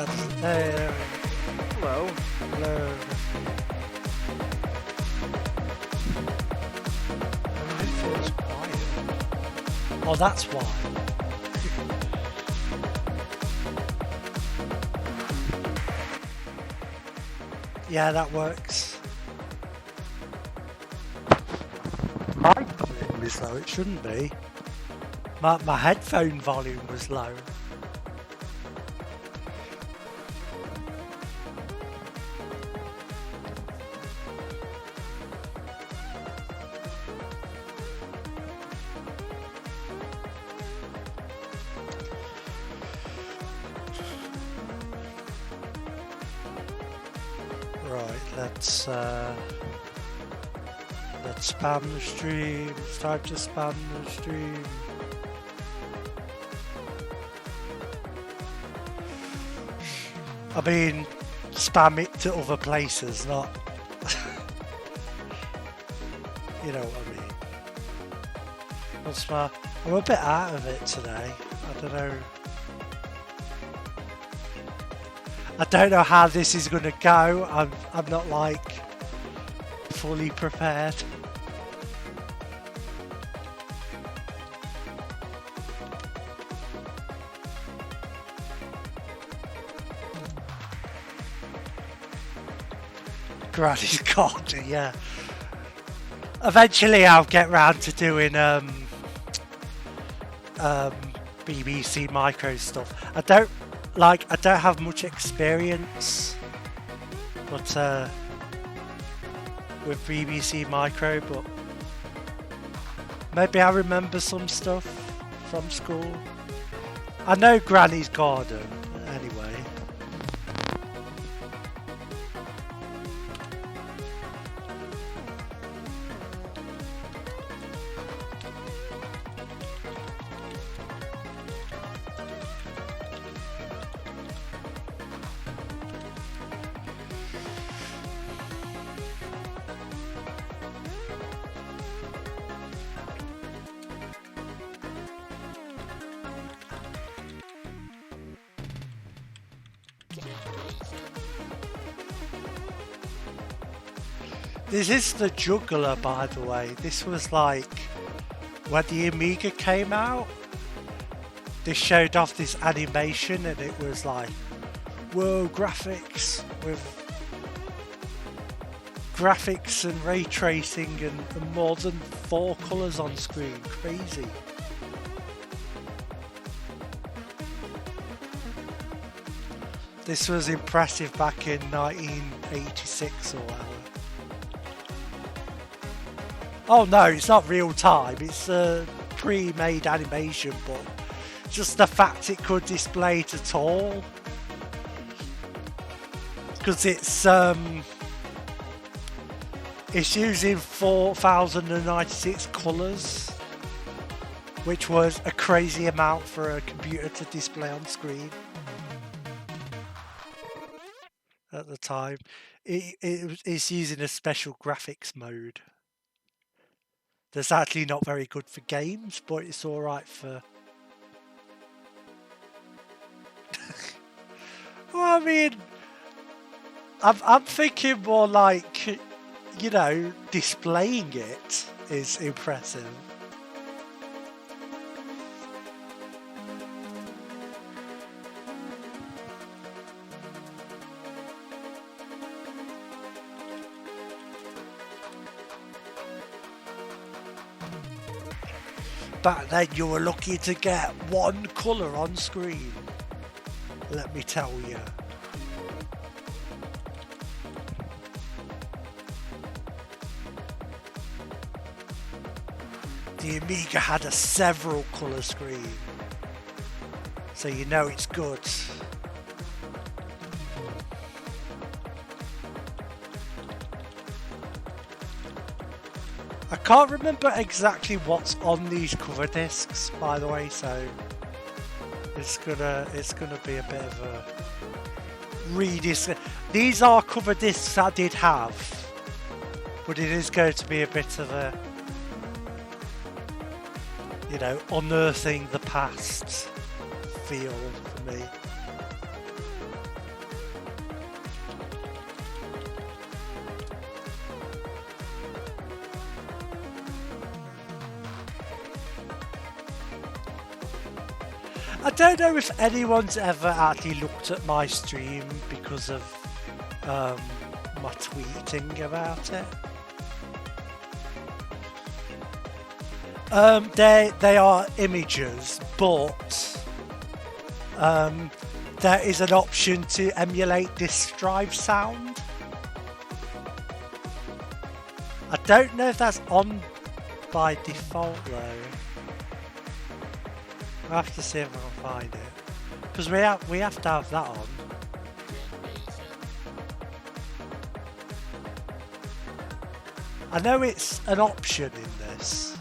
Hello. Hello. It feels quiet. Oh, that's why. Yeah, that works. My volume is low. It shouldn't be. My headphone volume was low. Let's spam the stream. It's time to spam the stream. I mean, spam it to other places, not... you know what I mean. What's my... I'm a bit out of it today. I don't know. I don't know how this is going to go. I'm not like fully prepared. Granny's garden, yeah. Eventually I'll get round to doing BBC Micro stuff. I don't have much experience, but with BBC Micro, but maybe I remember some stuff from school. I know Granny's garden anyway. This is the juggler, by the way. This was like when the Amiga came out. They showed off this animation and it was like, whoa, graphics with graphics and ray tracing and more than 4 colours on screen. Crazy. This was impressive back in 1986 or whatever. Oh no, it's not real time, it's a pre-made animation, but just the fact it could display it at all. Because it's using 4096 colours, which was a crazy amount for a computer to display on screen at the time. It's using a special graphics mode. That's actually not very good for games, but it's alright for... well, I mean, I'm thinking more like, you know, displaying it is impressive. Back then you were lucky to get 1 colour on screen, let me tell you. The Amiga had a several colour screen, so you know it's good. I can't remember exactly what's on these cover discs, by the way, so it's gonna be a bit of a redisc. These are cover discs I did have, but it is going to be a bit of a, you know, unearthing the past feel for me. I don't know if anyone's ever actually looked at my stream because of my tweeting about it. They are images, but there is an option to emulate disk drive sound. I don't know if that's on by default though. I have to see if I can find it, because we have to have that on. I know it's an option in this.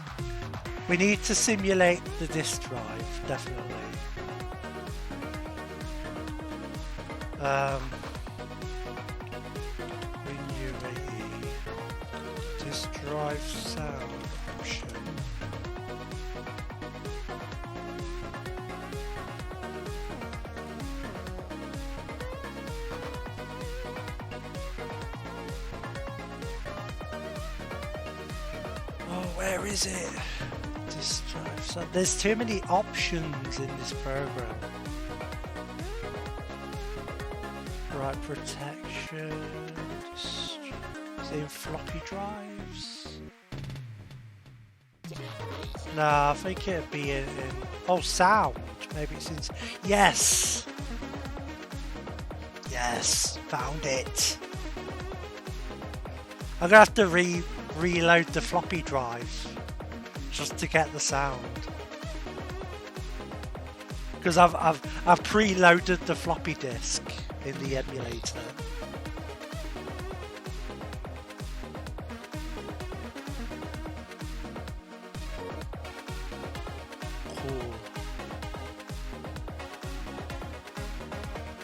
We need to simulate the disk drive, definitely. Renew disk drive sound option. Where is it? Disk drive. So there's too many options in this program. Right, protection. Is it in floppy drives? No, I think it'd be in oh, sound. Maybe it's in. Yes. Yes, found it. I'm gonna have to reload the floppy drive just to get the sound, because I've preloaded the floppy disk in the emulator. Cool.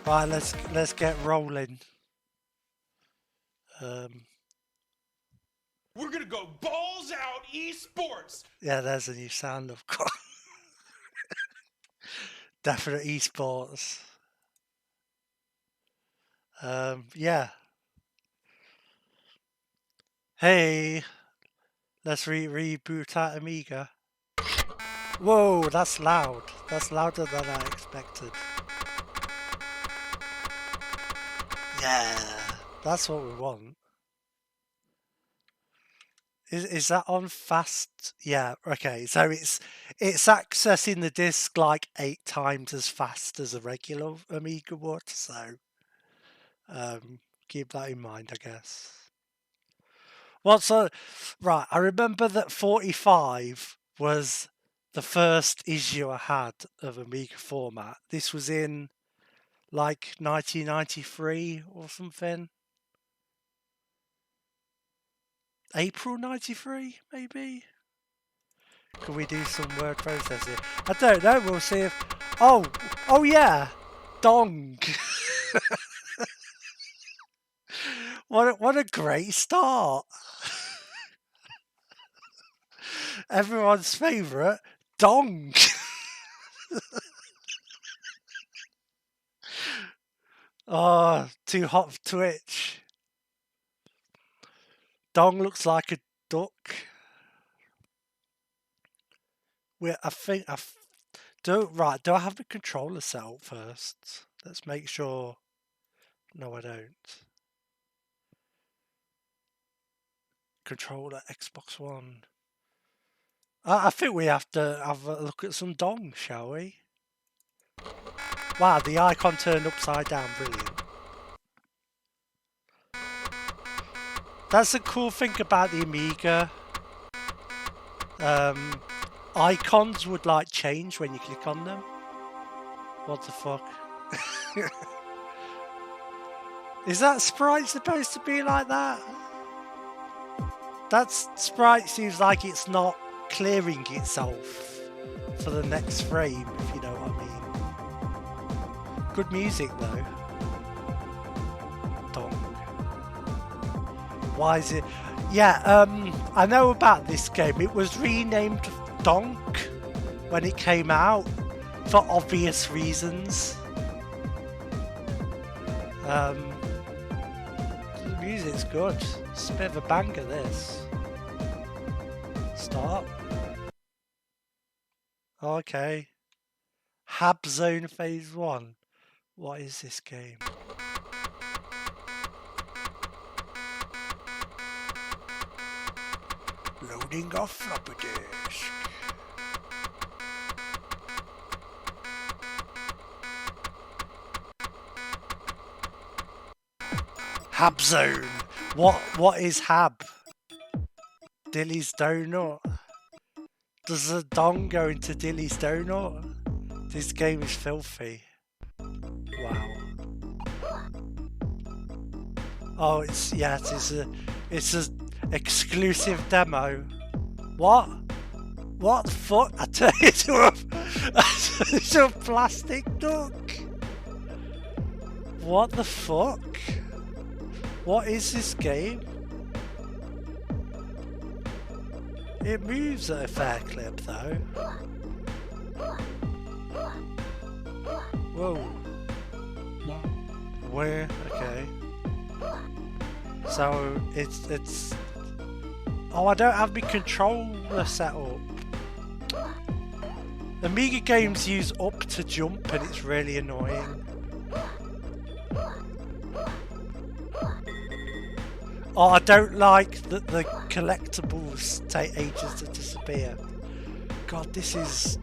Right, let's get rolling. We're gonna go balls out esports. Yeah, there's a new sound, of course. Definite esports. Yeah. Hey, let's reboot that Amiga. Whoa, that's loud. That's louder than I expected. Yeah, that's what we want. Is that on fast? Yeah, okay. So it's accessing the disk like 8 times as fast as a regular Amiga would. So keep that in mind, I guess. Well, so right, I remember that 45 was the first issue I had of Amiga Format. This was in like 1993 or something. April 93, maybe? Can we do some word processing? I don't know, we'll see if... Oh yeah! Dong! What a great start! Everyone's favourite, Dong! Oh, too hot for Twitch. Dong looks like a duck. I think do I have the controller set up first? Let's make sure. No, I don't. Controller, Xbox One. I think we have to have a look at some Dong, shall we? Wow, the icon turned upside down. Brilliant. That's the cool thing about the Amiga. Icons would like change when you click on them. What the fuck? Is that sprite supposed to be like that? That sprite seems like it's not clearing itself for the next frame, if you know what I mean. Good music though. Dong. Why is it? Yeah, I know about this game. It was renamed Donk when it came out for obvious reasons. The music's good. It's a bit of a banger, this. Start. Okay. Hab Zone Phase 1. What is this game? Loading off floppy disk. Hab Zone. What is Hab? Dilly's Donut. Does a dong go into Dilly's Donut? This game is filthy. Wow. Oh, it's a exclusive demo. What? What the fuck? I turned it to a plastic duck. What the fuck? What is this game? It moves at a fair clip though. Whoa. Where? Okay. So it's. Oh, I don't have my controller set up. Amiga games use up to jump, and it's really annoying. Oh, I don't like that the collectibles take ages to disappear. God, this is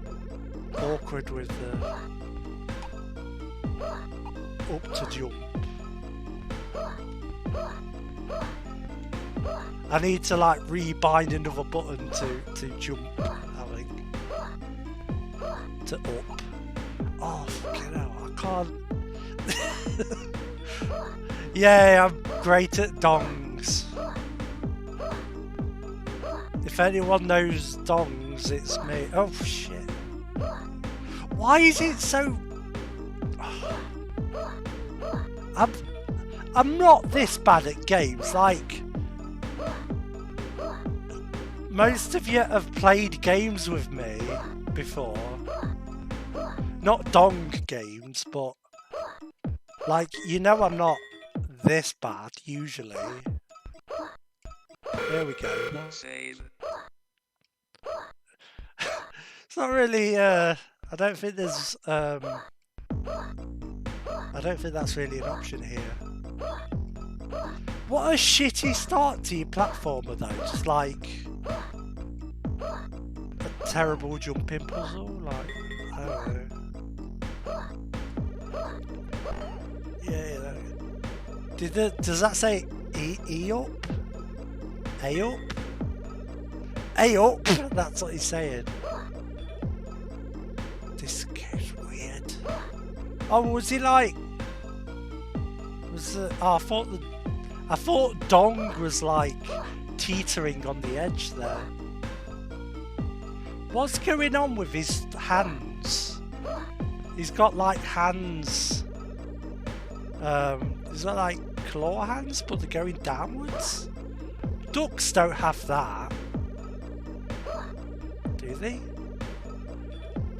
awkward with the up to jump. I need to like rebind another button to jump, I think. To up. Oh, fucking hell, I can't. Yeah, I'm great at dongs. If anyone knows dongs, it's me. Oh shit. Why is it so... I'm not this bad at games, like... Most of you have played games with me before. Not dong games, but... Like, you know I'm not this bad, usually. There we go. Save. It's not really, I don't think there's, I don't think that's really an option here. What a shitty start to your platformer though, just like a terrible jumping puzzle, like, I don't know. Yeah, does that say E up? A up? A up? That's what he's saying. This game's weird. Oh, was he like... Was it... Oh, I thought Dong was like teetering on the edge there. What's going on with his hands? He's got like hands... he's got like claw hands, but they're going downwards? Ducks don't have that. Do they?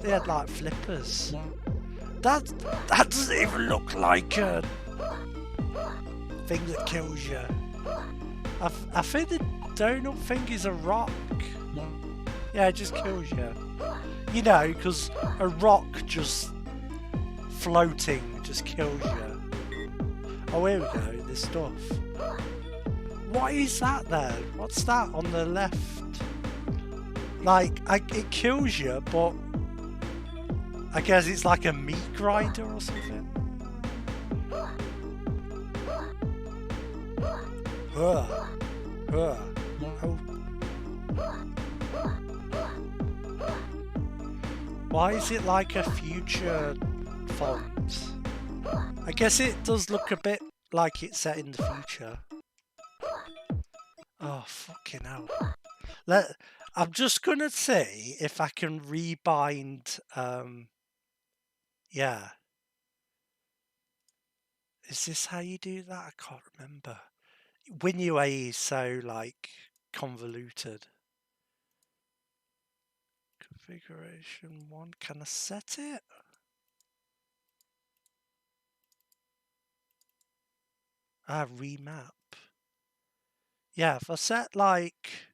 They had like flippers. That doesn't even look like a thing that kills you. I think the donut thing is a rock. Yeah, it just kills you. You know, because a rock just floating just kills you. Oh, here we go, this stuff. What is that then? What's that on the left? Like, it kills you, but I guess it's like a meat grinder or something. Oh. Why is it like a future font? I guess it does look a bit like it's set in the future. Oh, fucking hell. I'm just gonna see if I can rebind, yeah. Is this how you do that? I can't remember. WinUA is so, like, convoluted. Configuration 1, can I set it? Ah, remap. Yeah, if I set, like,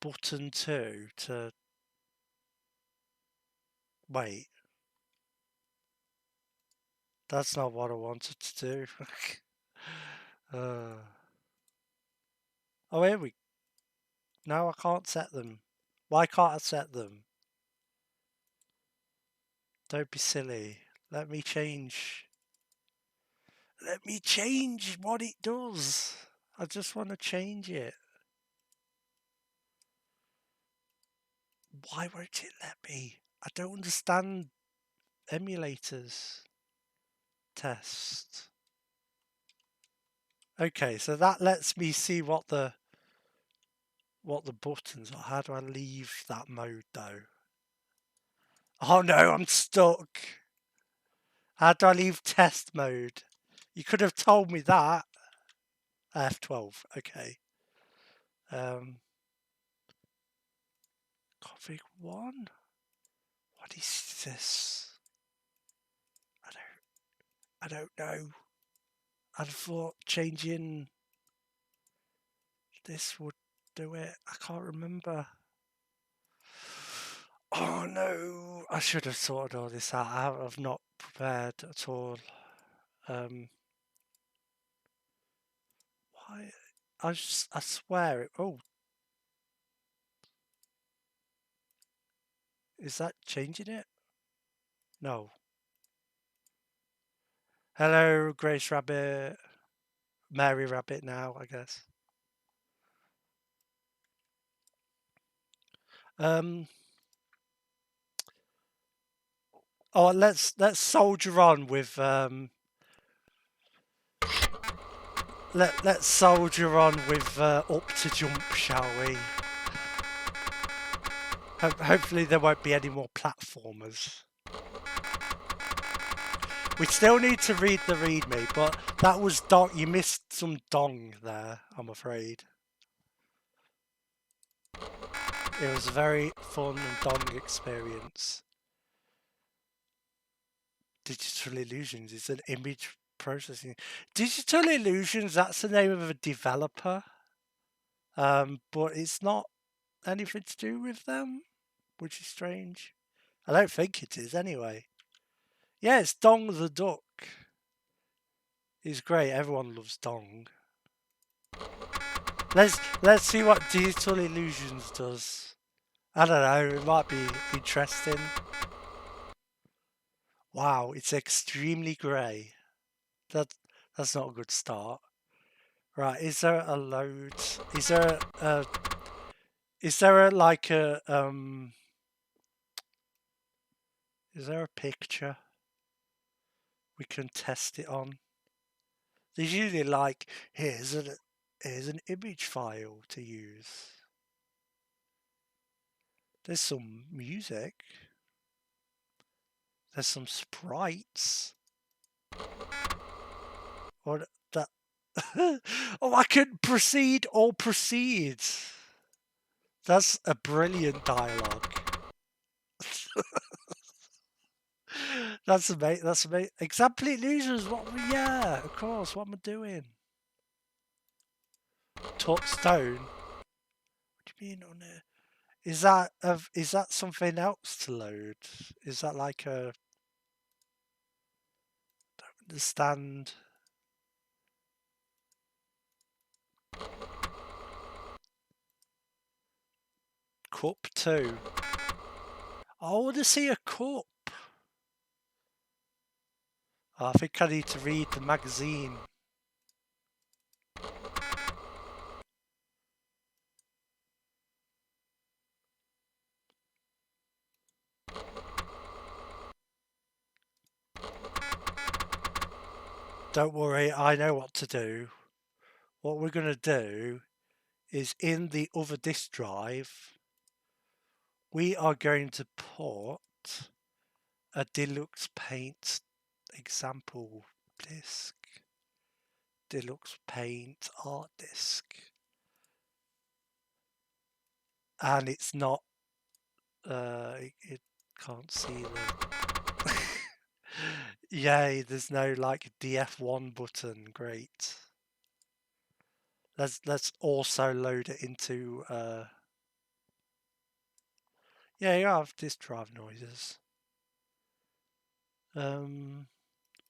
button 2 to... Wait. That's not what I wanted to do. Oh, here we... No, I can't set them. Why can't I set them? Don't be silly. Let me change. Let me change what it does. I just want to change it. Why won't it let me? I don't understand emulators. Test. Okay, so that lets me see what the buttons are. How do I leave that mode though? Oh no, I'm stuck. How do I leave test mode? You could have told me that. F12, okay. Config 1? What is this? I don't know. I thought changing this would do it. I can't remember. Oh no, I should have sorted all this out. I've not prepared at all. Why? I swear it. Oh, is that changing it? No. Hello, Grace Rabbit. Mary Rabbit now, I guess. Oh, let's soldier on with let's soldier on with up to jump, shall we? Hopefully there won't be any more platformers. We still need to read the README, but that was dong. You missed some dong there, I'm afraid. It was a very fun and dong experience. Digital Illusions is an image processing. Digital Illusions, that's the name of a developer. But it's not anything to do with them, which is strange. I don't think it is anyway. Yeah, it's Dong the Duck. He's great. Everyone loves Dong. Let's see what Digital Illusions does. I don't know. It might be interesting. Wow, it's extremely grey. That's not a good start. Right, is there a load? Is there is there like a is there a picture we can test it on? There's usually like here's an image file to use. There's some music. There's some sprites. Or that oh, I can proceed or proceed. That's a brilliant dialogue. That's amazing. That's amazing. Example illusions. Yeah, of course. What am I doing? Touchstone. What do you mean on it? Is that something else to load? Is that like a? Don't understand. Cup 2. I want to see a cup. I think I need to read the magazine. Don't worry, I know what to do. What we're going to do is in the other disk drive, we are going to put a Deluxe Paint example disk. Deluxe Paint art disk. And it's not, it can't see the, yay, there's no like DF1 button, great. Let's also load it into, yeah, you have disk drive noises.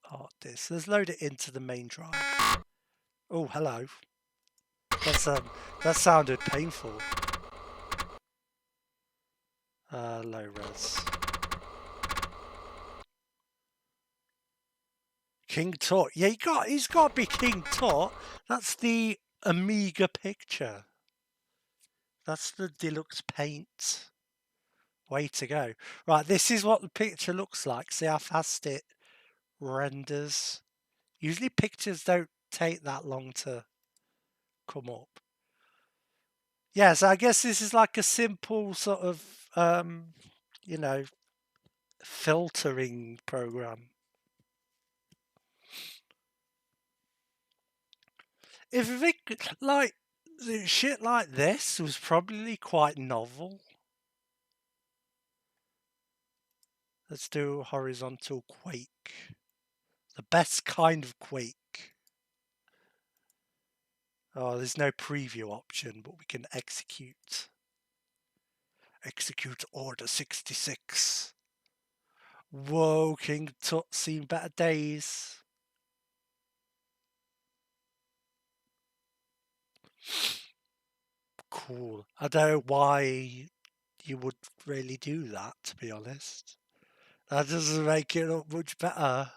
hard disk. Let's load it into the main drive. Oh, hello. That sounded painful. Low res. King Tut. Yeah, he's got to be King Tut. That's the Amiga picture. That's the Deluxe Paint. Way to go. Right, this is what the picture looks like. See how fast it renders. Usually pictures don't take that long to come up. Yeah, so I guess this is like a simple sort of, you know, filtering program. If you think, like, shit like this was probably quite novel. Let's do horizontal quake. The best kind of quake. Oh, there's no preview option, but we can execute. Execute order 66. Whoa, King Tut seen better days. Cool. I don't know why you would really do that, to be honest. That doesn't make it look much better.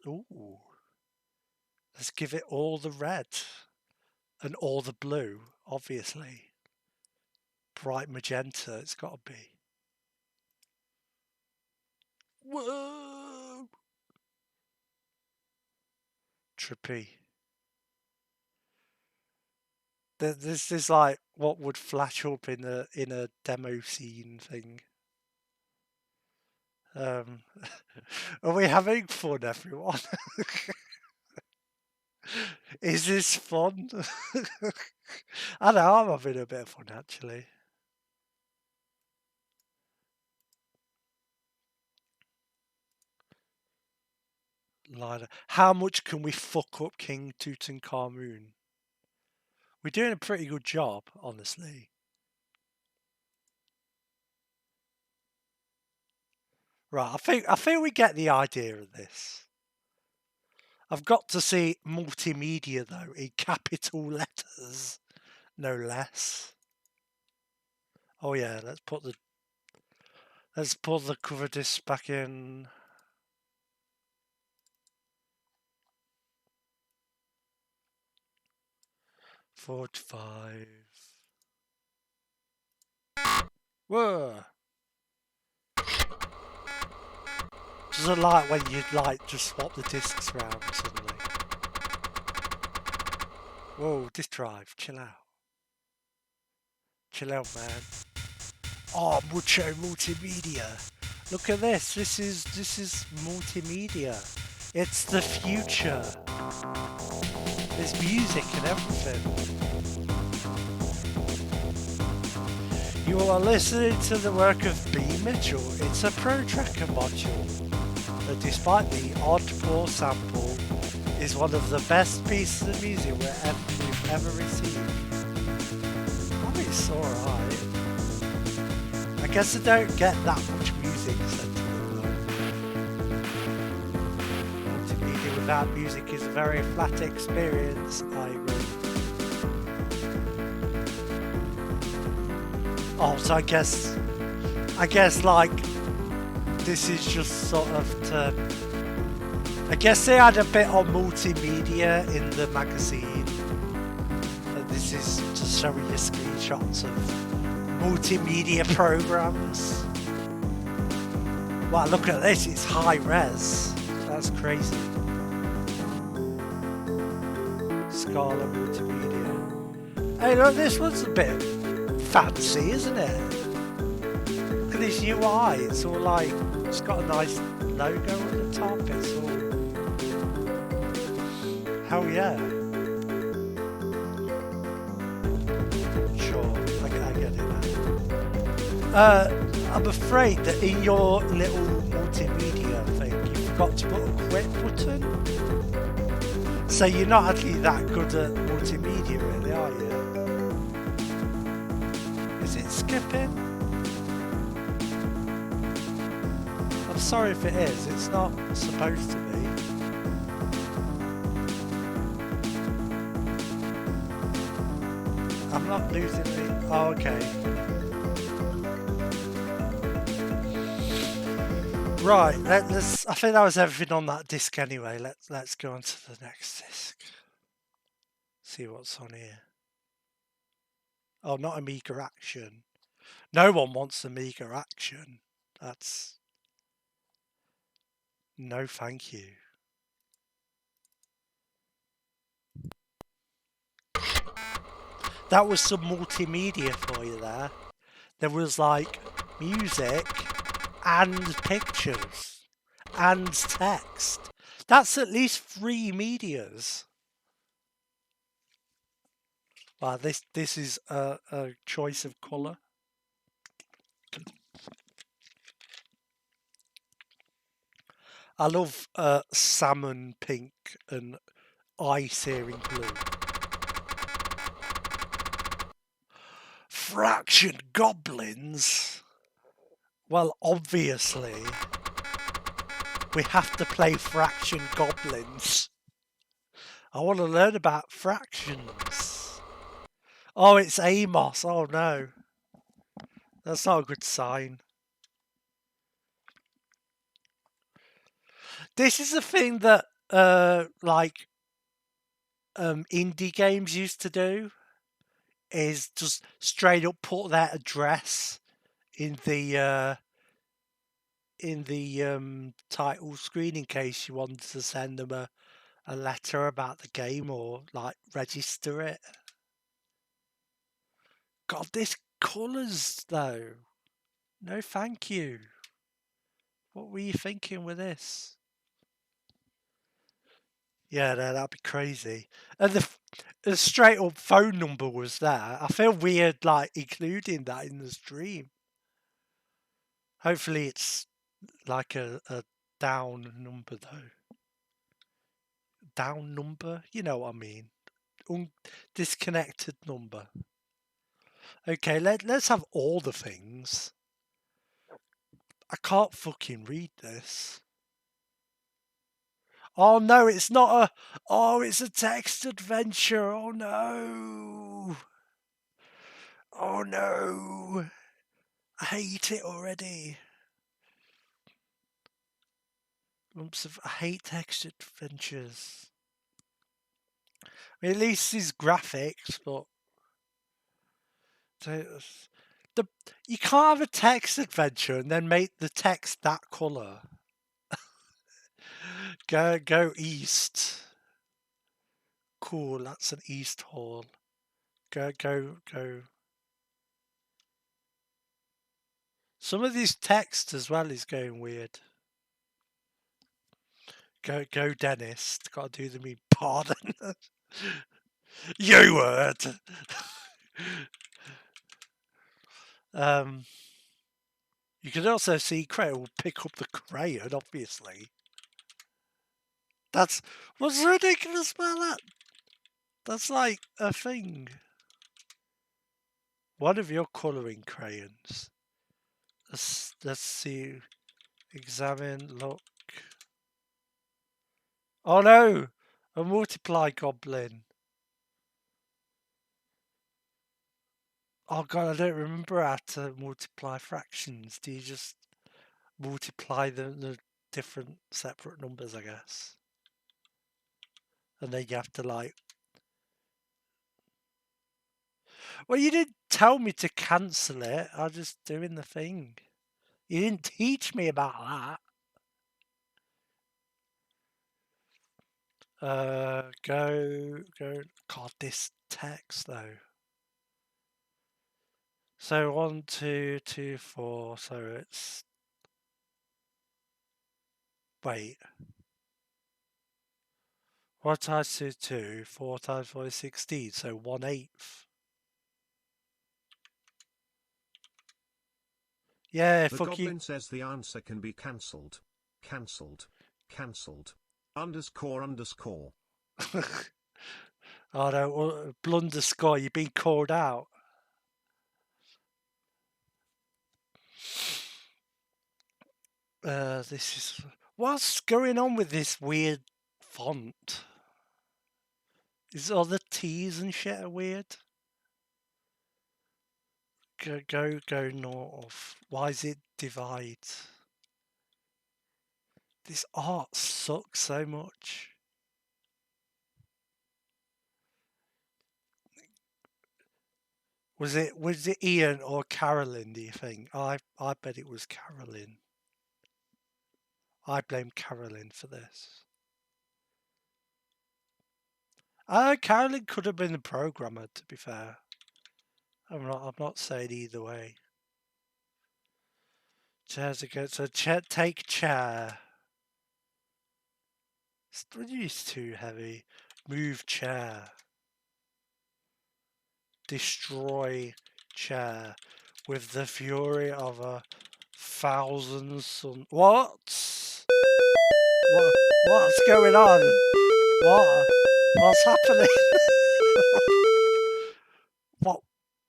Ooh. Let's give it all the red and all the blue, obviously. Bright magenta, it's got to be. Whoa! Trippy. This is like what would flash up in a demo scene thing. Are we having fun, everyone? Is this fun? I know, I'm having a bit of fun, actually. Lila. How much can we fuck up King Tutankhamun? We're doing a pretty good job, honestly. Right, I think we get the idea of this. I've got to see multimedia though, in capital letters, no less. Oh yeah, let's put the cover disc back in. Forge 5. Whoa! Doesn't like when you like just swap the discs around suddenly. Whoa, disk drive, chill out. Chill out, man. Oh, Mucho Multimedia. Look at this. This is multimedia. It's the future. There's music and everything. You are listening to the work of B. Mitchell. It's a Protracker module that, despite the odd poor sample, is one of the best pieces of music we've ever received. I mean, it's alright. I guess I don't get that much music sent to them though. Multimedia without music is a very flat experience, I agree. Oh, so I guess like this is just sort of to. I guess they had a bit on multimedia in the magazine. And this is just showing you screenshots of multimedia programs. Wow, look at this! It's high res. That's crazy. Scala multimedia. Hey, look, this one's a bit fancy, isn't it? Look at this UI, it's all like, it's got a nice logo on the top, it's all, hell yeah. Sure, I get it now. I'm afraid that in your little multimedia thing, you forgot to put a quit button. So you're not actually that good at multimedia really, are you? Is it skipping? sorry if it is. It's not supposed to be. I'm not losing the... Oh, okay. Right, let's... I think that was everything on that disc anyway. Let's go on to the next disc. See what's on here. Oh, not Amiga Action. No one wants Amiga Action. That's... No, thank you. That was some multimedia for you there. There was like music and pictures and text. That's at least 3 medias. Wow, this is a choice of colour. I love salmon pink and eye-searing blue. Fraction Goblins? Well, obviously, we have to play Fraction Goblins. I want to learn about fractions. Oh, it's AMOS. Oh, no. That's not a good sign. This is a thing that, like, indie games used to do. Is just straight up put their address in the title screen in case you wanted to send them a letter about the game or like register it. God, this colours though. No, thank you. What were you thinking with this? Yeah, no, that'd be crazy. And the straight up phone number was there. I feel weird like including that in the stream. Hopefully it's like a down number though. Down number? You know what I mean. Disconnected number. Okay, let's have all the things. I can't fucking read this. Oh no, it's not a... Oh, it's a text adventure. Oh no. Oh no. I hate it already. I hate text adventures. I mean, at least these graphics, but... You can't have a text adventure and then make the text that colour. Go east. Cool, that's an east hall. Go. Some of these text as well is going weird. Go dentist. Gotta do the mean pardon. You word. You can also see Crayon will pick up the crayon, obviously. What's ridiculous about that? That's like a thing. One of your colouring crayons. Let's see. Examine, look. Oh no! A multiply goblin. Oh god, I don't remember how to multiply fractions. Do you just multiply the different separate numbers, I guess? And then you have to like... Well, you didn't tell me to cancel it. I was just doing the thing. You didn't teach me about that. Go. God, this text though. So 1, 2, 2, 4. So it's... Wait. 1 times 2, 2. 4 times 4 is 16. So 1/8. Yeah, the fuck Goblin you. says the answer can be cancelled. Cancelled. Cancelled. __. Oh no, blunderscore, you've been called out. This is... What's going on with this weird font? Is all the T's and shit are weird? Go north. Why is it divide? This art sucks so much. Was it Ian or Carolyn, do you think? I bet it was Carolyn. I blame Carolyn for this. Carolyn could have been the programmer, to be fair. I'm not saying either way. Chairs again. So take chair. It's too heavy. Move chair. Destroy chair with the fury of 1,000 sun. What? What's going on? What's happening? What?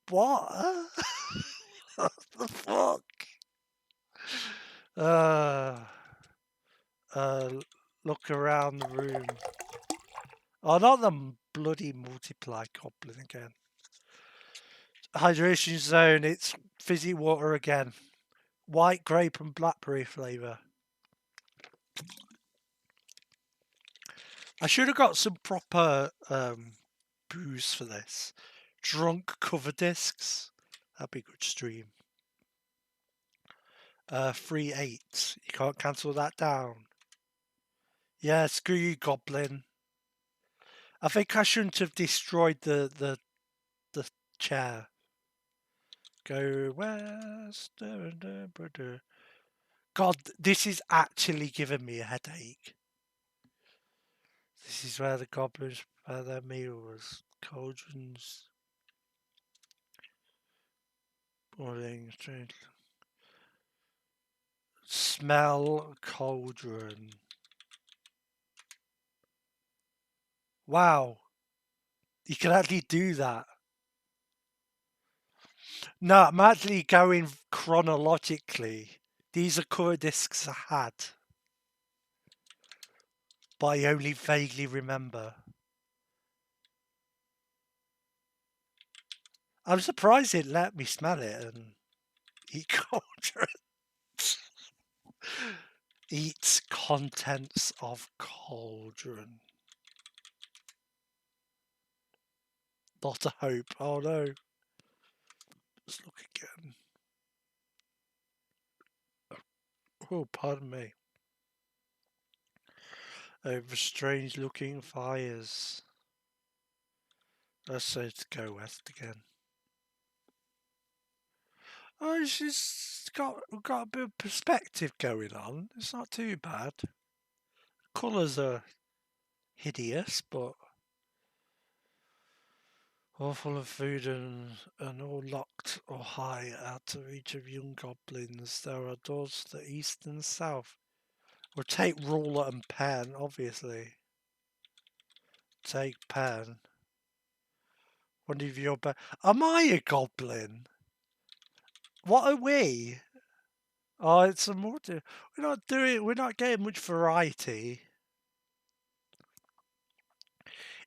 What the fuck? Look around the room. Oh, not the bloody multiply goblin again. Hydration zone, it's fizzy water again. White grape and blackberry flavour. I should have got some proper booze for this. Drunk Coverdisks. That'd be a good stream. 3-8. You can't cancel that down. Yeah, screw you, Goblin. I think I shouldn't have destroyed the chair. Go west. God, this is actually giving me a headache. This is where the goblins prepare their meals. Cauldrons. Boiling straight. Smell cauldron. Wow. You can actually do that. No, I'm actually going chronologically. These are Coverdisks I had. But I only vaguely remember. I'm surprised it let me smell it and eat cauldron. Eat contents of cauldron. Not a hope. Oh no. Let's look again. Oh, pardon me. Over strange looking fires. Let's say to go west again. Oh, it's just got a bit of perspective going on. It's not too bad. Colours are hideous, but all full of food and all locked or high out of reach of young goblins. There are doors to the east and south. We'll take ruler and pen, obviously. Take pen. One of your am I a goblin? What are we? Oh, it's a mortar. We're not getting much variety.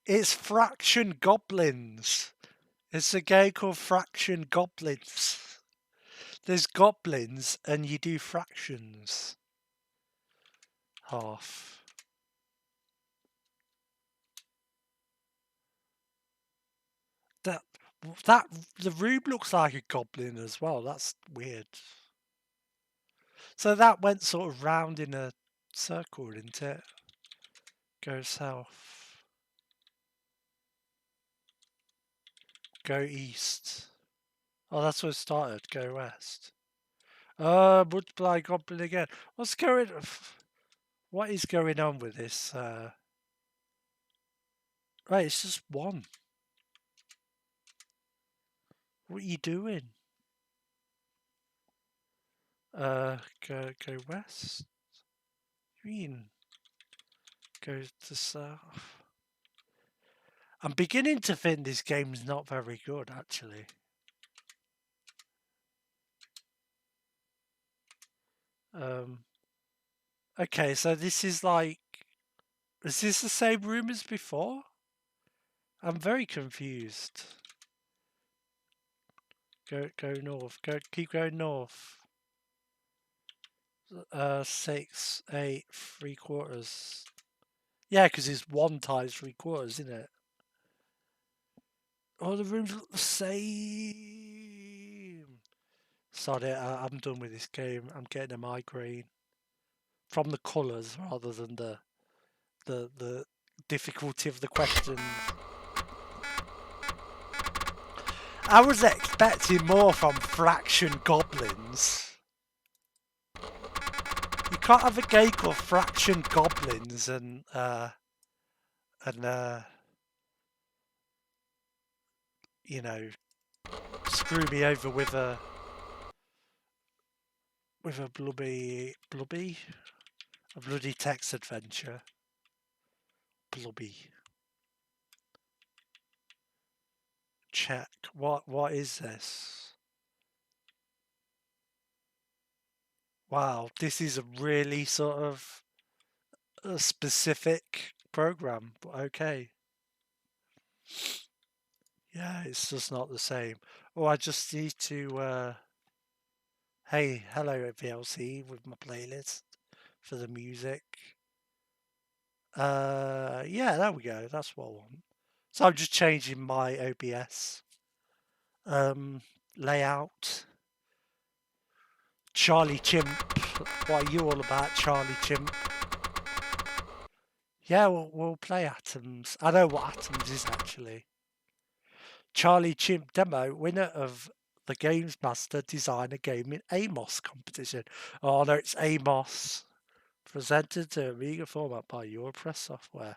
It's Fraction Goblins. It's a game called Fraction Goblins. There's goblins and you do fractions. Half. The room looks like a goblin as well. That's weird. So that went sort of round in a circle, didn't it? Go south. Go east. Oh, that's where it started. Go west. Multiply goblin again. What is going on with this? Right, it's just one. What are you doing? Go west. Green. Go to south. I'm beginning to think this game's not very good, actually. Okay, so this is like... Is this the same room as before? I'm very confused. Go north. Keep going north. 6, 8, 3/4. Yeah, because it's 1 times 3/4, isn't it? All the rooms look the same. Sorry, I'm done with this game. I'm getting a migraine from the colours rather than the difficulty of the questions. I was expecting more from Fraction Goblins. You can't have a game called Fraction Goblins and you know, screw me over with a bloody text adventure. Blubby. Check. What is this? Wow, this is a really sort of a specific program, but okay. Yeah, it's just not the same. Oh, I just need to hey, hello VLC with my playlist for the music. Yeah, there we go. That's what I want. So I'm just changing my OBS layout. Charlie Chimp. What are you all about, Charlie Chimp? Yeah, we'll play Atoms. I know what Atoms is actually. Charlie Chimp demo, winner of the Games Master Design a Game in AMOS competition. Oh no, it's AMOS. Presented to Amiga Format by Europress Software.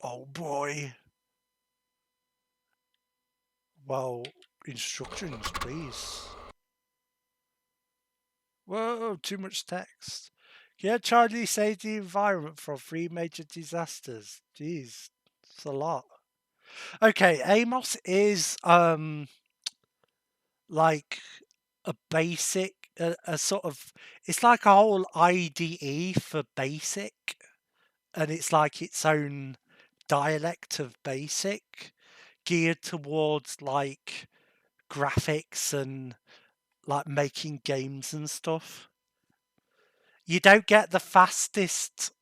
Oh boy. Well, instructions, please. Whoa, too much text. Yeah, Charlie saved the environment from 3 major disasters. Jeez, it's a lot. Okay, AMOS is like a basic, a sort of, it's like a whole IDE for basic, and it's like its own dialect of basic, geared towards like graphics and like making games and stuff. You don't get the fastest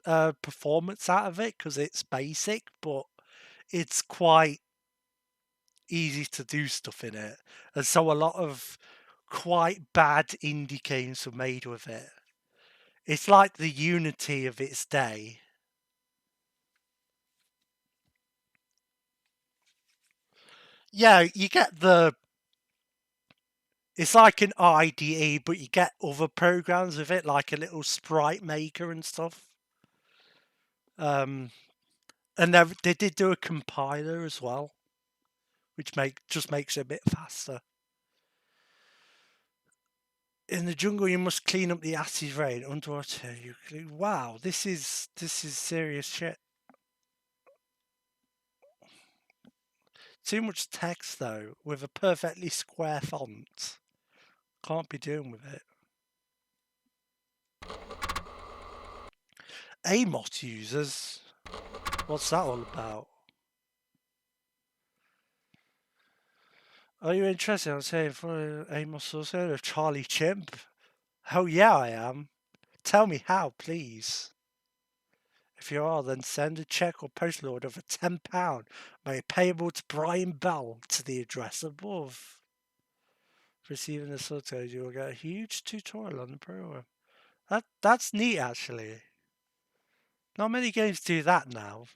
performance out of it because it's basic, but it's quite easy to do stuff in it. And so a lot of quite bad indie games were made with it. It's like the Unity of its day. Yeah, you get the... It's like an IDE, but you get other programs with it, like a little sprite maker and stuff. And they did do a compiler as well, which just makes it a bit faster. In the jungle, you must clean up the acid rain. Underwater, you clean... Wow, this is serious shit. Too much text though, with a perfectly square font. Can't be doing with it. AMOS users? What's that all about? Are you interested in saying for AMOS also of Charlie Chimp? Oh yeah, I am. Tell me how, please. If you are, then send a check or postal order for £10, made payable to Brian Bell to the address above. Receiving the subtitles, you will get a huge tutorial on the program. That's neat, actually. Not many games do that now.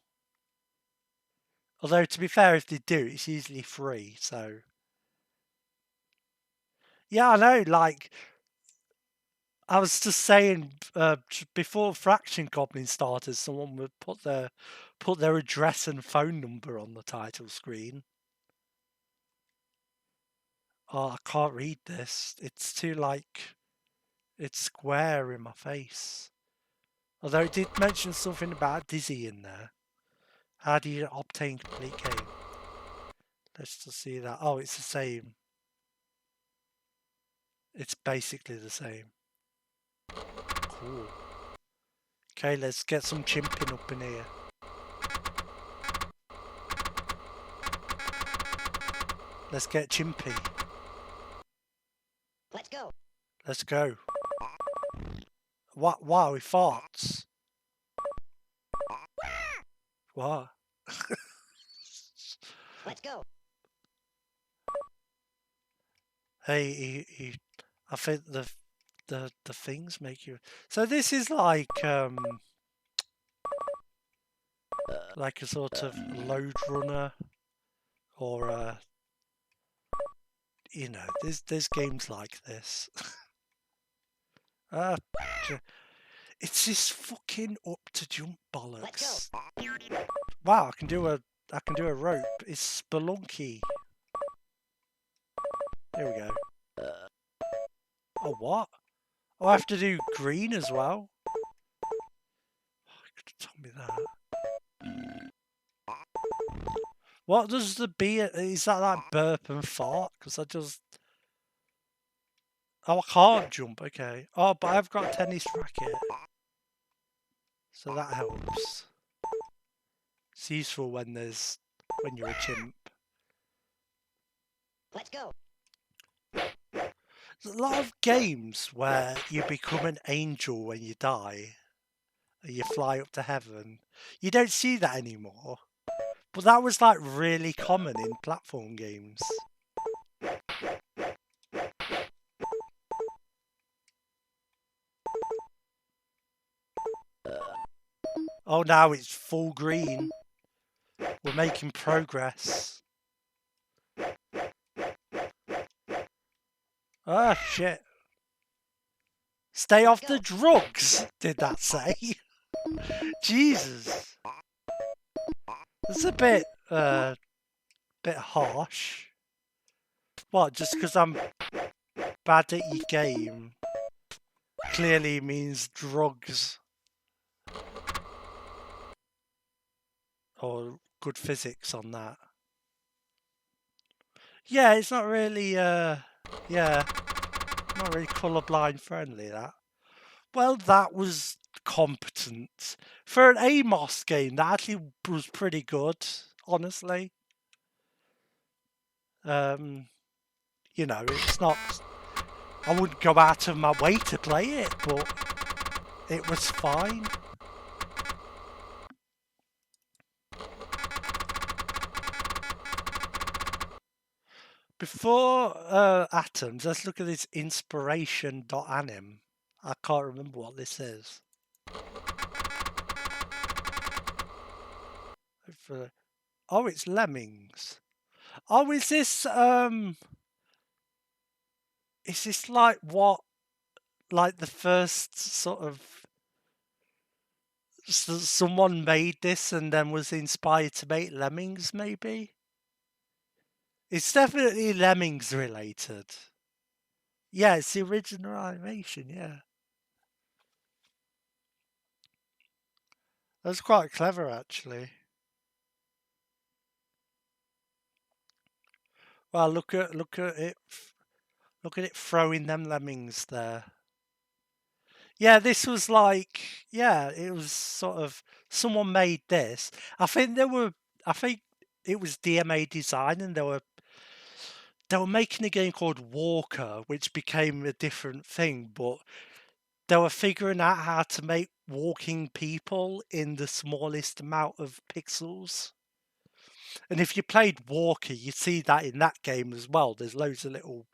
Although, to be fair, if they do, it's usually free, so... Yeah, I know, like... I was just saying, before Fraction Goblin started, someone would put their address and phone number on the title screen. Oh, I can't read this. It's too, like... It's square in my face. Although it did mention something about Dizzy in there. How do you obtain complete game? Let's just see that. Oh, it's the same. It's basically the same. Cool. Okay, let's get some chimping up in here. Let's get chimpy. Let's go. Let's go. What? Wow, he farts. What? Let's go. Hey, I think the things make you. So this is like a sort of load runner, or you know, there's games like this. It's this fucking up to jump bollocks. Wow, I can do a rope. It's spelunky. There we go. Oh, what? Oh, I have to do green as well. Oh, you could have told me that. What does the B? Is that like burp and fart? Because I just. Oh, I can't jump. Okay. Oh, but I've got a tennis racket, so that helps. It's useful when you're a chimp. Let's go. There's a lot of games where you become an angel when you die, and you fly up to heaven. You don't see that anymore, but that was like really common in platform games. Oh, now it's full green. We're making progress. Ah, shit. Stay off the drugs, did that say? Jesus. That's a bit harsh. What, just because I'm bad at your game clearly means drugs? Or good physics on that. Yeah, it's not really, not really colourblind friendly, that. Well, that was competent. For an AMOS game, that actually was pretty good, honestly. You know, it's not... I wouldn't go out of my way to play it, but it was fine. Before Atoms, let's look at this inspiration.anim. I can't remember what this is. Oh, it's Lemmings. Oh, is this like what, like the first sort of, someone made this and then was inspired to make Lemmings, maybe? It's definitely Lemmings related. Yeah, it's the original animation, yeah. That's quite clever, actually. Well, look at it throwing them lemmings there. Yeah, this was like, yeah, it was sort of, someone made this. I think it was DMA Design, and they were making a game called Walker, which became a different thing, but they were figuring out how to make walking people in the smallest amount of pixels. And if you played Walker, you see that in that game as well. There's loads of little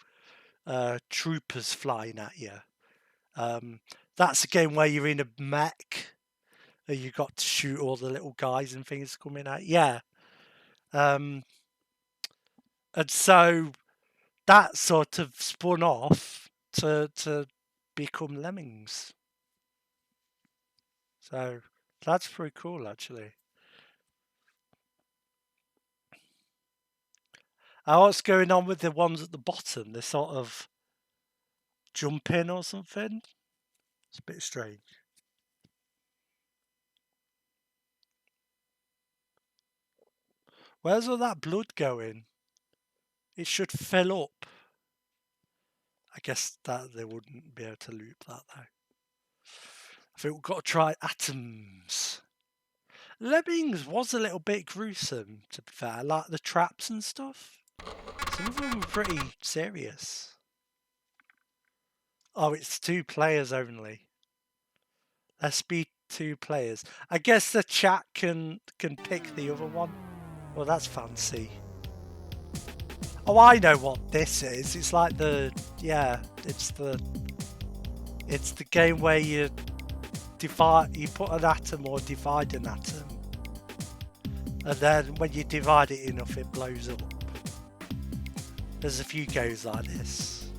troopers flying at you. That's a game where you're in a mech and you got to shoot all the little guys and things coming out. Yeah. And so that sort of spun off to become Lemmings. So that's pretty cool, actually. What's going on with the ones at the bottom? They're sort of jumping or something. It's a bit strange. Where's all that blood going? It should fill up. I guess that they wouldn't be able to loop that though. I think we've got to try Atoms. Lemmings was a little bit gruesome, to be fair. Like the traps and stuff. Some of them were pretty serious. Oh, it's 2 players only. Let's be 2 players. I guess the chat can pick the other one. Well, that's fancy. Oh, I know what this is. It's like the it's the game where you put an atom or divide an atom, and then when you divide it enough, it blows up. There's a few games like this.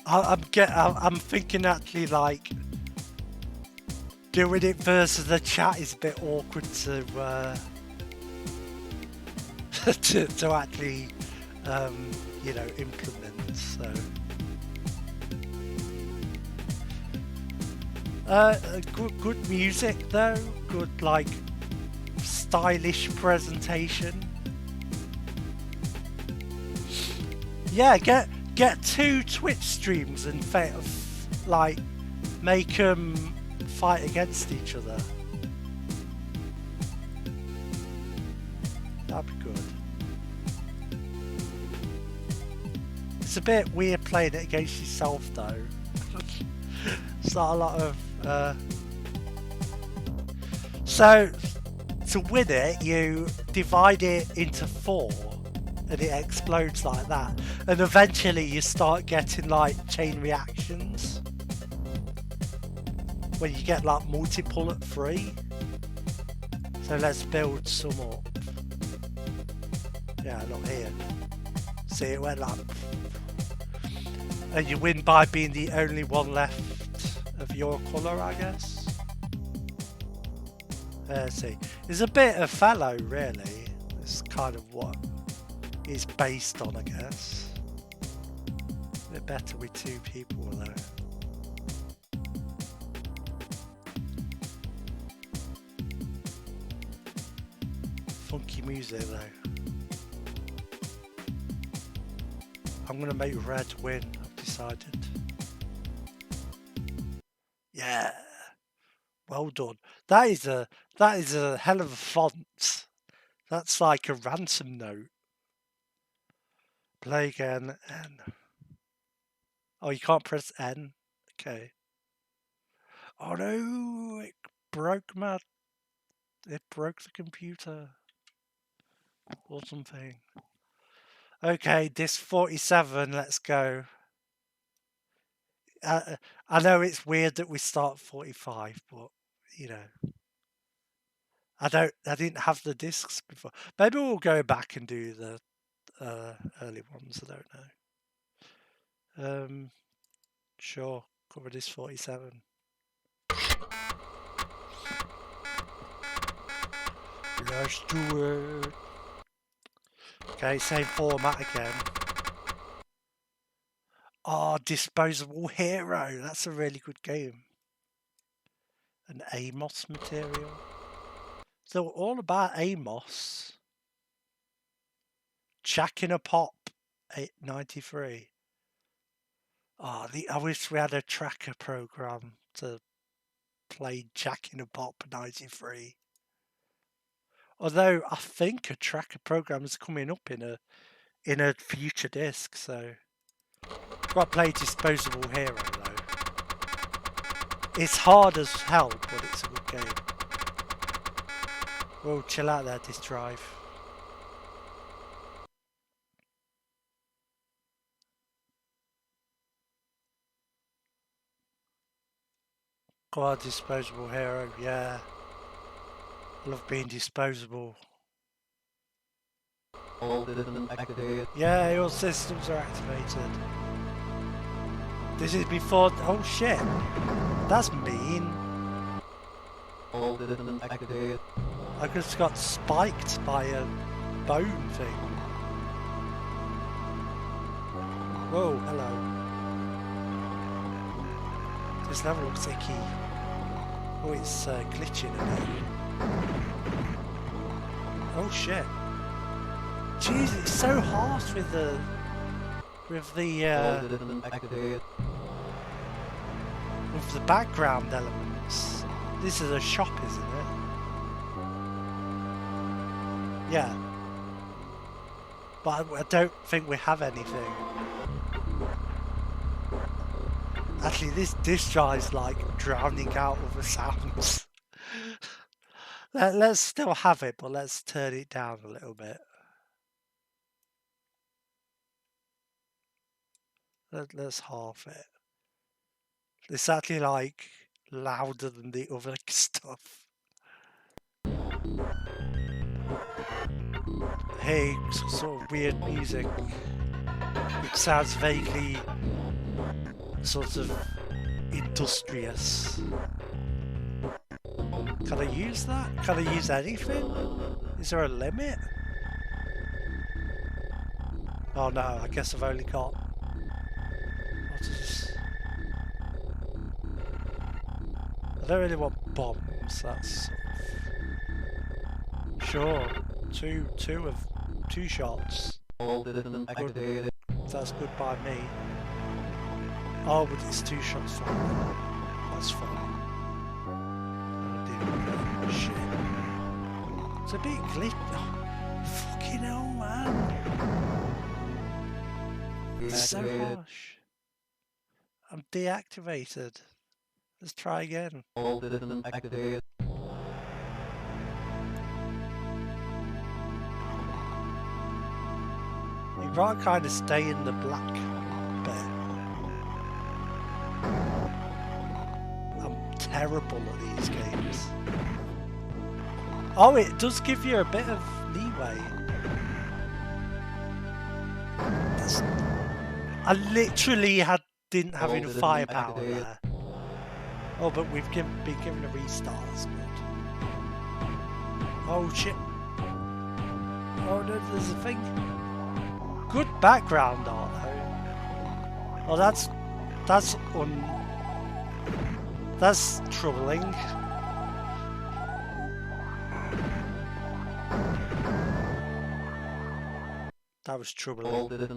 I'm thinking actually like doing it versus the chat is a bit awkward to to actually you know, implement. So good music though, good like stylish presentation. Yeah, get 2 Twitch streams and like make them fight against each other. That'd be good. It's a bit weird playing it against yourself though. It's not a lot of so to win it you divide it into 4 and it explodes like that, and eventually you start getting like chain reactions when you get like multiple at 3. So let's build some up. Yeah, not here. See, it went like, and you win by being the only one left of your colour, I guess. Let's see. It's a bit of fellow, really. It's kind of what it's based on, I guess. A bit better with 2 people, though. Funky music, though. I'm gonna make red win, I've decided. Yeah. Well done. That is a hell of a font. That's like a ransom note. Play again, N. Oh, you can't press N? Okay. Oh no, it broke the computer. Or something. Okay, disc 47, let's go. I know it's weird that we start 45, but you know, I didn't have the discs before. Maybe we'll go back and do the early ones. I don't know. Sure, cover this 47. Let's do it. Okay, same format again. Oh, Disposable Hero. That's a really good game. An AMOS material. So all about AMOS. Jack in a Pop 893. Oh, I wish we had a tracker program to play Jack in a Pop 93. Although I think a tracker program is coming up in a future disc, so got to play Disposable Hero though. It's hard as hell, but it's a good game. Whoa, chill out there, Disc Drive. Go on, Disposable Hero, yeah. I love being disposable. All systems activated. Yeah, all systems are activated. This is before. Oh shit! That's mean. All systems activated. I just got spiked by a bone thing. Whoa, hello. This level looks icky. Oh, it's glitching a bit. Oh shit. Jeez, it's so harsh with the background elements. This is a shop, isn't it? Yeah. But I don't think we have anything. Actually, this guy's like drowning out other sounds. Let's still have it, but let's turn it down a little bit. Let's half it. It's actually like louder than the other stuff. Hey, sort of weird music. It sounds vaguely sort of industrious. Can I use that? Can I use anything? Is there a limit? Oh no, I guess I've only got... What is this? I don't really want bombs, that's sort of... Sure, two shots. Good. That's good by me. Oh, but it's 2 shots from me. That's fine. Oh, shit. It's a bit glitch. Oh, fucking hell, man. It's so harsh. I'm deactivated. Let's try again. You'd rather kind of stay in the black bit. I'm terrible at these games. Oh, it does give you a bit of leeway. I literally didn't have enough firepower there. Oh, but we've been given a restart. That's good. Oh shit! Oh no, there's a thing. Good background art though. Oh, that's troubling. That was troubling.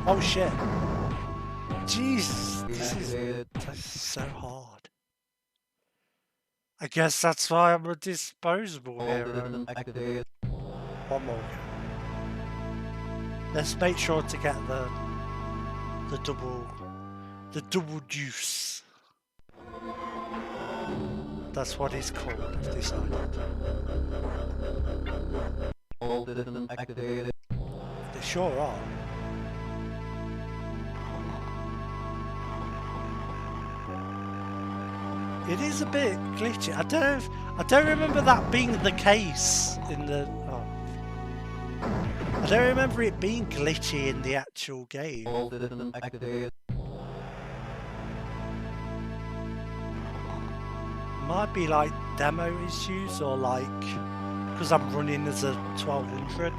Oh shit! Jesus, that's so hard. I guess that's why I'm a disposable hero. One more go. Let's make sure to get the double juice. That's what it's called, I've decided. They sure are. It is a bit glitchy. I don't remember that being the case in the... Oh. I don't remember it being glitchy in the actual game. Might be like demo issues or like... Because I'm running as a 1200.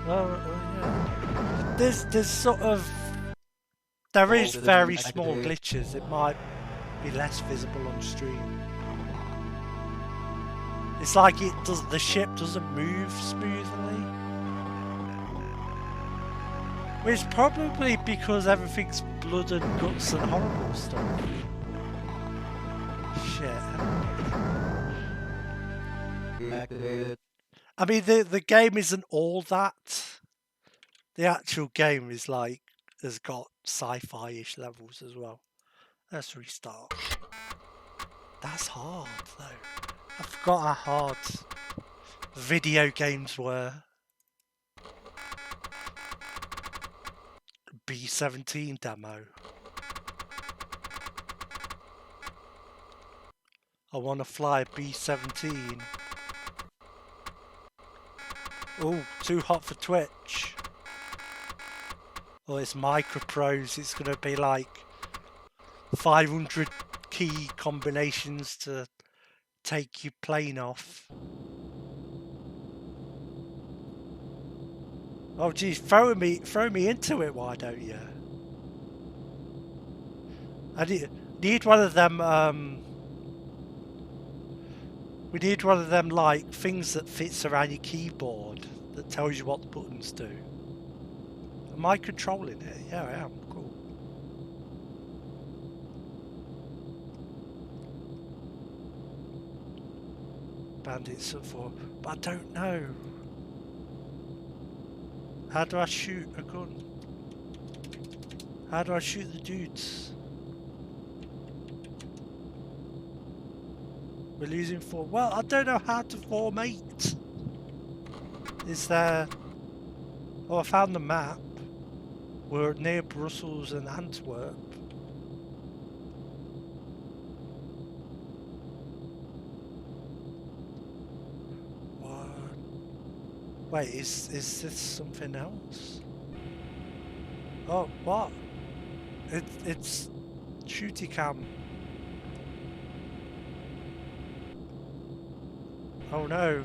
Oh yeah. There's sort of... There is very small glitches. It might be less visible on stream. It's like the ship doesn't move smoothly. Which is probably because everything's blood and guts and horrible stuff. Shit. I mean, the game isn't all that. The actual game is like, has got sci-fi-ish levels as well. Let's restart. That's hard though. I forgot how hard video games were. B17 demo. I want to fly a B17. Oh, too hot for Twitch. Oh, it's Micro Pros. It's going to be like 500 key combinations to take your plane off. Oh geez, throw me into it, why don't you? I need one of them. We need one of them like things that fits around your keyboard that tells you what the buttons do. Am I controlling it? Yeah, I am. Cool. Bandits at 4, but I don't know. How do I shoot a gun? How do I shoot the dudes? We're losing 4. Well, I don't know how to formate. Is there... Oh, I found the map. We're near Brussels and Antwerp. What? Wait, is this something else? Oh, what? It's shooty cam. Oh no.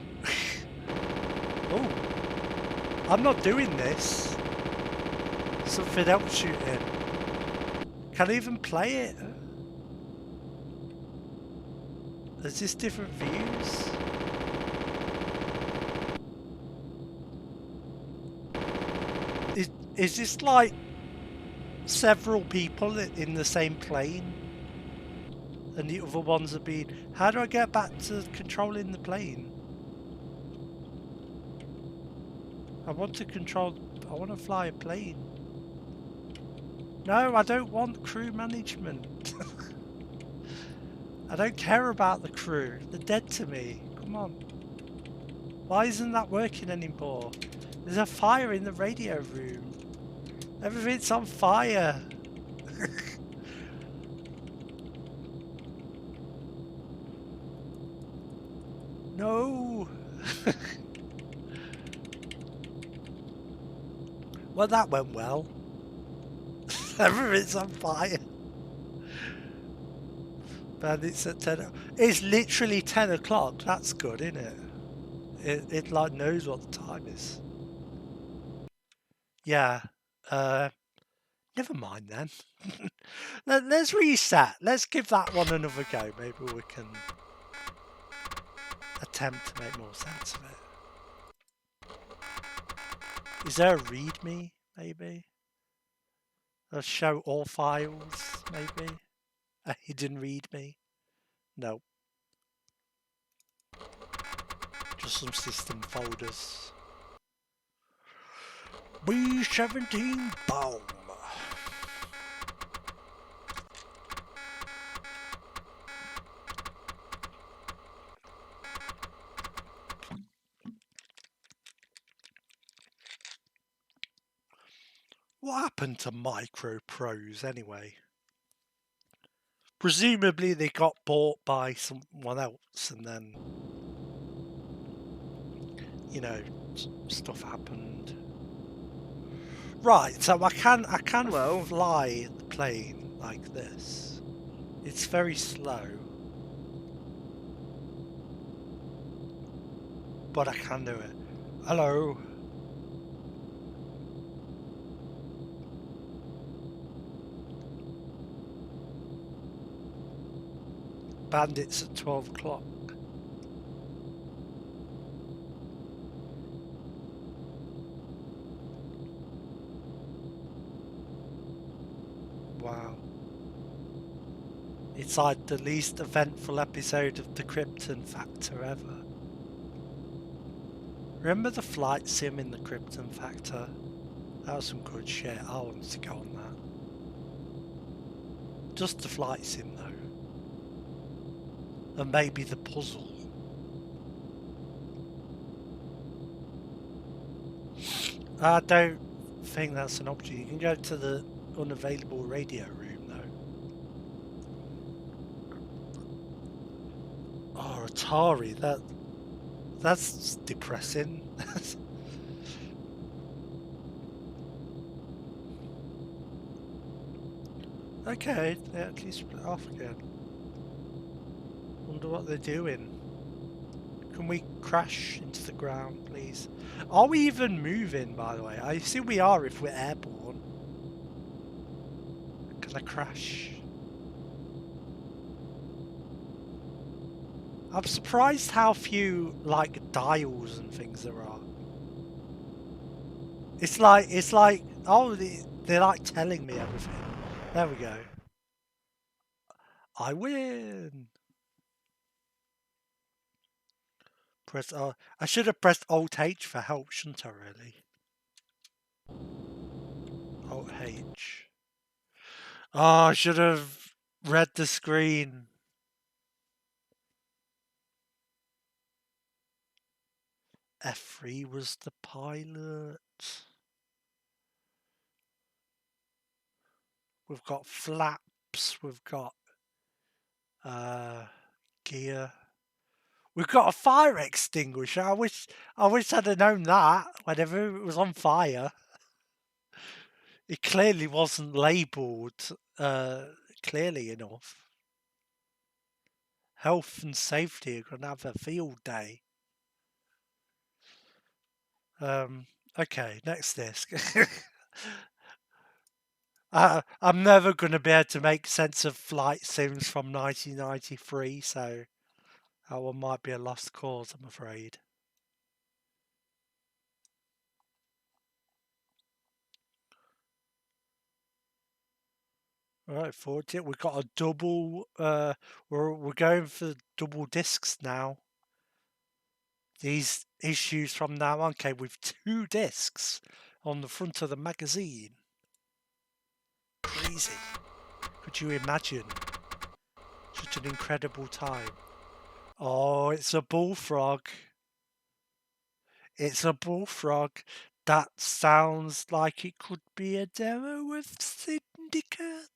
Oh. I'm not doing this. Something else shooting. Can I even play it? Is this different views? Is this like several people in the same plane? And the other ones are being... How do I get back to controlling the plane? I want to control... I want to fly a plane. No, I don't want crew management. I don't care about the crew. They're dead to me. Come on. Why isn't that working anymore? There's a fire in the radio room. Everything's on fire. No. Well, that went well. Everything's on fire. Bandits at 10. It's literally 10 o'clock. That's good, isn't it? It like knows what the time is. Yeah. Never mind then. Let's reset. Let's give that one another go. Maybe we can attempt to make more sense of it. Is there a readme? Maybe. Or show all files? Maybe. A hidden readme? No. Just some system folders. B17 bomb. What happened to Micro Pros anyway? Presumably they got bought by someone else and then, you know, stuff happened. Right, so I can fly the plane like this. It's very slow. But I can do it. Hello. Bandits at 12 o'clock. Wow. It's like the least eventful episode of the Krypton Factor ever. Remember the flight sim in the Krypton Factor? That was some good shit. I wanted to go on that. Just the flight sim though. And maybe the puzzle. I don't think that's an option. You can go to the unavailable radio room though. Oh, Atari, that's depressing. Okay, they actually split off again. Wonder what they're doing. Can we crash into the ground, please? Are we even moving, by the way? I assume we are if we're airborne. Can I crash? I'm surprised how few like dials and things there are. It's like oh they're like telling me everything. There we go. I win. Press I should have pressed Alt H for help, shouldn't I really? Alt H. Oh, I should have read the screen. F3 was the pilot. We've got flaps, we've got gear. We've got a fire extinguisher. I wish I'd have known that whenever it was on fire. It clearly wasn't labelled clearly enough. Health and safety are going to have a field day. Okay, next disc. I'm never going to be able to make sense of flight sims from 1993, so that one might be a lost cause, I'm afraid. All right, forward it. We've got a double. We're going for double discs now. These issues from now on came with 2 discs on the front of the magazine. Crazy. Could you imagine? Such an incredible time. Oh, it's a bullfrog. It's a bullfrog. That sounds like it could be a demo with Syndicate.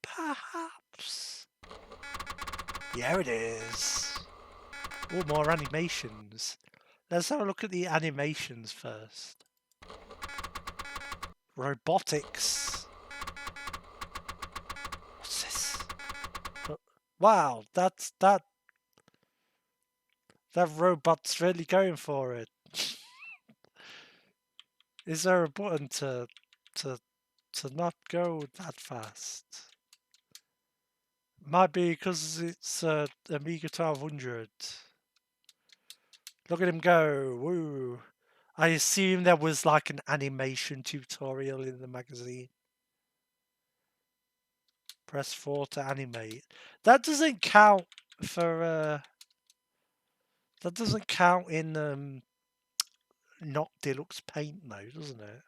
Perhaps. Yeah, it is. Oh, more animations. Let's have a look at the animations first. Robotics. What's this? Wow, that robot's really going for it. Is there a button to not go that fast? Might be because it's Amiga 1200. Look at him go! Woo! I assume there was like an animation tutorial in the magazine. Press 4 to animate. That doesn't count for that doesn't count in not Deluxe Paint though, doesn't it?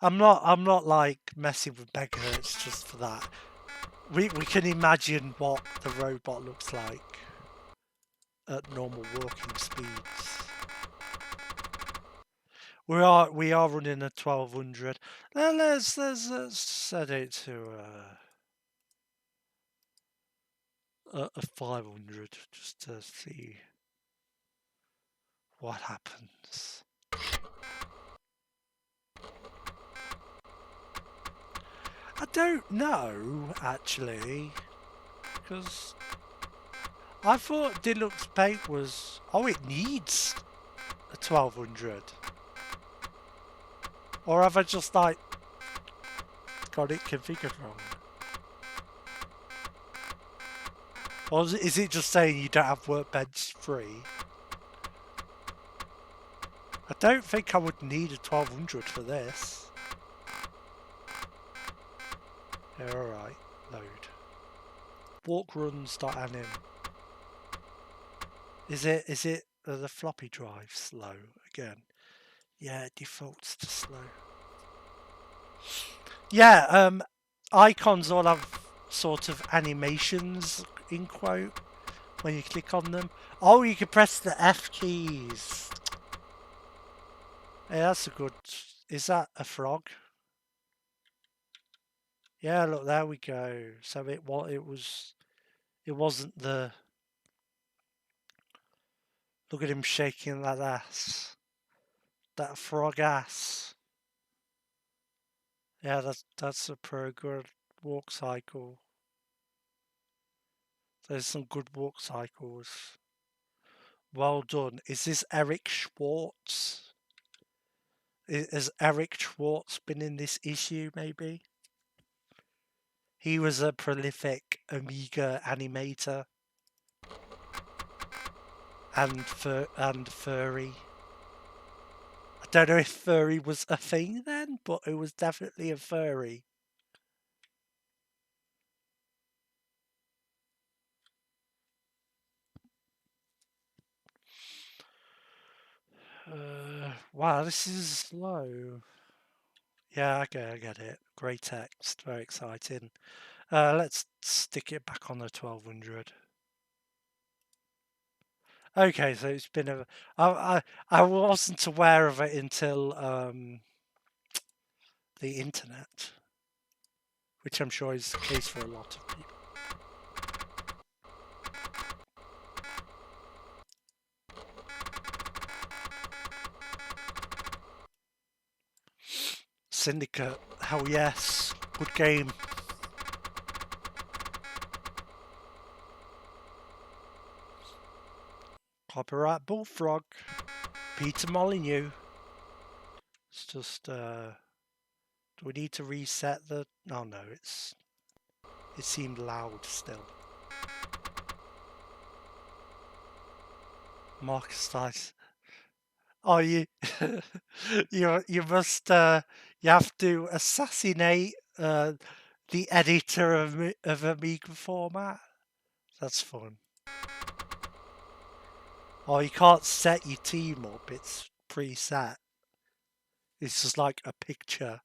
I'm not like messing with megahertz just for that. We can imagine what the robot looks like at normal working speeds. We are running a 1200. Let's set it to a 500 just to see what happens. I don't know actually, because I thought Deluxe Paint was... Oh, it needs a 1200. Or have I just like got it configured wrong? Or is it just saying you don't have Workbench 3? I don't think I would need a 1200 for this. Yeah, alright, load. Walkruns.anim. Is it the floppy drive slow again? Yeah, it defaults to slow. Yeah, icons all have sort of animations in quote when you click on them. Oh, you can press the F keys. Yeah, that's a good... Is that a frog? Yeah, look, there we go. So it wasn't the... Look at him shaking that ass. That frog ass. Yeah, that's a pretty good walk cycle. There's some good walk cycles. Well done. Is this Eric Schwartz? Has Eric Schwartz been in this issue, maybe? He was a prolific Amiga animator and furry. I don't know if furry was a thing then, but it was definitely a furry. Wow, this is slow. Yeah, I get it. Great text, very exciting. Let's stick it back on the 1200. Okay, so it's been a. I wasn't aware of it until the internet, which I'm sure is the case for a lot of people. Syndicate, hell yes, good game. Copyright Bullfrog, Peter Molyneux. It's just, do we need to reset the? Oh no, it seemed loud still. Marcus Dice. Oh, you you must you have to assassinate the editor of Amiga Format. That's fun. Oh, you can't set your team up; it's preset. It's just like a picture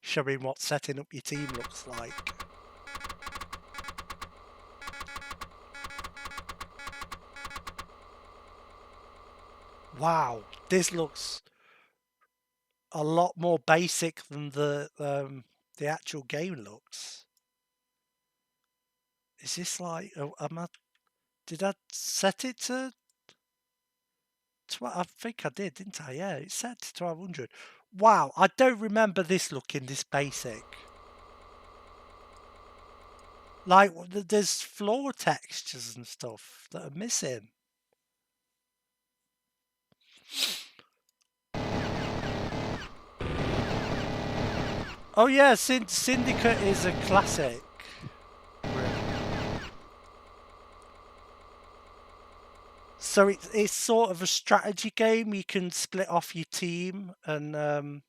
showing what setting up your team looks like. Wow, this looks a lot more basic than the actual game looks. Is this like? Did I set it to? I think I did, didn't I? Yeah, it's set to 1200. Wow, I don't remember this looking this basic. Like, there's floor textures and stuff that are missing. Oh yeah, Syndicate is a classic. So it's sort of a strategy game. You can split off your team and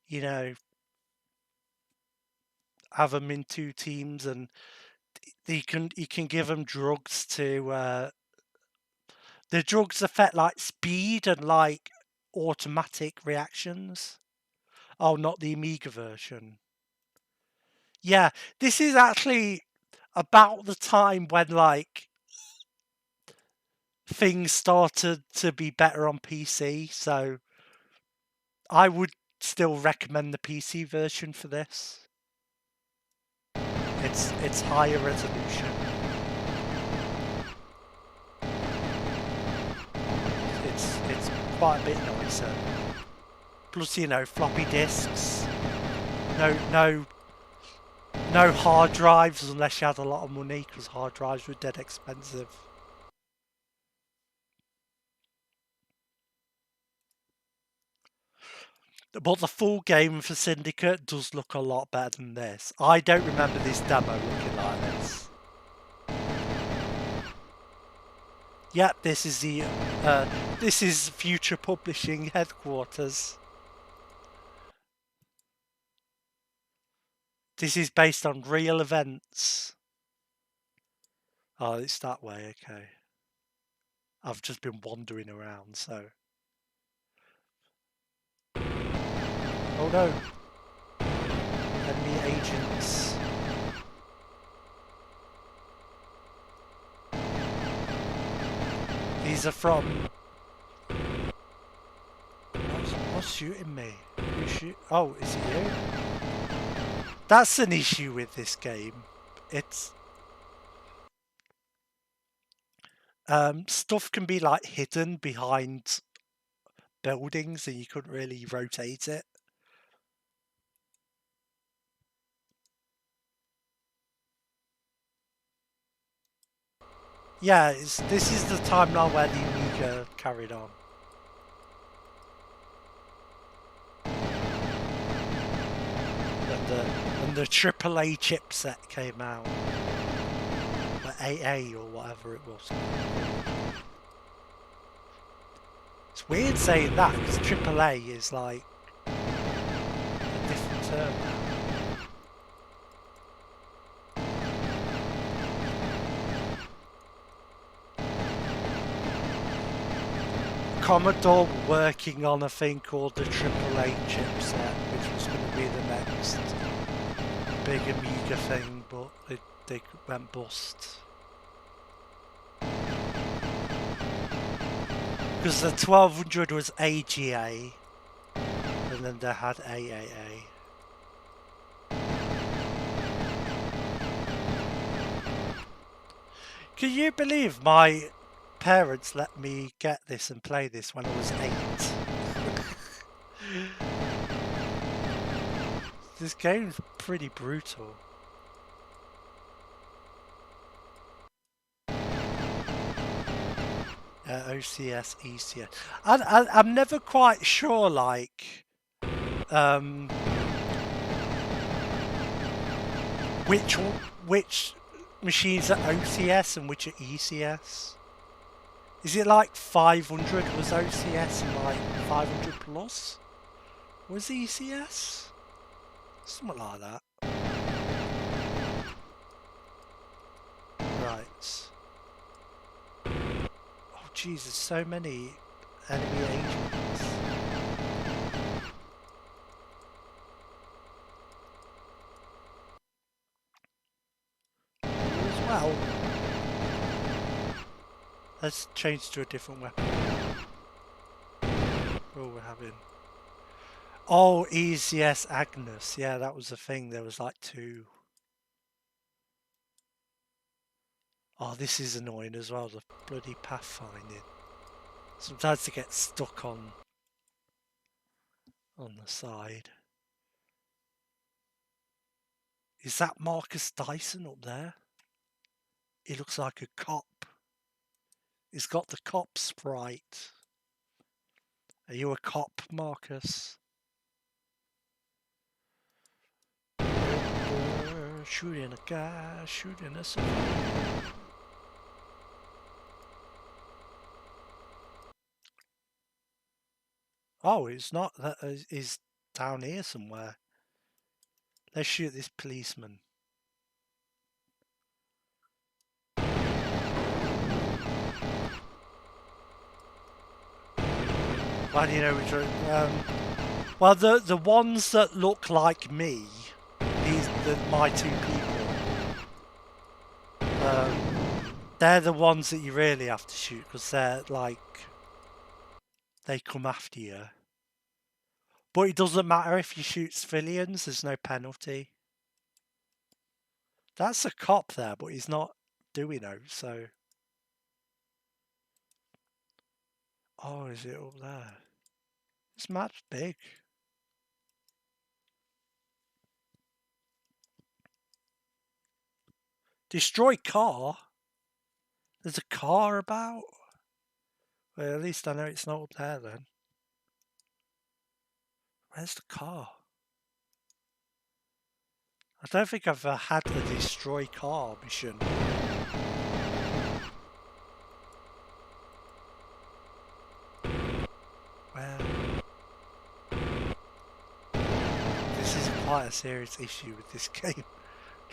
you know, have them in two teams, and you can give them drugs to. The drugs affect like speed and like automatic reactions. Oh, not the Amiga version. Yeah, this is actually about the time when like things started to be better on PC, so I would still recommend the PC version for this. It's higher resolution. It's quite a bit nicer. Plus, you know, floppy disks. No hard drives unless you had a lot of money, because hard drives were dead expensive. But the full game for Syndicate does look a lot better than this. I don't remember this demo looking like this. Yep, this is the this is Future Publishing headquarters. This is based on real events. Oh, it's that way, okay. I've just been wandering around, so. Oh no! Enemy agents. These are from. What's shooting me? Oh, is it you? That's an issue with this game. It's stuff can be like hidden behind buildings, and you couldn't really rotate it. Yeah, this is the timeline where the Amiga carried on. and the AAA chipset came out, or AA or whatever it was. It's weird saying that because AAA is like a different term now. Commodore were working on a thing called the AAA chipset, which was going to be the next big Amiga thing, but they went bust. Because the 1200 was AGA, and then they had AAA. Can you believe my parents let me get this and play this when I was 8? This game's pretty brutal. OCS, ECS. I'm never quite sure, like, which machines are OCS and which are ECS. Is it like 500 was OCS and like 500 plus was ECS? Something like that. Right. Oh Jesus, so many enemy agents. As well. Let's change to a different weapon. Oh, we're having... Oh, ECS Agnes. Yeah, that was the thing. There was like 2. Oh, this is annoying as well, the bloody pathfinding. Sometimes they get stuck on the side. Is that Marcus Dyson up there? He looks like a cop. He's got the cop sprite. Are you a cop, Marcus? Shooting a guy, shooting a civilian. Oh, it's not. That is down here somewhere. Let's shoot this policeman. Why do you know which one? Well, the ones that look like me, my 2 people, they're the ones that you really have to shoot because they're like, they come after you. But it doesn't matter if you shoot civilians, there's no penalty. That's a cop there, but he's not doing it, so... Oh, is it up there? This map's big. Destroy car? There's a car about? Well, at least I know it's not up there then. Where's the car? I don't think I've had a destroy car mission. Well, this is quite a serious issue with this game.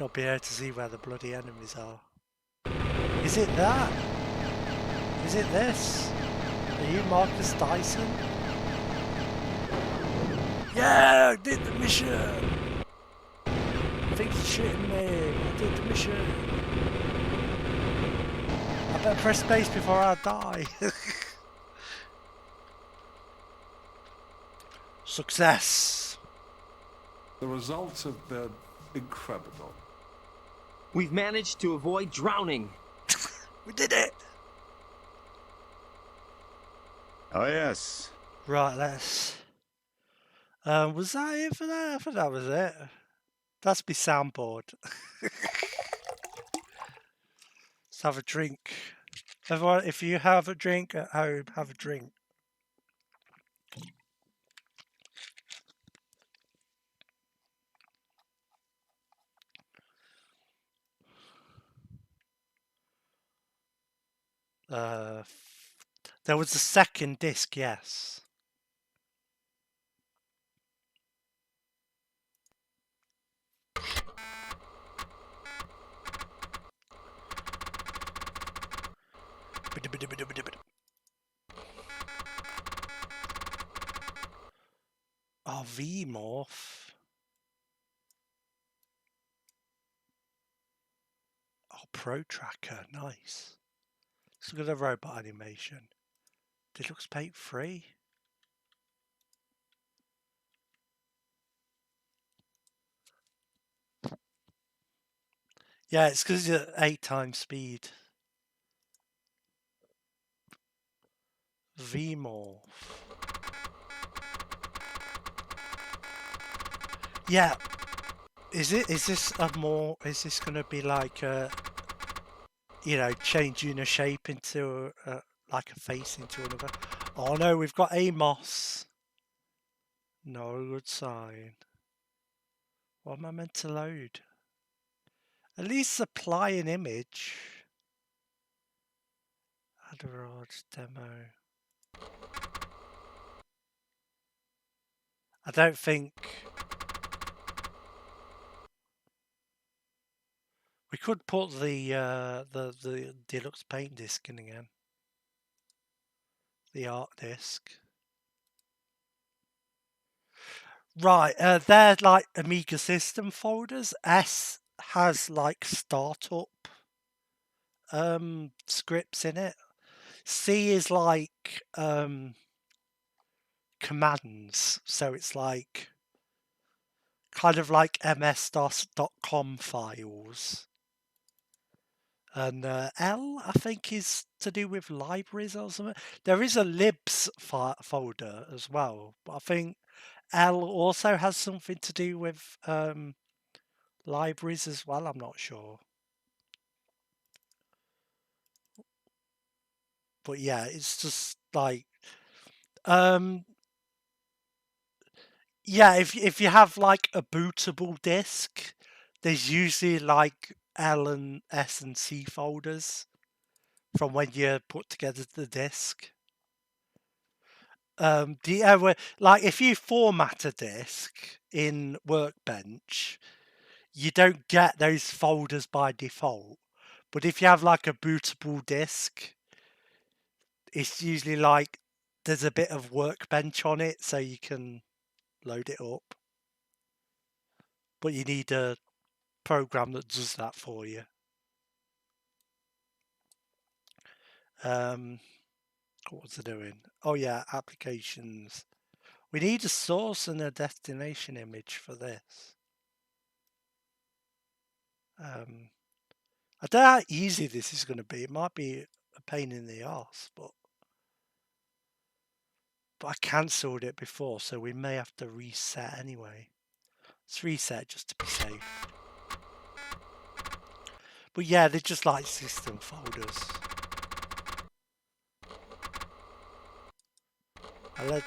Not being able to see where the bloody enemies are. Is it that? Is it this? Are you Marcus Dyson? Yeah, I did the mission! I think you're shitting me. I did the mission. I better press space before I die. Success! The results have been incredible. We've managed to avoid drowning. We did it! Oh, yes. Right, let's... was that it for that? I thought that was it. That's my soundboard. Let's have a drink. Everyone, if you have a drink at home, have a drink. There was a second disc, yes. Oh, VMorph. Oh, Protracker, nice. Let's look at the robot animation. Deluxe Paint V. Yeah, it's because it's at 8 times speed. VMorph. Yeah. Is this going to be like you know, changing a shape into like a face into another? Oh no, we've got AMOS. No good sign. What am I meant to load? At least supply an image. Adorage demo. I don't think we could put the Deluxe Paint disc in again. The art disc. Right, they're like Amiga system folders. S has like startup scripts in it. C is like commands, so it's like kind of like ms-dos.com files. And L, I think, is to do with libraries or something. There is a libs folder as well, but I think L also has something to do with libraries as well. I'm not sure. But yeah, it's just like yeah, if you have like a bootable disk, there's usually like L and S and C folders from when you put together the disk. Like if you format a disk in Workbench, you don't get those folders by default. But if you have like a bootable disk, it's usually like there's a bit of Workbench on it, so you can load it up. But you need a program that does that for you. What was it doing? Oh yeah, applications. We need a source and a destination image for this. I don't know how easy this is going to be. It might be a pain in the arse, but I cancelled it before, so we may have to reset anyway. Let's reset just to be safe. But yeah, they're just like system folders.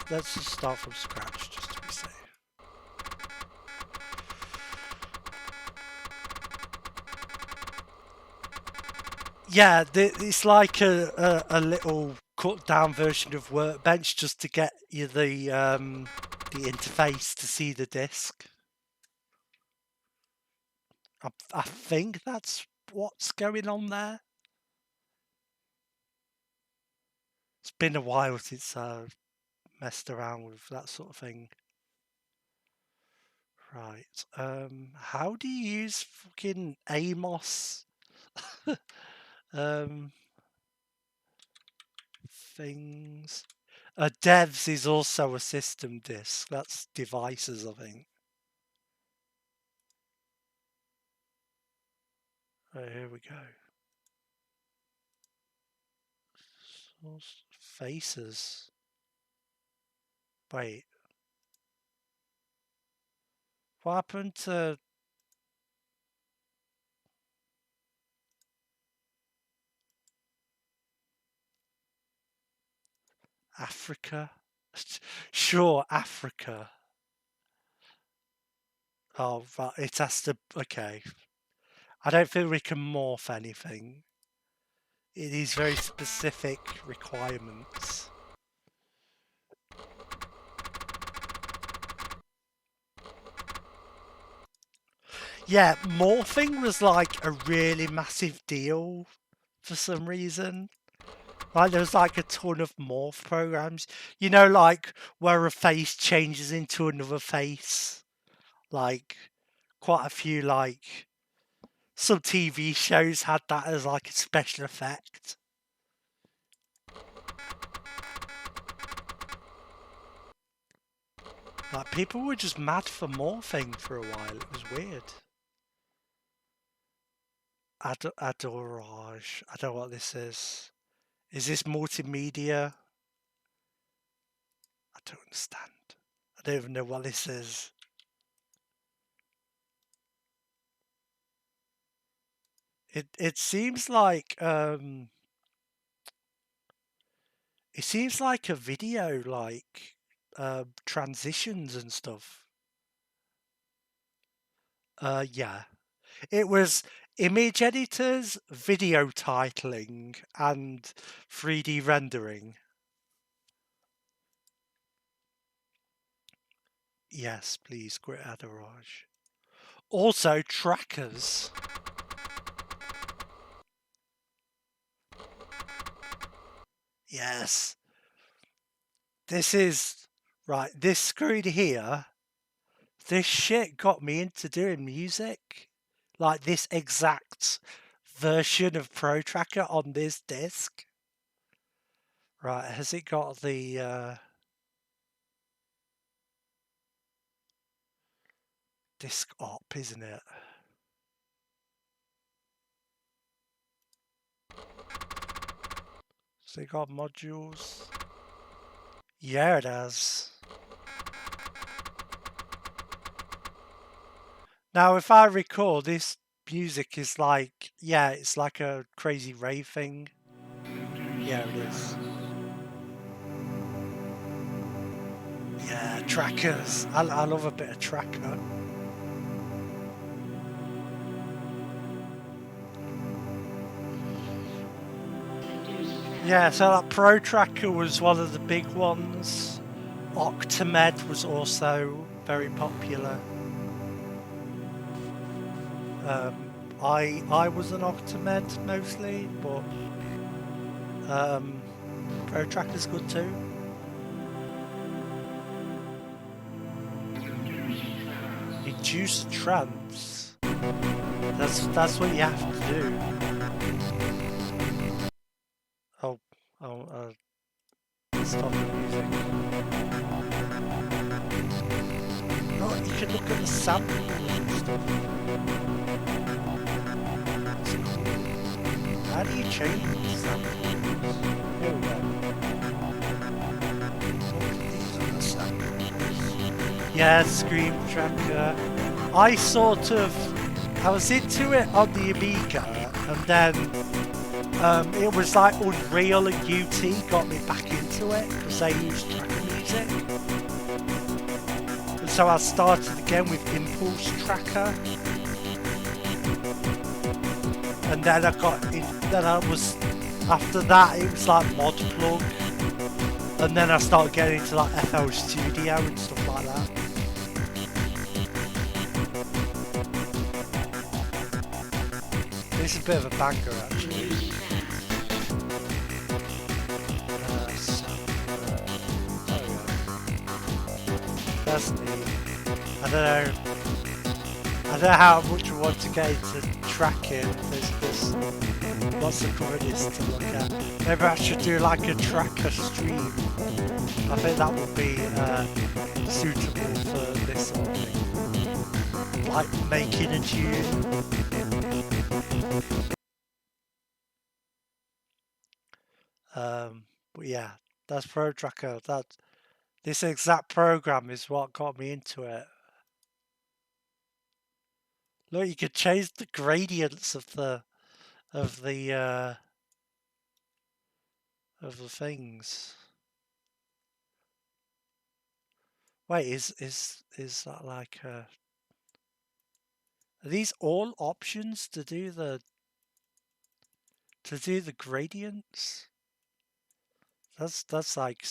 Let's just start from scratch just to be safe. Yeah, it's like a little cut down version of Workbench just to get you the interface to see the disk. I think that's what's going on there. It's been a while since I've messed around with that sort of thing. Right. How do you use fucking AMOS things? Devs is also a system disk. That's devices, I think. Right, here we go. Source faces. Wait. What happened to Africa? Sure, Africa. Oh, right. It has to. Okay. I don't think we can morph anything. It is very specific requirements. Yeah, morphing was like a really massive deal for some reason. Like there was like a ton of morph programs. You know, like where a face changes into another face. Like quite a few like some TV shows had that as like a special effect. Like people were just mad for morphing for a while. It was weird. Adorage. I don't know what this is. Is this multimedia? I don't understand. I don't even know what this is. It seems like it seems like a video, like transitions and stuff. Yeah. It was image editors, video titling, and 3D rendering. Yes, please, quit Adorage. Also, trackers. Yes. This is... Right, this screen here, this shit got me into doing music. Like this exact version of Protracker on this disc. Right, has it got the... disc op, isn't it? So it got modules. Yeah, it has. Now, if I recall, this music is like, yeah, it's like a crazy rave thing. Yeah, it is. Yeah, trackers. I love a bit of tracker. Yeah, so that Protracker was one of the big ones. OctaMED was also very popular. I was an OctaMED mostly, but Protracker's good too. Induce trance. That's what you have to do. Stop the music. Oh, you can look at the samples and stuff. That's cool. How do you change the samples? Here we go. These are the samples. Yeah, Scream Tracker. I was into it on the Amiga, and then it was like Unreal and UT got me back into it because they used tracker music. And so I started again with Impulse Tracker. And then after that it was like Mod Plug. And then I started getting into like FL Studio and stuff like that. This is a bit of a banger actually. That's neat. I don't know how much I want to get into tracking. There's lots of coverdiscs to look at. Maybe I should do like a tracker stream. I think that would be suitable for this sort of thing. Like making a tune. But yeah, that's Protracker. This exact program is what got me into it. Look, you could change the gradients of the things. Wait, is that like are these all options to do the to do the gradients. That's like,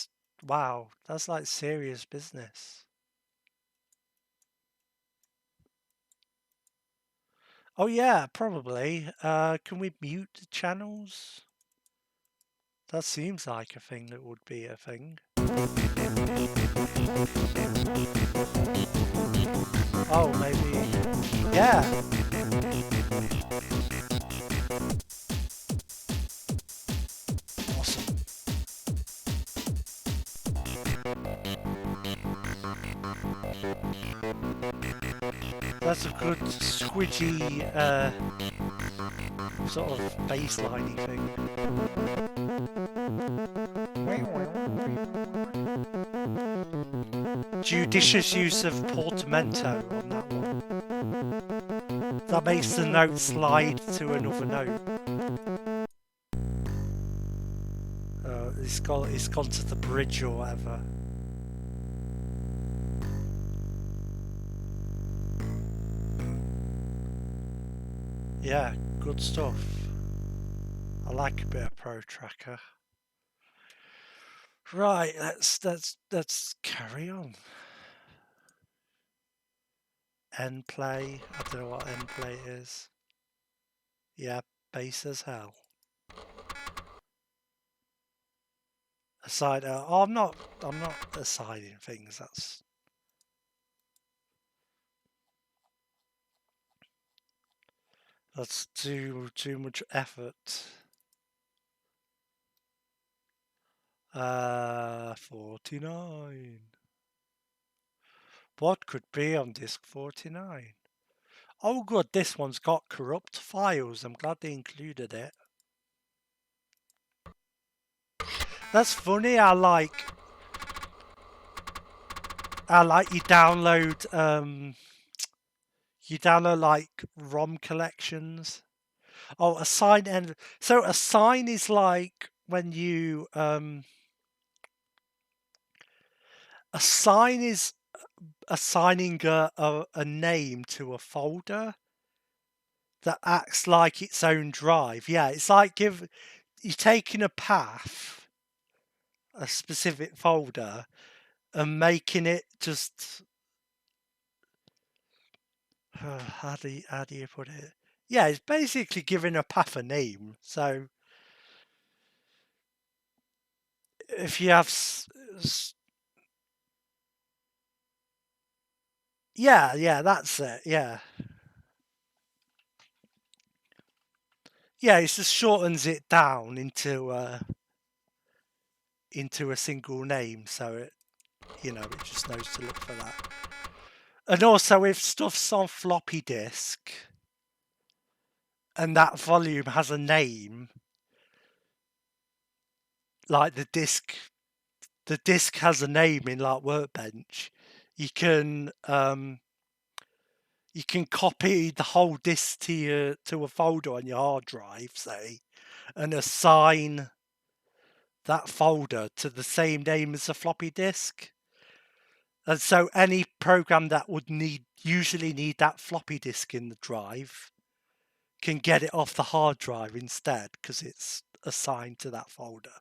wow, that's like serious business. Oh yeah, probably. Can we mute the channels? That seems like a thing that would be a thing. Oh, maybe. Yeah. Awesome. That's a good squidgy sort of bassliney thing. Judicious use of portamento on that one. That makes the note slide to another note. It's gone to the bridge or whatever. Yeah, good stuff. I like a bit of Protracker. Right, let's carry on. End play. I don't know what end play is. Yeah, bass as hell. Aside, oh, I'm not assigning things. That's too much effort. 49. What could be on disk 49? Oh good, this one's got corrupt files. I'm glad they included it. That's funny. I like you download like ROM collections. Oh, assign and so assign is like when you assign is assigning a name to a folder that acts like its own drive. Yeah, it's like you're taking a path, a specific folder, and making it just how do you put it? Yeah, it's basically giving a path a name. So if you have yeah, that's it. Yeah, it just shortens it down into a single name, so it it just knows to look for that. And also, if stuff's on floppy disk and that volume has a name, like the disc has a name in like Workbench, you can copy the whole disk to a folder on your hard drive, say, and assign that folder to the same name as the floppy disk. And so any program that would usually need that floppy disk in the drive can get it off the hard drive instead because it's assigned to that folder.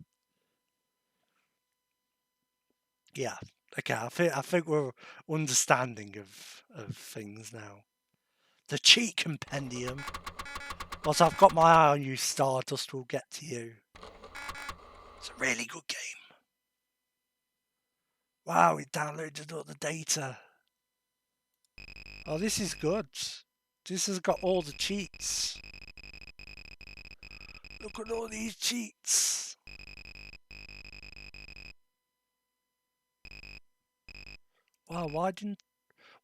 Yeah, okay, I think we're understanding of things now. The Cheat Compendium. Once I've got my eye on you, Stardust will get to you. It's a really good game. Wow, it downloaded all the data. Oh, this is good. This has got all the cheats. Look at all these cheats. Wow,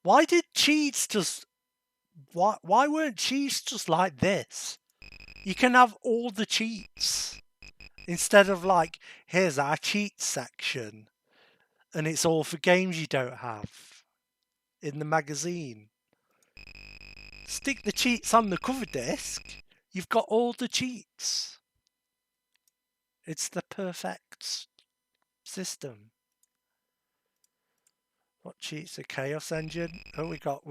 why did cheats just... Why weren't cheats just like this? You can have all the cheats. Instead of like, here's our cheat section. And it's all for games you don't have in the magazine. Stick the cheats on the cover disc. You've got all the cheats. It's the perfect system. What cheats? A Chaos Engine. Oh, we got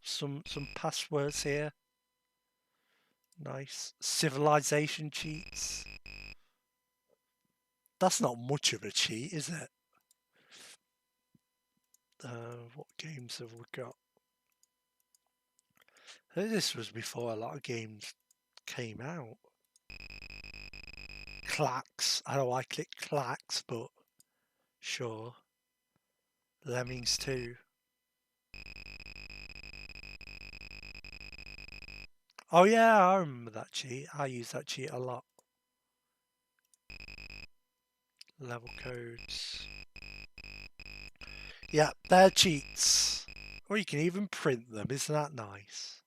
some passwords here. Nice. Civilization cheats. That's not much of a cheat, is it? What games have we got? This was before a lot of games came out. Clacks. I know I click Clacks, but sure. Lemmings too. Oh yeah, I remember that cheat. I use that cheat a lot. Level codes. Yeah, they're cheats. Or you can even print them. Isn't that nice?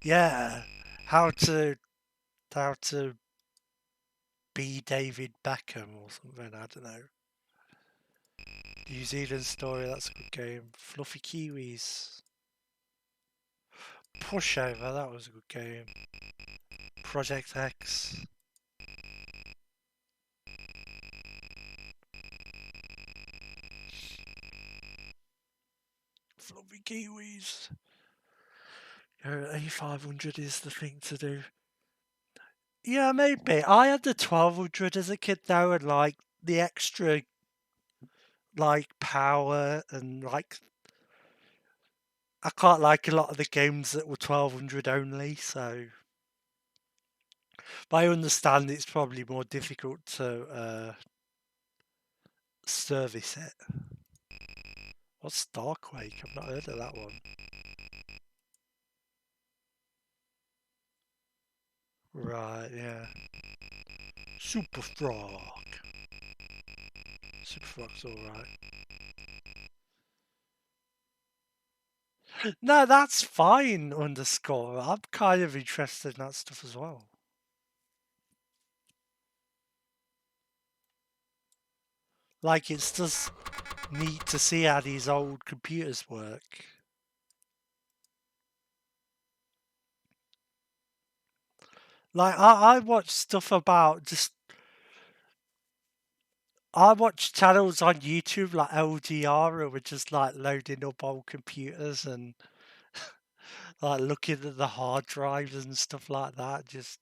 Yeah. How to be David Beckham or something. I don't know. New Zealand Story. That's a good game. Fluffy Kiwis. Pushover. That was a good game. Project X. Fluffy Kiwis. A500 is the thing to do. Yeah, maybe. I had the 1200 as a kid though, and like the extra like power and like I can't like a lot of the games that were 1200 only, so but I understand it's probably more difficult to service it. What's Starquake? I've not heard of that one. Right, yeah. Super Frog. Super Frog's alright. No, that's fine, underscore. I'm kind of interested in that stuff as well. Like, it's just neat to see how these old computers work. Like, I watch stuff about just... I watch channels on YouTube like LGR who are just like loading up old computers and like looking at the hard drives and stuff like that. Just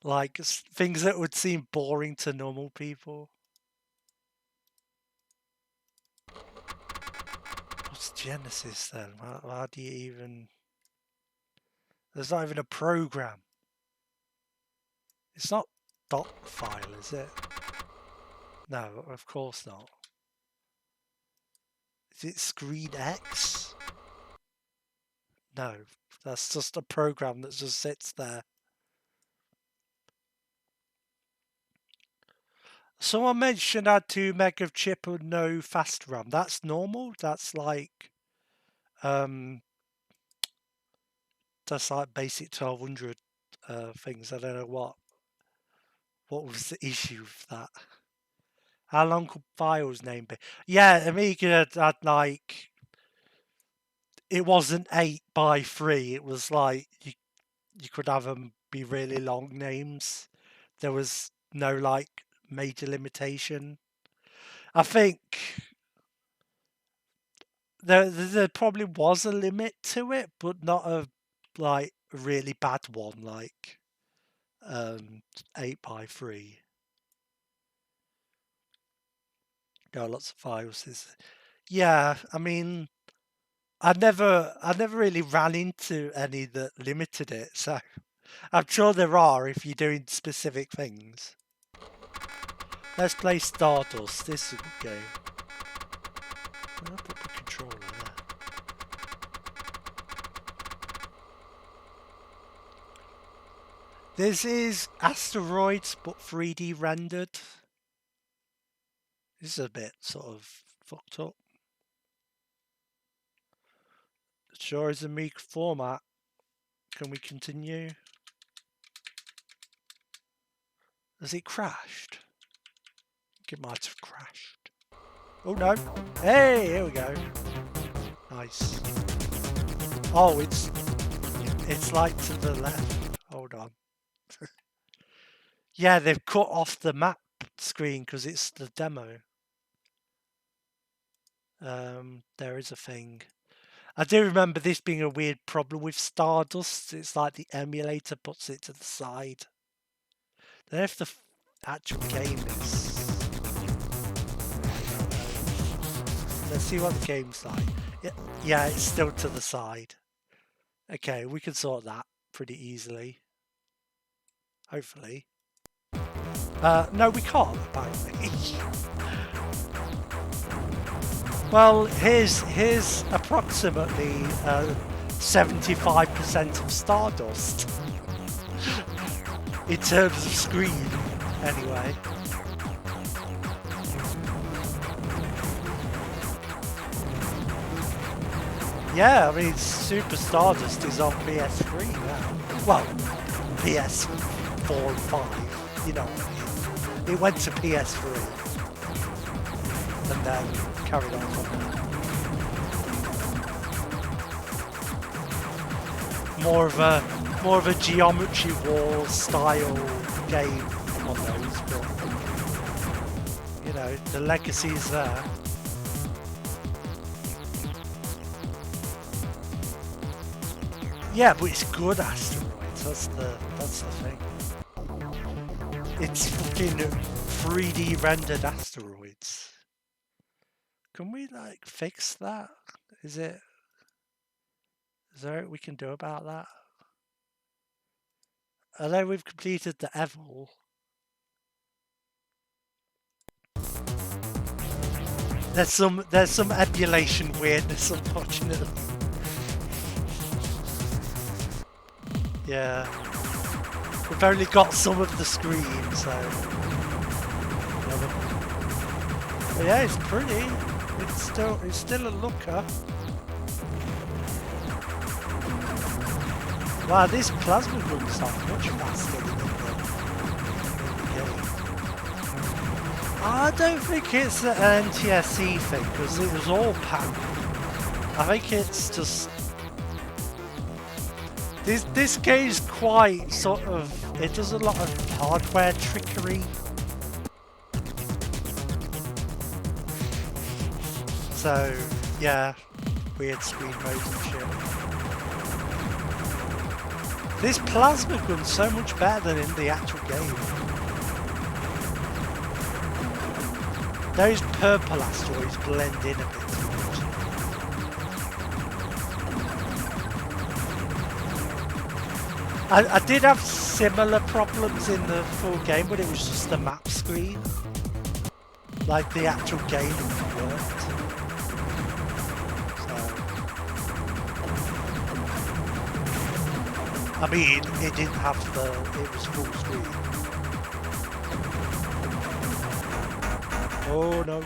like things that would seem boring to normal people. What's Genesis then? How do you even... There's not even a program. It's not dot file, is it? No, of course not. Is it Screen X? No, that's just a program that just sits there. Someone mentioned I had 2 meg of chip and no fast RAM. That's normal. That's like basic 1200 things. I don't know what was the issue with that. How long could files name be? Yeah, Amiga had like it wasn't 8x3. It was like you could have them be really long names. There was no like major limitation. I think there probably was a limit to it, but not a like really bad one like 8x3. There are lots of files. Yeah, I mean, I never really ran into any that limited it, so I'm sure there are if you're doing specific things. Let's play Stardust. This is a good game. I'll put the controller there. This is Asteroids, but 3D rendered. This is a bit sort of fucked up. It sure is Amiga Format. Can we continue? Has it crashed? I think it might have crashed. Oh no! Hey, here we go. Nice. Oh, it's like to the left. Hold on. Yeah, they've cut off the map screen because it's the demo. There is a thing. I do remember this being a weird problem with Stardust. It's like the emulator puts it to the side. I don't know if the actual game is... Let's see what the game's like. Yeah, it's still to the side. Okay, we can sort that pretty easily. Hopefully. No, we can't, apparently. Well, here's approximately 75% of Stardust. In terms of screen, anyway. Yeah, I mean, Super Stardust is on PS3 now. Well, PS4 and 5, you know what I mean. It went to PS3 and then carried on from there. More of a Geometry Wars style game on those, but you know, the legacy is there. Yeah, but it's good Asteroids. That's the thing. It's fucking 3D rendered Asteroids. Can we like fix that? Is there anything we can do about that? I know we've completed the Evil. There's some emulation weirdness, unfortunately. Yeah, we've only got some of the screen, so. But yeah, it's pretty. It's still a looker. Wow, this plasma gun sounds much faster than the game. I don't think it's an NTSC thing because it was all pan. I think it's just. This game is quite sort of, it does a lot of hardware trickery. So, yeah, weird screen mode and shit. This plasma gun's so much better than in the actual game. Those purple asteroids blend in a bit too much. I did have similar problems in the full game, but it was just the map screen. Like the actual game worked. So, I mean, it didn't have it was full screen. Oh no.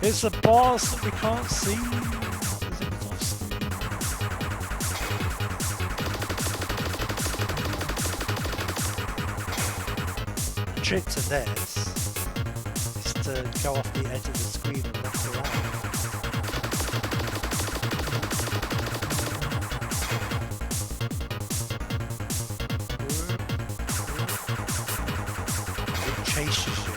It's a boss that we can't see. Trick to this is to go off the edge of the screen and look around. It chases you.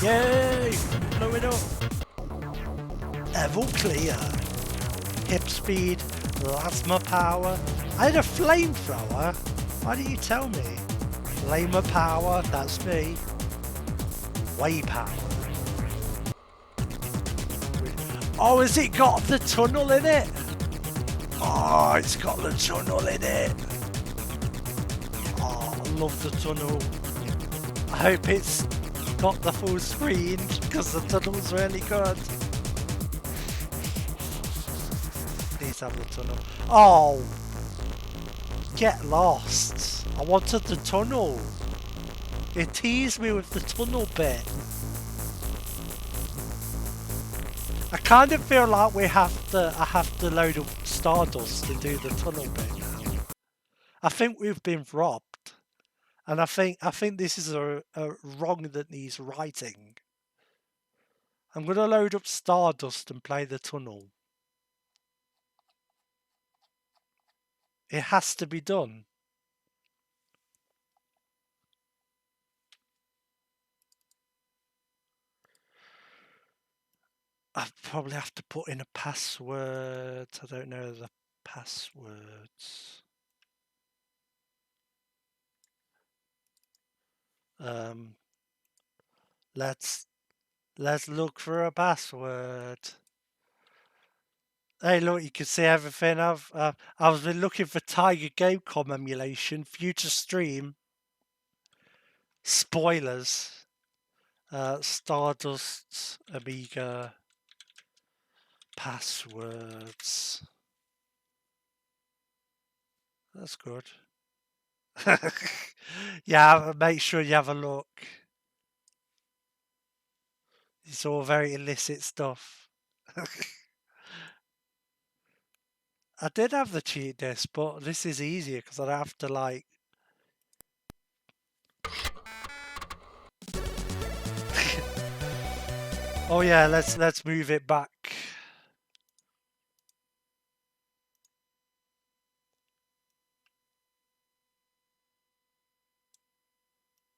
Yay! Blow it up! Level clear. Hip speed, plasma power. I had a flamethrower. Why didn't you tell me? Flamer power, that's me. Way power. Oh, has it got the tunnel in it? Oh, it's got the tunnel in it. Oh, I love the tunnel. I hope it's got the full screen because the tunnel's really good. Have the tunnel. Oh, get lost. I wanted the tunnel. It teased me with the tunnel bit. I kind of feel like I have to load up Stardust to do the tunnel bit now. I think we've been robbed, and I think this is a wrong that needs righting. I'm gonna load up Stardust and play the tunnel. It has to be done. I probably have to put in a password. I don't know the passwords. Let's look for a password. Hey, look, you can see everything. I've been looking for Tiger Gamecom emulation, future stream, spoilers, Stardust, Amiga, passwords. That's good. Yeah, make sure you have a look. It's all very illicit stuff. I did have the cheat disc, but this is easier because I don't have to like. Oh yeah, let's move it back.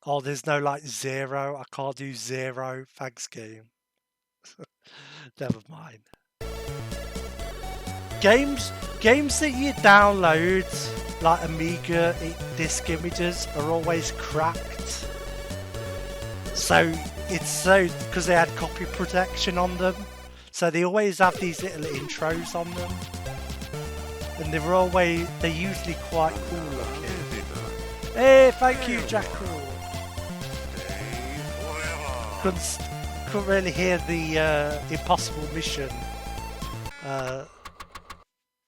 Oh, there's no like 0. I can't do 0. Thanks, game. Never mind. Games that you download, like Amiga disc images, are always cracked. So it's because they had copy protection on them. So they always have these little intros on them, and they're usually quite cool looking. Hey, thank you, Jackal. Couldn't really hear the Impossible Mission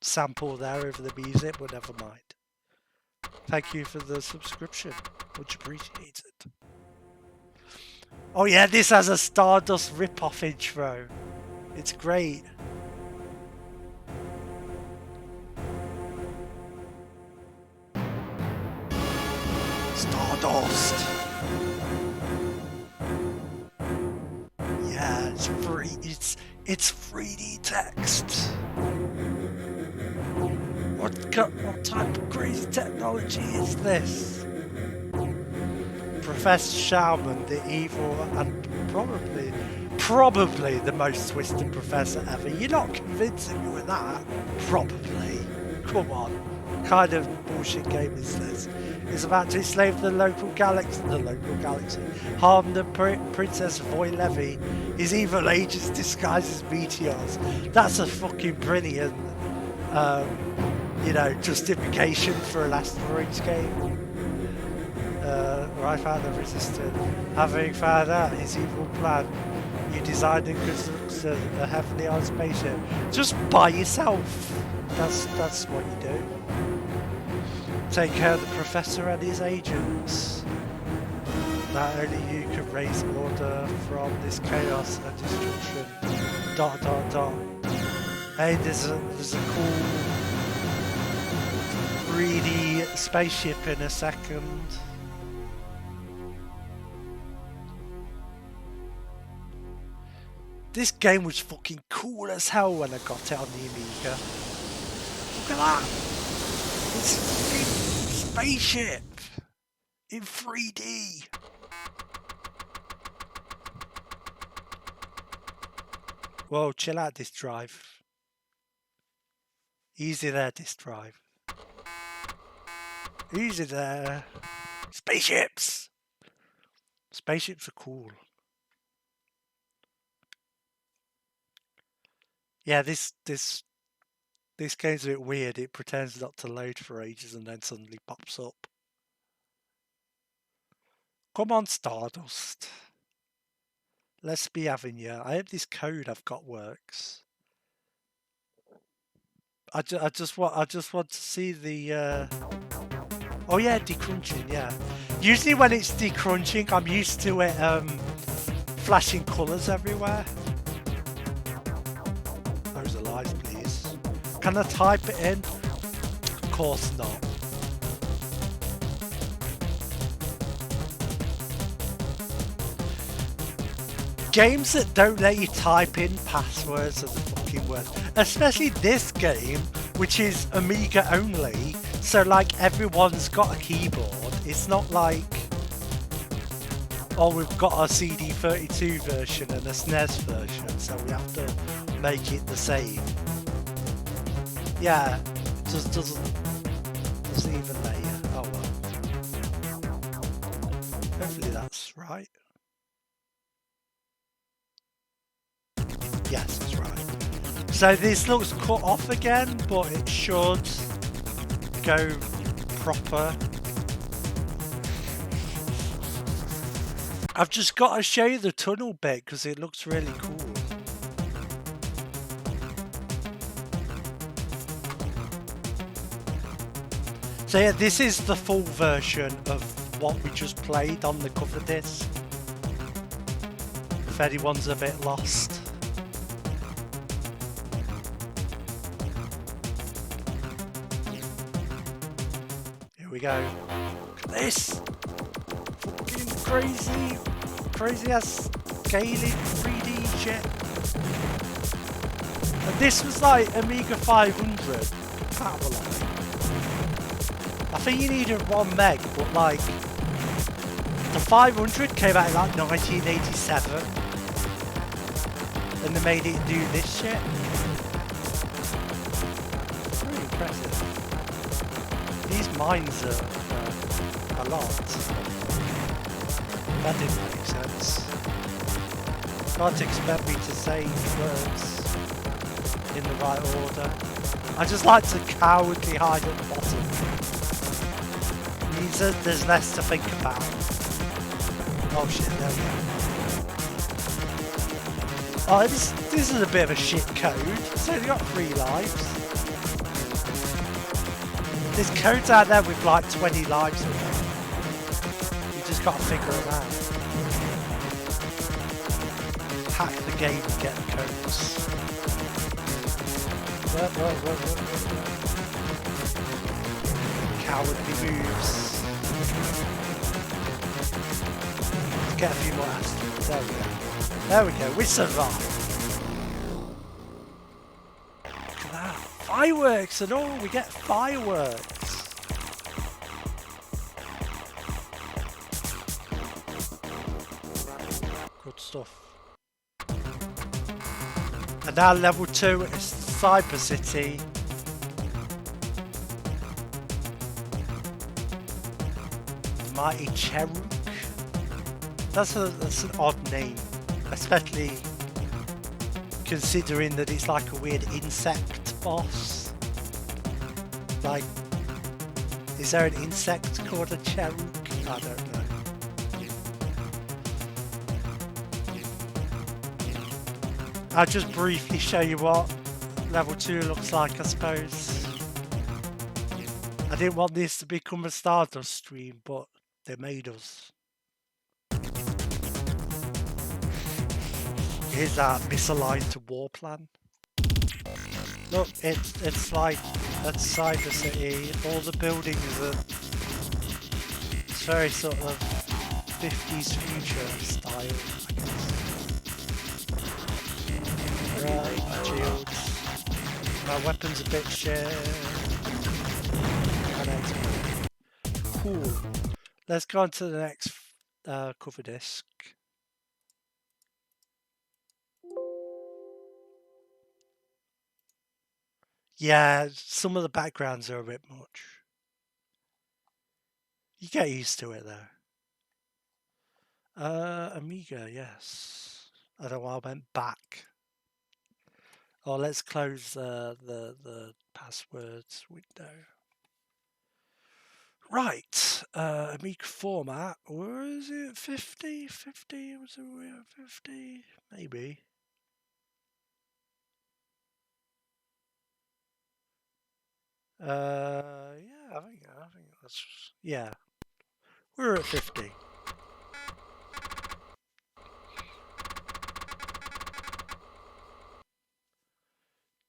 sample there over the music, but never mind. Thank you for the subscription, much appreciated. Oh yeah, this has a Stardust rip-off intro. It's great. Stardust. Yeah, it's free. It's 3D text. What type of crazy technology is this? Professor Schaumann, the evil and probably the most twisted professor ever. You're not convincing me with that. Probably. Come on. What kind of bullshit game is this? It's about to enslave the local galaxy. Harm the Princess Voy-Levy. His evil agents disguised as meteors. That's a fucking brilliant, justification for an asteroids game. Right out the resistance. Having found out his evil plan, you designed and constructed a heavily armed spaceship just by yourself. That's what you do. Take care of the professor and his agents. Not only you can raise order from this chaos and destruction. ... Hey, there's a cool 3D spaceship in a second. This game was fucking cool as hell when I got it on the Amiga. Look at that! It's a fucking spaceship in 3D. Whoa, chill out, disk drive. Easy there, disk drive. Easy there. Spaceships! Spaceships are cool. Yeah, this game's a bit weird. It pretends not to load for ages and then suddenly pops up. Come on, Stardust. Let's be having you. I hope this code I've got works. I just want to see the. Oh yeah, decrunching. Yeah. Usually when it's decrunching, I'm used to it flashing colours everywhere. Those are lies, please. Can I type it in? Of course not. Games that don't let you type in passwords are the fucking worst. Especially this game, which is Amiga only. So like everyone's got a keyboard. It's not like... Oh, we've got a CD32 version and a SNES version, so we have to make it the same. Yeah, it just doesn't even let you. Oh well. Hopefully that's right. Yes, it's right. So this looks cut off again, but it should go proper. I've just got to show you the tunnel bit because it looks really cool. So yeah, this is the full version of what we just played on the cover disc. If anyone's a bit lost. Here we go. Look at this! Fucking crazy ass scaling 3D shit. And this was like Amiga 500 compatible. I think you needed 1 meg, but like the 500 came out in like 1987 and they made it do this shit. Very impressive. These mines are a lot. That didn't make sense. Can't expect me to say words in the right order. I just like to cowardly hide at the bottom. Means that there's less to think about. Oh shit, there we go. Oh, this is a bit of a shit code. It's only got 3 lives. There's codes out there with like 20 lives already. You just gotta figure them out. Hack the game and get the codes. Whoa. Cowardly moves. Let's get a few more asteroids. There we go. We survived. Look at that. Fireworks and all. We get fireworks. Good stuff. And now level 2 is Cyber City. Mighty Cheruk. That's an odd name, especially considering that it's like a weird insect boss. Like, is there an insect called a Cheruk? I don't know. I'll just briefly show you what level 2 looks like, I suppose. I didn't want this to become a Stardust stream, but they made us. Here's our misaligned to war plan. Look, it's like at Cyber City, all the buildings are, it's very sort of 50s future style, I guess. Right, my shields. My weapon's a bit shit. Cool. Let's go on to the next cover disc. Yeah, some of the backgrounds are a bit much. You get used to it though. Amiga, yes. I don't know why I went back. Oh, let's close the passwords window. Right, Amiga Format. Where is it? 50? 50? Was it 50? Maybe. Yeah, I think that's, yeah. We're at 50.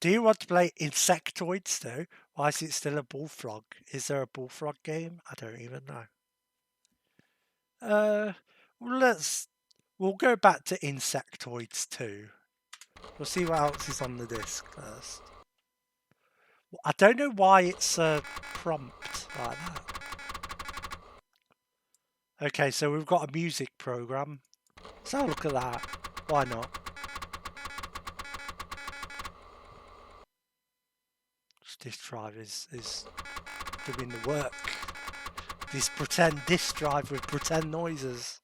Do you want to play Insectoids though? Why is it still a bullfrog? Is there a bullfrog game? I don't even know. We'll go back to Insectoids 2. We'll see what else is on the disc first. I don't know why it's a prompt like that. Okay, so we've got a music program. Let's have a look at that. Why not? This drive is doing the work. This pretend disk drive with pretend noises.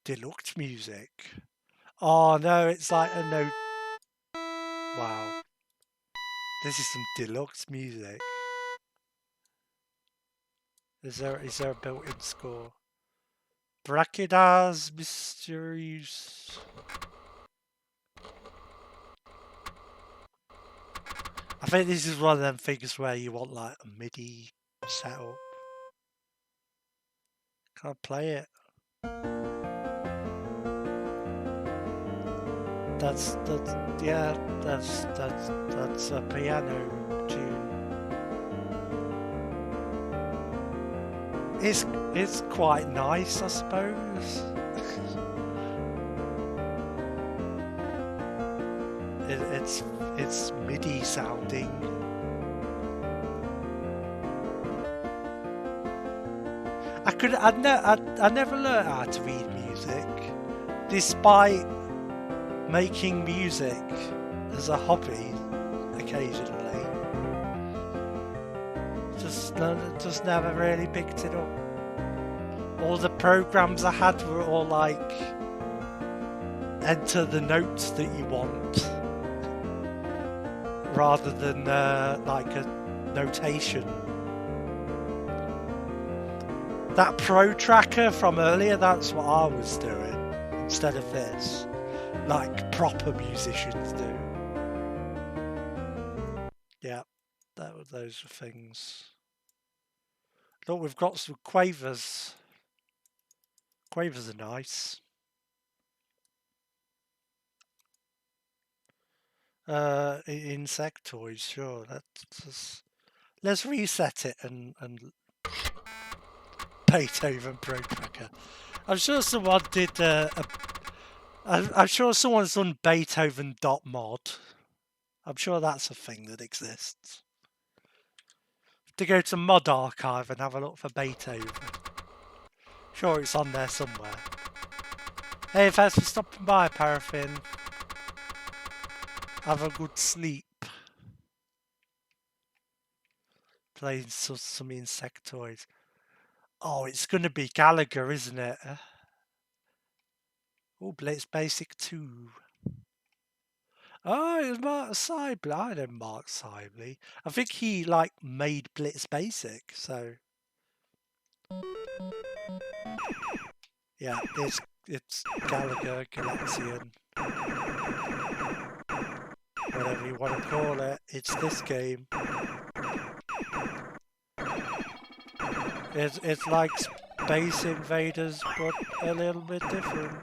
Deluxe music. Oh no, it's like a no. Wow. This is some deluxe music. Is there a built-in score? Brachydas Mysterious. I think this is one of them things where you want like a MIDI setup. Can't play it. That's a piano tune. It's quite nice, I suppose. It's MIDI sounding. I never learned how to read music, despite making music as a hobby occasionally. Just never really picked it up. All the programs I had were all like enter the notes that you want, rather than like a notation. That Protracker from earlier, that's what I was doing instead of this, like proper musicians do. Yeah, those are things. Look, we've got some quavers. Quavers are nice. Insectoids, sure. Let's reset it and Beethoven Protracker. I'm sure someone did. I'm sure someone's done Beethoven.mod. I'm sure that's a thing that exists. To go to Mod Archive and have a look for Beethoven. Sure, it's on there somewhere. Hey, thanks for stopping by, Paraffin. Have a good sleep. Playing some Insectoids. Oh, it's going to be Gallagher, isn't it? Oh, Blitz Basic 2. Oh, it was Mark Sibley. I know Mark Sibley. I think he, like, made Blitz Basic, so... Yeah, it's Gallagher, Galaxian. Whatever you want to call it, it's this game. It's like Space Invaders, but a little bit different.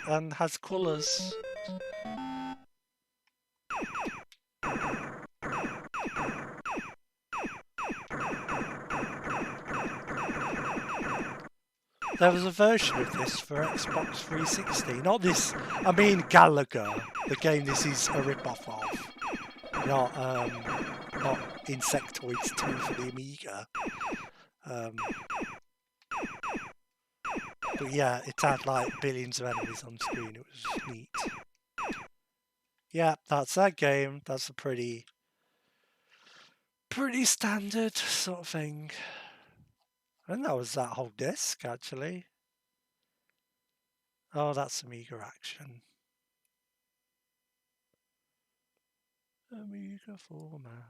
And has colours. There was a version of this for Xbox 360. Not this, I mean Gallagher, the game this is a rip-off of. Not Insectoids 2 for the Amiga. But yeah, it had like billions of enemies on screen. It was neat. Yeah, that's that game. That's a pretty standard sort of thing. And that was that whole disc, actually. Oh, that's Amiga Action. Amiga Format.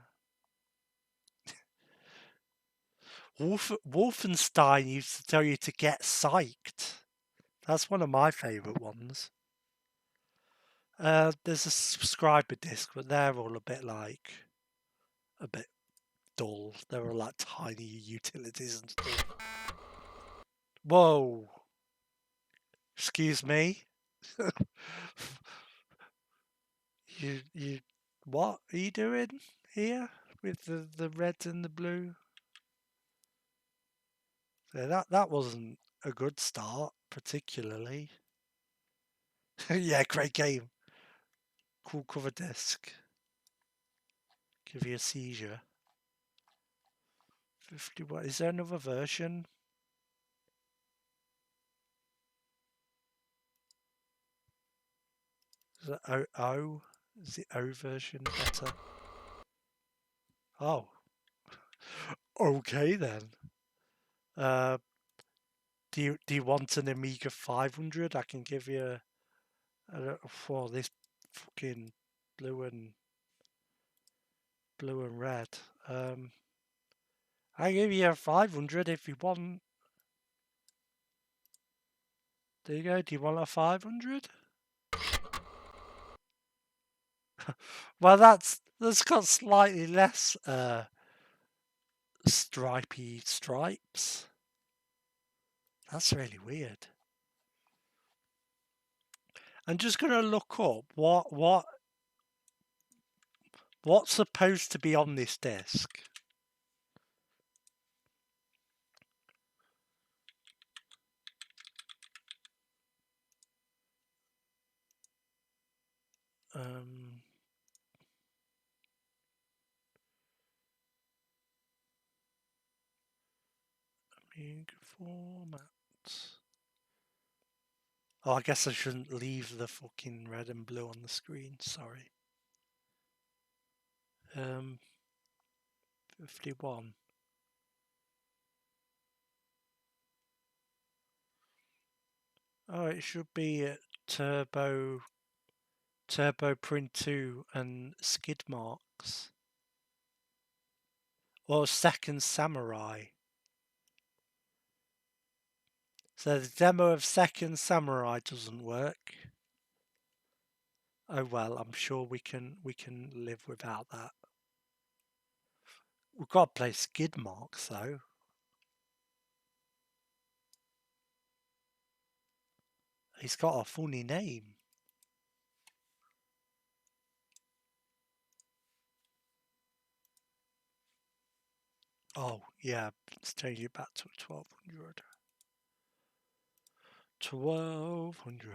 Wolfenstein used to tell you to get psyched. That's one of my favourite ones. There's a subscriber disc, but they're all a bit dull. They're all like tiny utilities and stuff. Whoa. Excuse me? you what are you doing here with the red and the blue? Yeah, that wasn't a good start, particularly. Yeah, great game. Cool cover disc. Give you a seizure. 51. Is there another version? Is it O? Is the O version better? Oh. Okay then. Do you want an Amiga 500? I can give you for this fucking blue and red. I give you a 500 if you want. There you go. Do you want a 500? Well, that's got slightly less stripy stripes. That's really weird. I'm just gonna look up what's supposed to be on this disc. Amiga Format. Oh, I guess I shouldn't leave the fucking red and blue on the screen. Sorry. 51. Oh, it should be Turbo Print 2 and Skidmarks. Or Second Samurai. So the demo of Second Samurai doesn't work. Oh well, I'm sure we can live without that. We've got to play Skidmarks though. He's got a funny name. Oh yeah, let's change it back to 1200. 1200.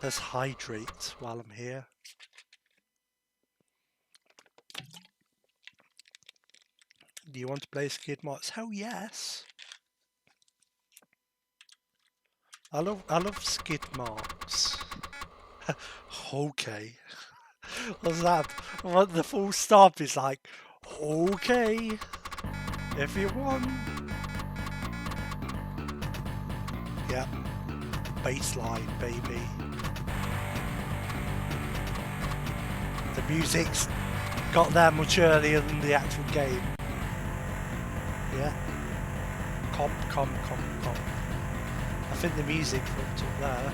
Let's hydrate while I'm here. Do you want to play Skidmarks? Hell yes. I love Skidmarks. Okay. What's that? What the full stop is like? Okay. If you want. Yeah. Bassline, baby. The music's got there much earlier than the actual game. Yeah. Comp. I think the music fucked up there.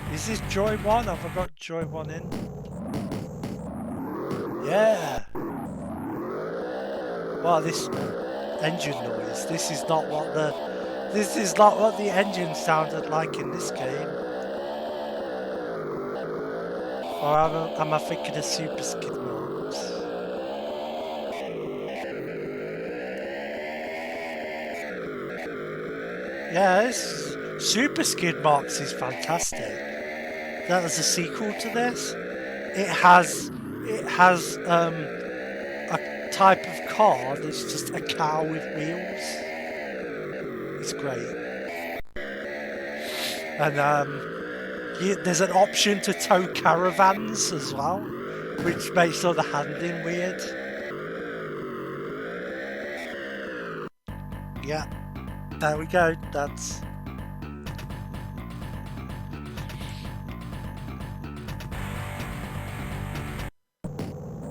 Oh, is this Joy 1? Have I got Joy 1 in? Yeah. Wow, this engine noise. This is not what the engine sounded like in this game. Or am I thinking of Super Skidmarks? Yes, Super Skidmarks is fantastic. That is a sequel to this. It has a type of car that's just a car with wheels. It's great. And there's an option to tow caravans as well, which makes all the handling weird. Yeah, there we go.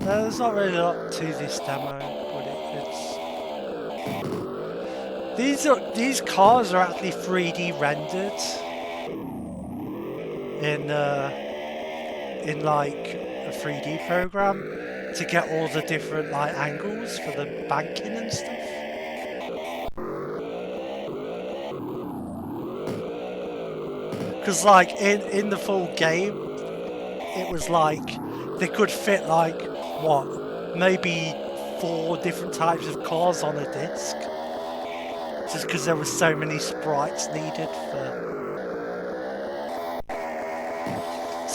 There's not really a lot to this demo, but these cars are actually 3D rendered in like a 3D program to get all the different like angles for the banking and stuff. Because like in the full game, it was like they could fit like what, maybe 4 different types of cars on a disc, just because there were so many sprites needed for.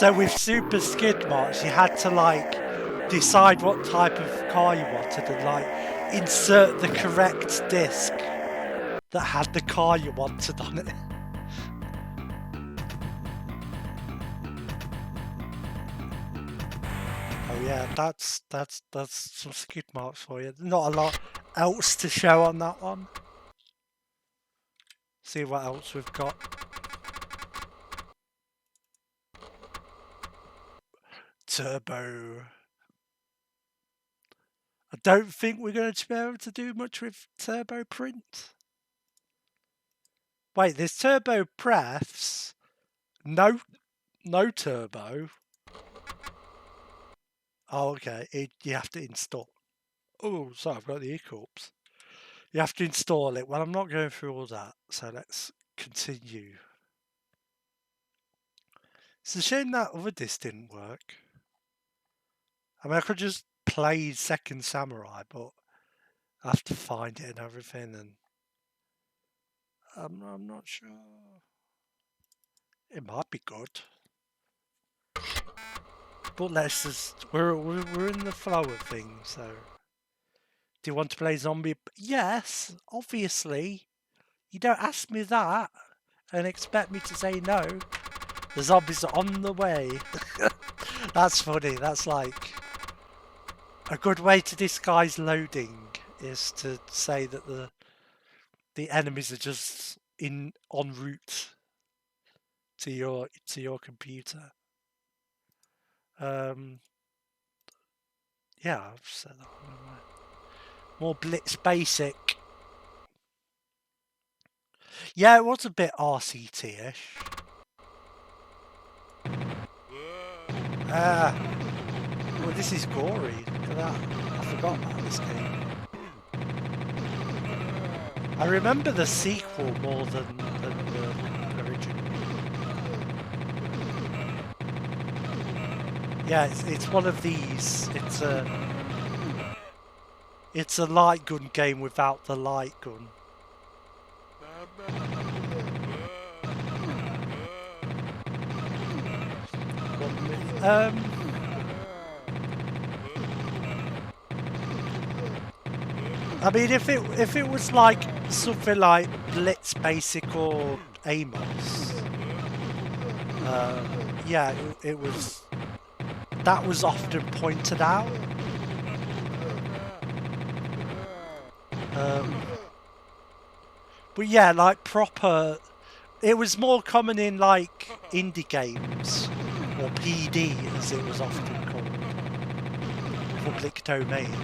So with Super Skidmarks, you had to like decide what type of car you wanted and like insert the correct disc that had the car you wanted on it. Oh yeah, that's some Skidmarks for you. Not a lot else to show on that one. See what else we've got. Turbo. I don't think we're going to be able to do much with turbo print. Wait, there's turbo prefs. No turbo. Oh, okay. You have to install. Oh, sorry, I've got the hiccups. You have to install it. Well, I'm not going through all that, so let's continue. It's a shame that other disc didn't work. I mean, I could just play Second Samurai, but I have to find it and everything, and I'm not sure. It might be good, but let's just we're in the flow of things. So, do you want to play zombie? Yes, obviously. You don't ask me that and expect me to say no. The zombies are on the way. That's funny. That's like a good way to disguise loading is to say that the enemies are just en route to your computer. Yeah, I've said that one. More Blitz Basic. Yeah, it was a bit RCT-ish. Well, this is gory. Look at that. I forgot about this game. I remember the sequel more than the original. Yeah, it's one of these. It's a light gun game without the light gun. I mean, if it was like something like Blitz Basic or AMOS, yeah, it was. That was often pointed out. But yeah, like proper. It was more common in like indie games, or PD as it was often called, public domain.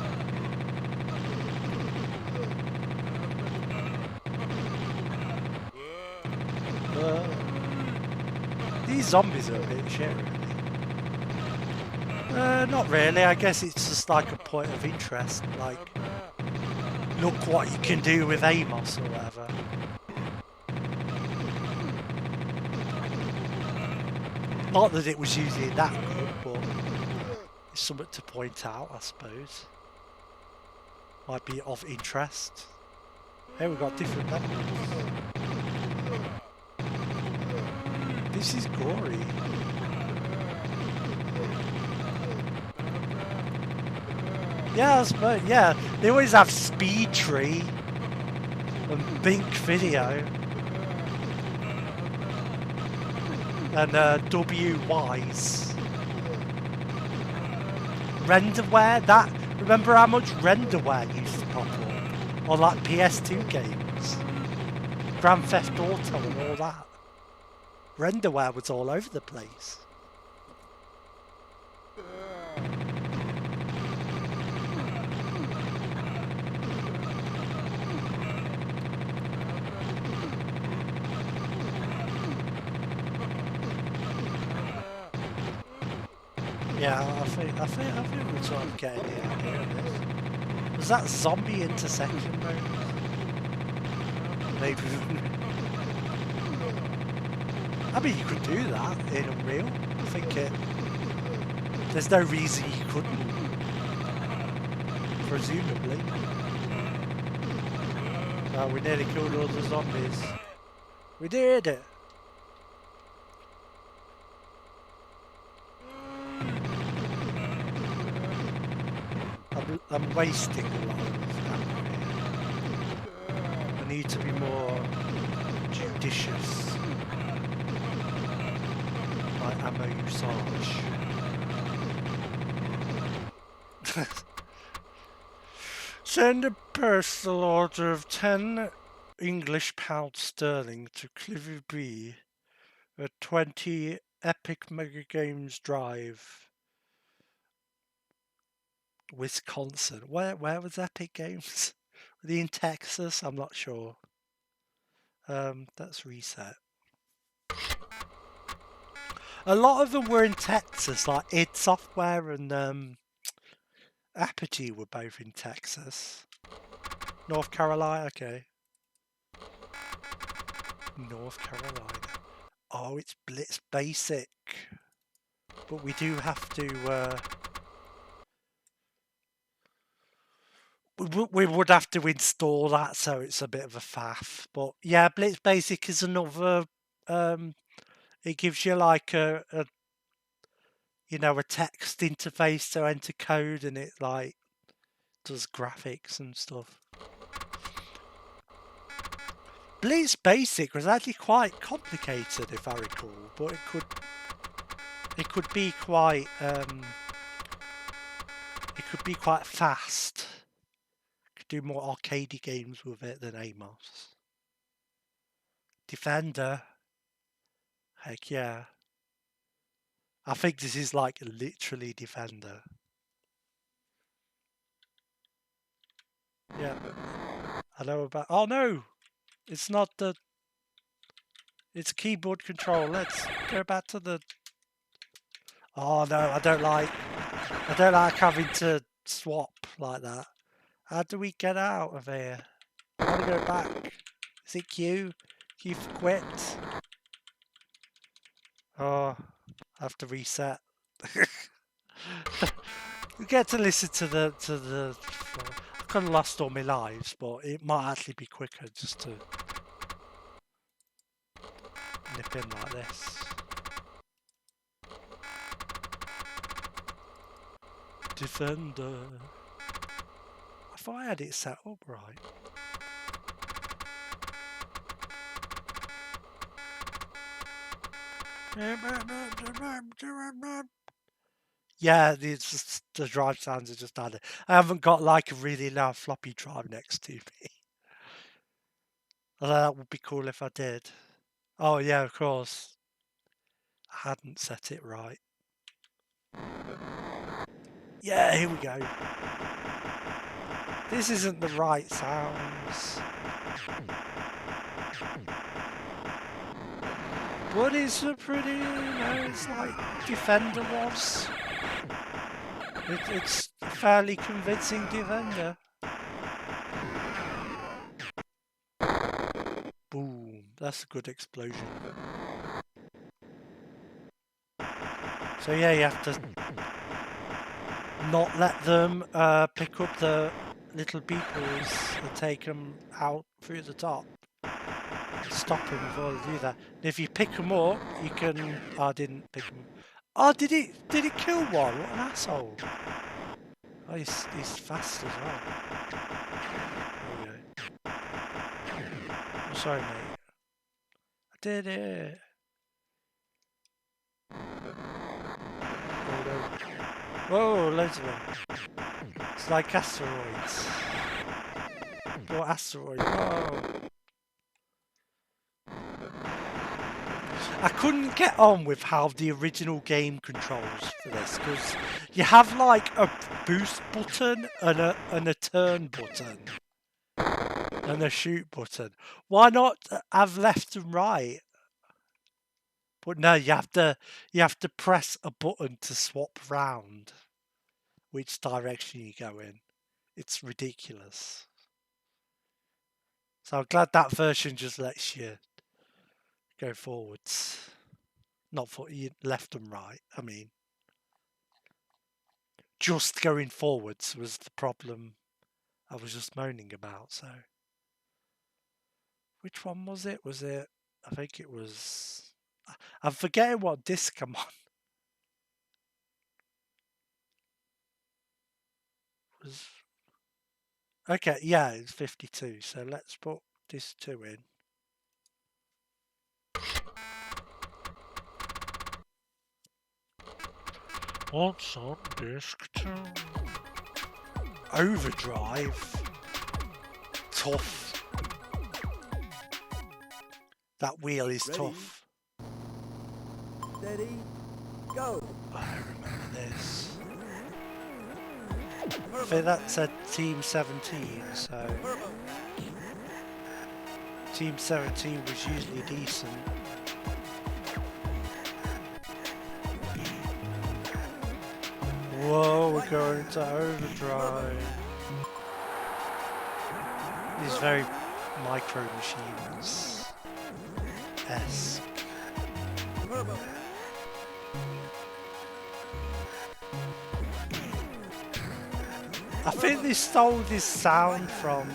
These zombies are a bit shit, really. Not really. I guess it's just like a point of interest. Like, look what you can do with AMOS or whatever. Not that it was usually that good, but it's something to point out, I suppose. Might be of interest. Hey, we've got different levels. This is gory. Yeah, I suppose, yeah. They always have Speed Tree and Bink Video. And W-Wise. Renderware, that, remember how much renderware used to pop up on like PS2 games? Grand Theft Auto and all that. Renderware was all over the place. Yeah, I think we're sort of getting the idea of this. Was that zombie intersection mode? Maybe. I mean, you could do that in Unreal. I think there's no reason you couldn't. Presumably. Oh, we nearly killed all the zombies. We did it! I'm wasting a lot of ammo here. I need to be more judicious. My ammo usage. Send a postal order of 10 English pounds sterling to Cliffy B at 20 Epic Mega Games Drive, Wisconsin. Where was Epic Games? Were they in Texas? I'm not sure. That's reset. A lot of them were in Texas, like id Software and Apogee were both in Texas. North Carolina, okay. North Carolina. Oh, it's Blitz Basic. But we do have to... we would have to install that, so it's a bit of a faff. But yeah, Blitz Basic is another... it gives you like a text interface to enter code, and it like does graphics and stuff. Blitz Basic was actually quite complicated, if I recall, but it could be quite fast. Could do more arcadey games with it than AMOS. Defender, heck yeah. I think this is like literally Defender. Yeah, I know about. Oh no, it's not the. It's keyboard control. Let's go back to the. Oh no, I don't like having to swap like that. How do we get out of here? I want to go back. Is it Q? Q for quit. Oh, I have to reset. You get to listen to the. I've kind of lost all my lives, but it might actually be quicker just to nip in like this. Defender. I thought I had it set up right. Yeah, the drive sounds are just added. I haven't got like a really loud floppy drive next to me. Although that would be cool if I did. Oh yeah, of course. I hadn't set it right. Yeah, here we go. This isn't the right sounds. But it's a pretty, it's like Defender was. It's a fairly convincing Defender. Boom, that's a good explosion. So yeah, you have to not let them pick up the little beepers and take them out through the top. Stop them before they do that. And if you pick them up, you can... Oh, I didn't pick them up. Oh, did it kill one? What an asshole. Oh, he's fast as well. There we go. I'm sorry, mate. I did it. Whoa, loads of them. It's like asteroids. Or asteroids. Whoa. I couldn't get on with how the original game controls for this, because you have like a boost button and a turn button and a shoot button. Why not have left and right? But no, you have to press a button to swap round which direction you go in. It's ridiculous. So I'm glad that version just lets you go forwards. Not for left and right, I mean. Just going forwards was the problem I was just moaning about, so. Which one was it? I think it was... I'm forgetting what disc I'm on. Okay, yeah, it's 52. So let's put this 2 in. What's on disc 2? Overdrive. Tough. That wheel is tough. Steady, go. I remember this. I think that's a Team 17, so Team 17 was usually decent. Whoa, we're going to Overdrive. These very micro machines-esque. I think they stole this sound from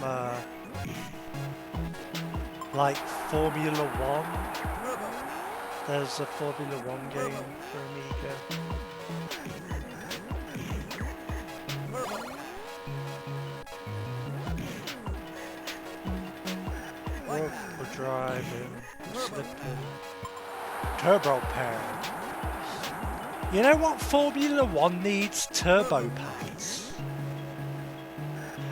like Formula 1. There's a Formula 1 game for Amiga. We're driving, we're slipping. Turbo pads. You know what Formula 1 needs? Turbo pads.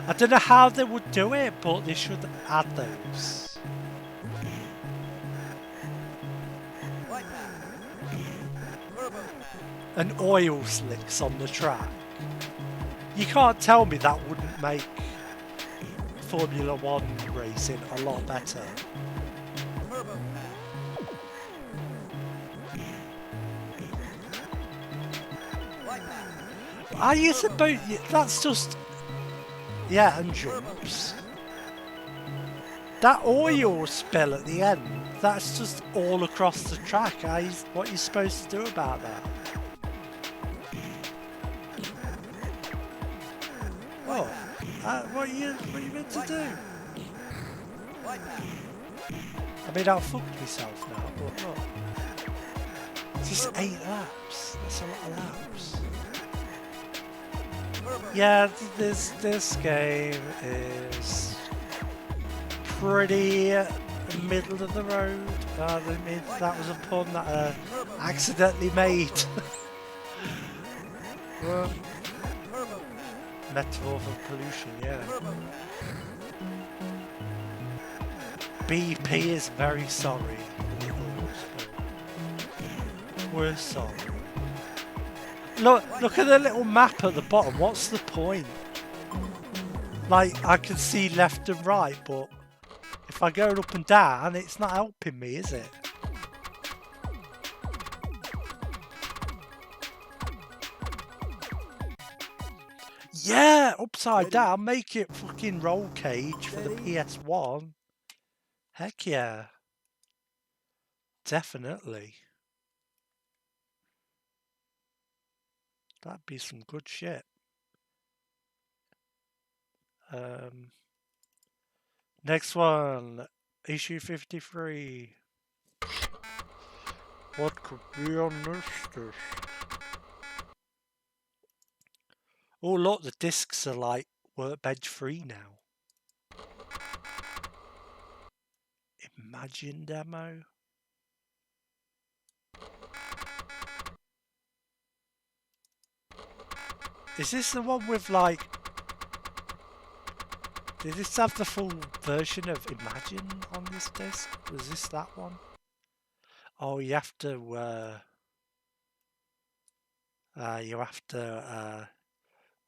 I don't know how they would do it, but they should add those. And oil slicks on the track. You can't tell me that wouldn't make Formula 1 racing a lot better. Are you supposed... That's just... Yeah, and jumps. That oil spill at the end, that's just all across the track. What are you supposed to do about that? Oh, what are you meant to do? I mean, I'll fuck myself now, but look. It's just 8 laps. That's a lot of laps. Yeah, this game is pretty middle of the road. That was a pun that I accidentally made. Well, metaphor for pollution, yeah. BP is very sorry. We're sorry. Look at the little map at the bottom. What's the point? Like, I can see left and right, but if I go up and down, it's not helping me, is it? Yeah, upside down. Make it fucking roll cage for the PS1. Heck yeah. Definitely. That'd be some good shit. Next one. Issue 53. What could be on this disc? Oh look, the discs are like workbench free now. Imagine demo. Is this the one with like... Did this have the full version of Imagine on this disc? Was this that one? Oh, you have to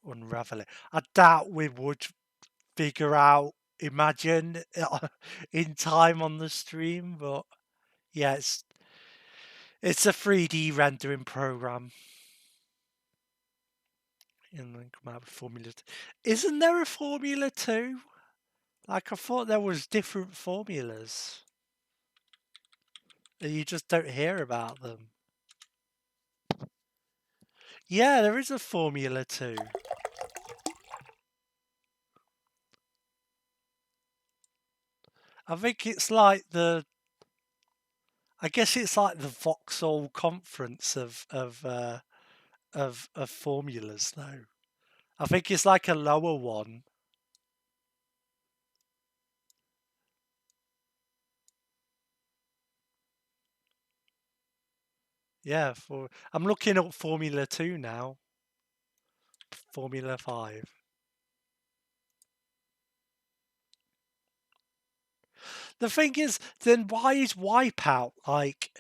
unravel it. I doubt we would figure out Imagine in time on the stream, but yeah, it's a 3D rendering program. And then come out with Formula 2. Isn't there a Formula 2? Like, I thought there was different formulas. And you just don't hear about them. Yeah, there is a Formula 2. I think it's like the... I guess it's like the Vauxhall conference of formulas, though. I think it's like a lower one. Yeah, I'm looking up Formula 2 now. Formula 5. The thing is, then why is Wipeout like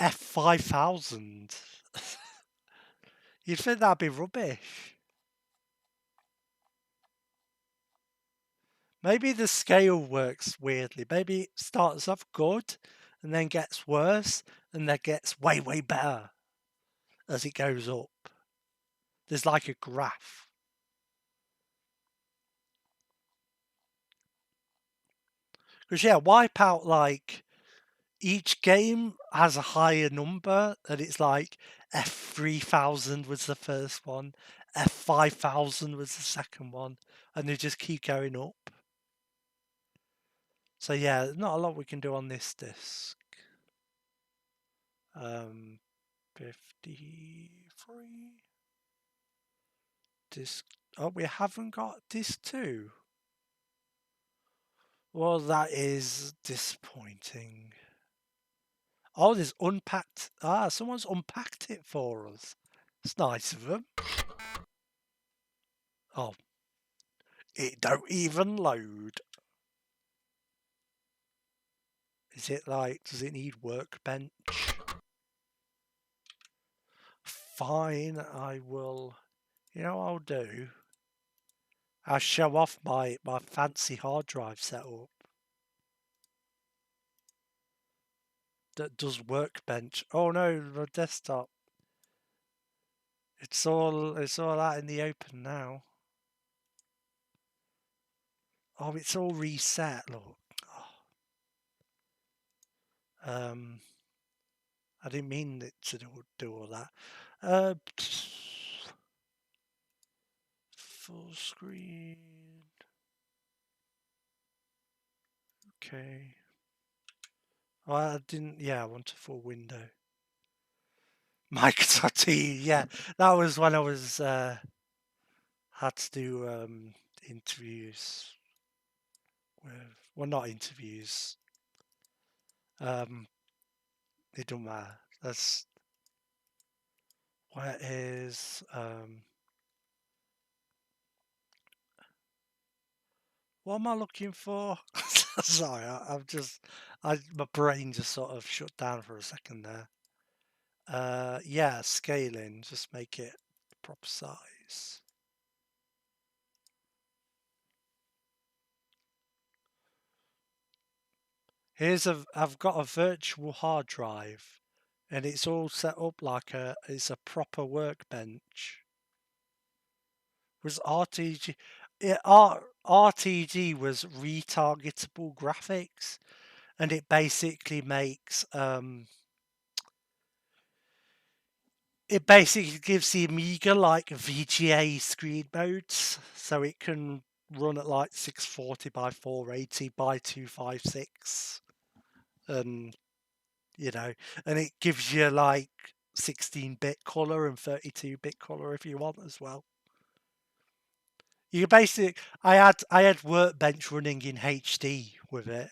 F5000? You'd think that'd be rubbish. Maybe the scale works weirdly. Maybe it starts off good and then gets worse and then gets way, way better as it goes up. There's like a graph. Because, yeah, Wipeout, like, each game has a higher number, and it's like F3000 was the first one, F5000 was the second one, and they just keep going up. So, yeah, not a lot we can do on this disc. 53. Disc. Oh, we haven't got disc 2. Well, that is disappointing. Oh, there's unpacked. Ah, someone's unpacked it for us. It's nice of them. Oh, it don't even load. Is it like, does it need workbench? Fine, I will. You know what I'll do? I'll show off my fancy hard drive setup. That does workbench. Oh no, the desktop. It's all out in the open now. Oh, it's all reset. Look. Oh. I didn't mean it to do all that. Full screen. Okay. Oh, I didn't. Yeah, I want a full window. Microsoft T. Yeah, that was when I was had to do interviews with. Well, not interviews. It don't matter. That's where is what am I looking for? Sorry, my brain just sort of shut down for a second there. Yeah, scaling, just make it proper size. I've got a virtual hard drive, and it's all set up like it's a proper workbench. Was RTG? RTG was retargetable graphics, and it basically makes it basically gives the Amiga like VGA screen modes, so it can run at like 640 by 480 by 256, and and it gives you like 16-bit color and 32-bit color if you want as well. You basically, I had Workbench running in HD with it,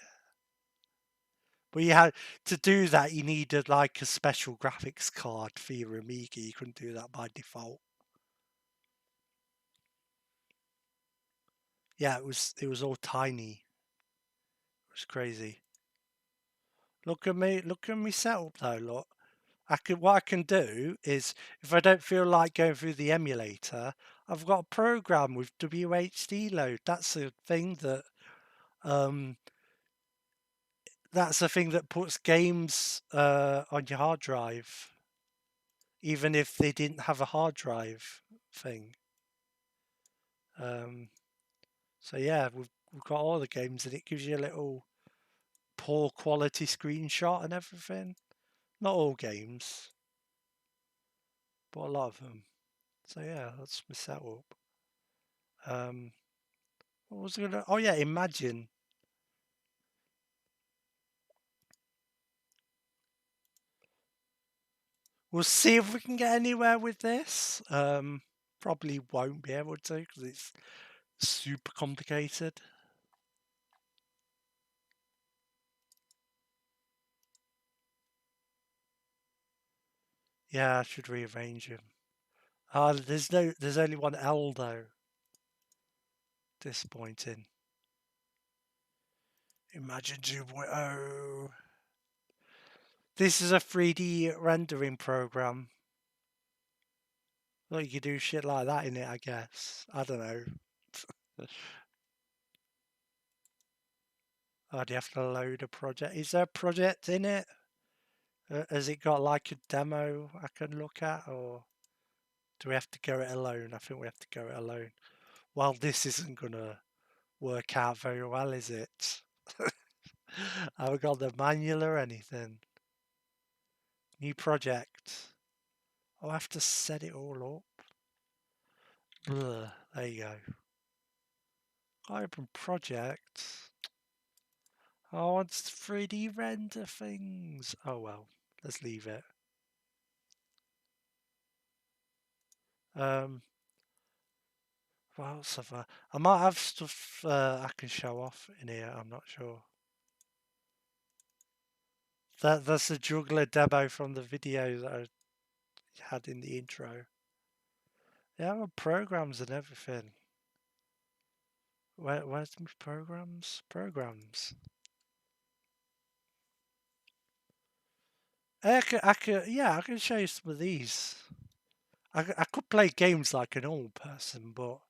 but you had to do that. You needed like a special graphics card for your Amiga. You couldn't do that by default. Yeah, it was all tiny. It was crazy. Look at me setup though. Look, what I can do is, if I don't feel like going through the emulator, I've got a program with WHD load. That's a thing that puts games on your hard drive, even if they didn't have a hard drive thing. So yeah, we've got all the games, and it gives you a little poor quality screenshot and everything. Not all games, but a lot of them. So yeah, that's my setup. What was I gonna? Oh yeah, Imagine. We'll see if we can get anywhere with this. probably won't be able to because it's super complicated. Yeah, I should rearrange them. There's only one L though. Disappointing. Imagine 2.0. This is a 3D rendering program. Well, you could do shit like that in it, I guess. I don't know. Oh, do you have to load a project? Is there a project in it? Has it got like a demo I can look at, or do we have to go it alone? I think we have to go it alone. Well, this isn't gonna work out very well, is it? I haven't got the manual or anything. New project. I'll have to set it all up. Blah, there you go. Open project. I want 3D render things. Oh well, let's leave it. What else have I might have stuff I can show off in here, I'm not sure. That's the juggler demo from the video that I had in the intro. Yeah, programs and everything. Where's my programs? Programs. I can show you some of these. I could play games like an old person, but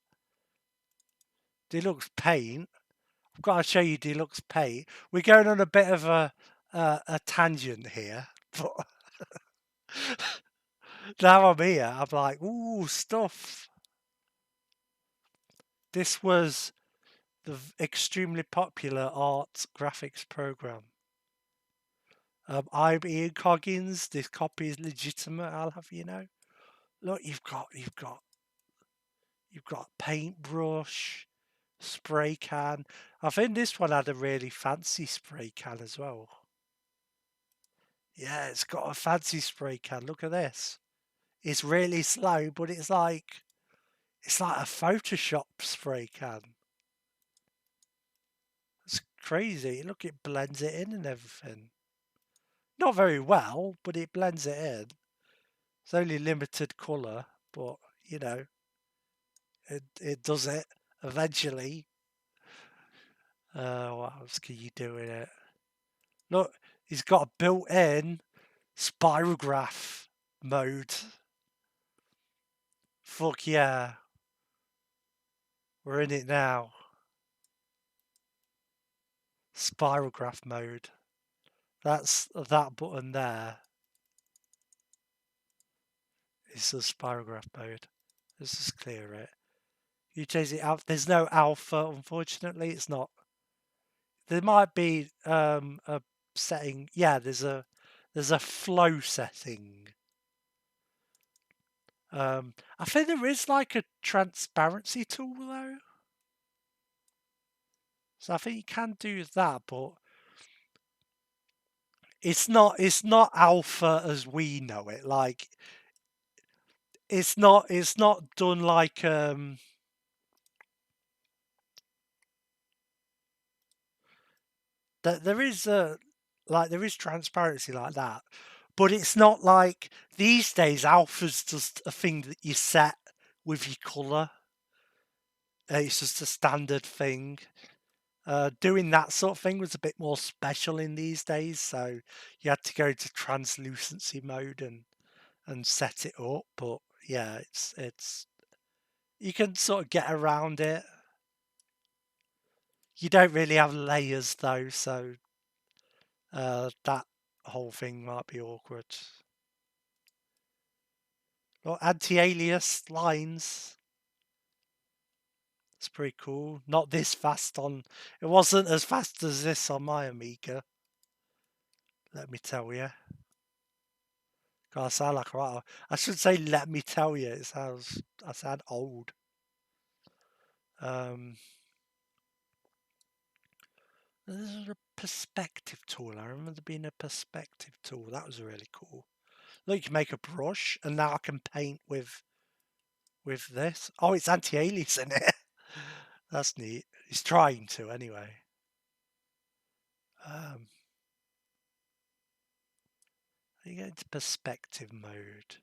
Deluxe Paint. I've got to show you Deluxe Paint. We're going on a bit of a tangent here, but now I'm here. I'm like, ooh, stuff. This was the extremely popular art graphics program. I'm Ian Coggins. This copy is legitimate. I'll have you know. Look, you've got paintbrush, spray can. I think this one had a really fancy spray can as well. Yeah, it's got a fancy spray can. Look at this. It's really slow, but it's like a Photoshop spray can. It's crazy. Look, it blends it in and everything. Not very well, but it blends it in. It's only limited colour, but you know, it does it eventually. What else can you do in it? Look, he's got a built-in spirograph mode. Fuck yeah. We're in it now. Spirograph mode. That's that button there. It's the spirograph mode. Let's just clear it. You change it out. There's no alpha, unfortunately. It's not. There might be a setting. Yeah, there's a flow setting. I think there is like a transparency tool though. So I think you can do that, but it's not alpha as we know it. Like it's not done like there is transparency like that, but it's not like these days. Alpha's just a thing that you set with your color. It's just a standard thing. Doing that sort of thing was a bit more special in these days, so you had to go to translucency mode and set it up. But yeah, it's you can sort of get around it. You don't really have layers though, so that whole thing might be awkward. Well, anti-alias lines. It's pretty cool. Not this fast on. It wasn't as fast as this on my Amiga. Let me tell you. God, I sound like right. I should say, let me tell you. I sound old. There's a perspective tool. I remember there being a perspective tool. That was really cool. Look, you can make a brush, and now I can paint with with this. Oh, it's anti-aliasing it. That's neat. He's trying to anyway. You get into perspective mode.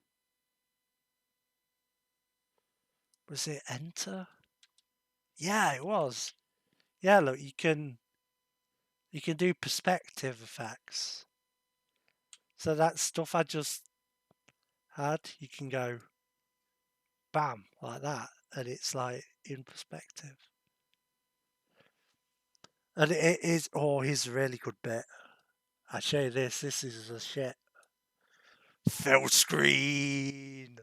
Was it enter? Yeah, it was. Yeah, look, you can do perspective effects. So that stuff I just had, you can go bam like that, and it's like in perspective. And it is, oh, here's a really good bit. I show you this. This is the shit. Fill screen.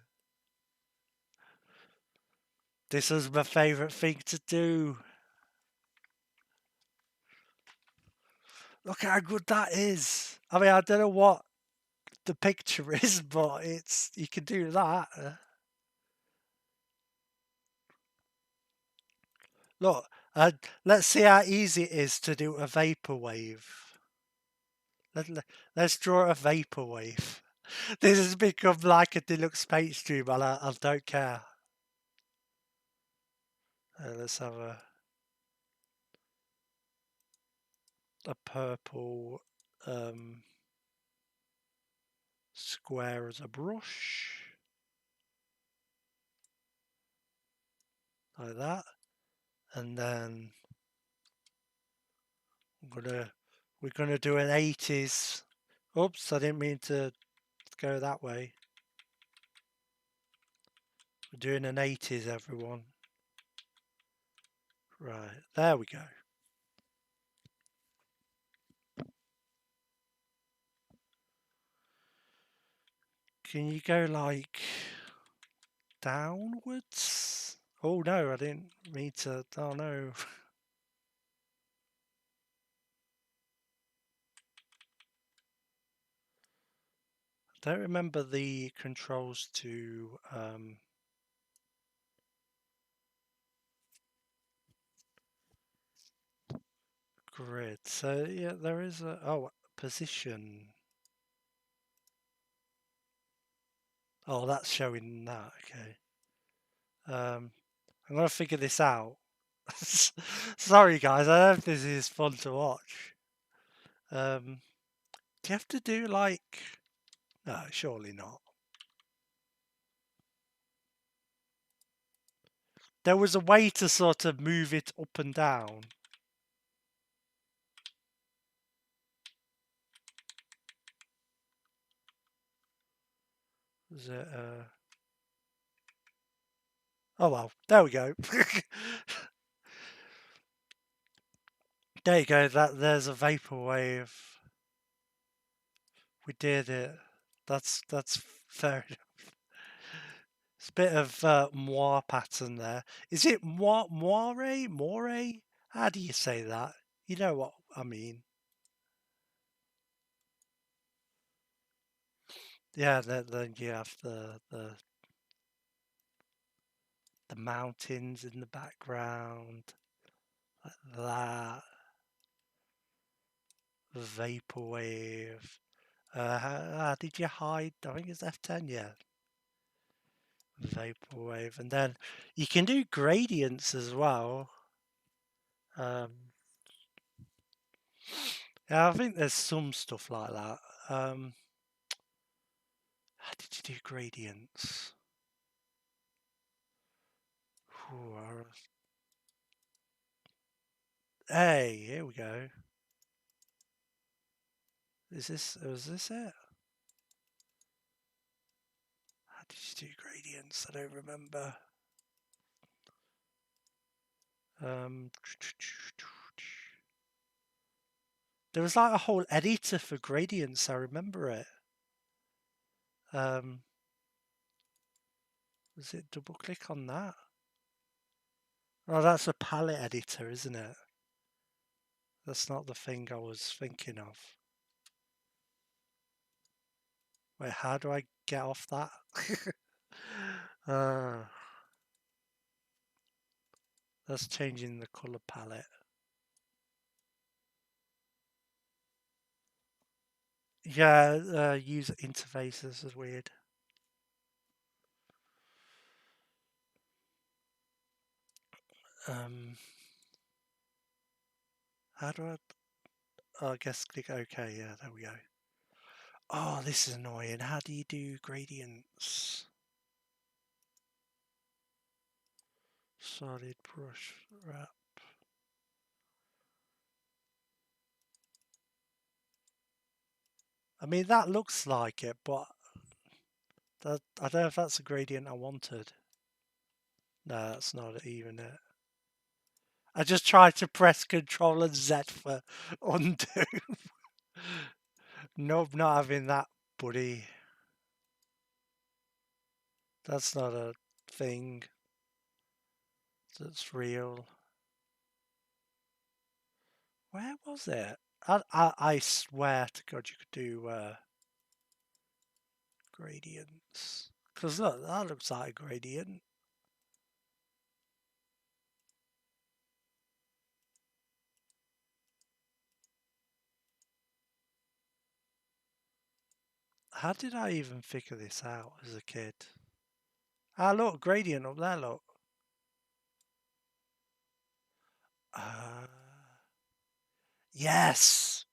This was my favourite thing to do. Look how good that is. I mean, I don't know what the picture is, but it's, you can do that. Look, let's see how easy it is to do a vaporwave. Let's draw a vaporwave. This has become like a Deluxe Paint stream, and I don't care. Let's have a purple square as a brush. Like that. And then we're gonna do an 80s. Oops, I didn't mean to go that way. We're doing an 80s, everyone. Right, there we go. Can you go like downwards? Oh no, I didn't mean to. Oh no. I don't remember the controls to grid. So yeah, there is a position. Oh, that's showing that. Okay. I'm gonna figure this out. Sorry guys, I hope this is fun to watch. Do you have to do like? No, surely not. There was a way to sort of move it up and down. Was it? Oh well, there we go. There you go. There's a vaporwave. We did it. That's fair enough. It's a bit of moire pattern there. Is it moire? More? How do you say that? You know what I mean. Yeah, then you have the mountains in the background, like that. Vaporwave. How did you hide? I think it's F10, yeah. Vaporwave, and then you can do gradients as well. Yeah, I think there's some stuff like that. How did you do gradients? Ooh, hey, here we go. Was this it? How did you do gradients? I don't remember. There was like a whole editor for gradients, I remember it. Was it double click on that? Oh, that's a palette editor, isn't it? That's not the thing I was thinking of. Wait, how do I get off that? That's changing the color palette. Yeah, user interfaces is weird. How do I? Oh, I guess click OK. Yeah, there we go. Oh, this is annoying. How do you do gradients? Solid brush wrap. I mean, that looks like it, but I don't know if that's a gradient I wanted. No, that's not even it. I just tried to press Control and Z for undo. Nope, not having that, buddy. That's not a thing that's real. Where was it? I swear to God you could do gradients. Because look, that looks like a gradient. How did I even figure this out as a kid? Ah, look, gradient up there, look. Yes!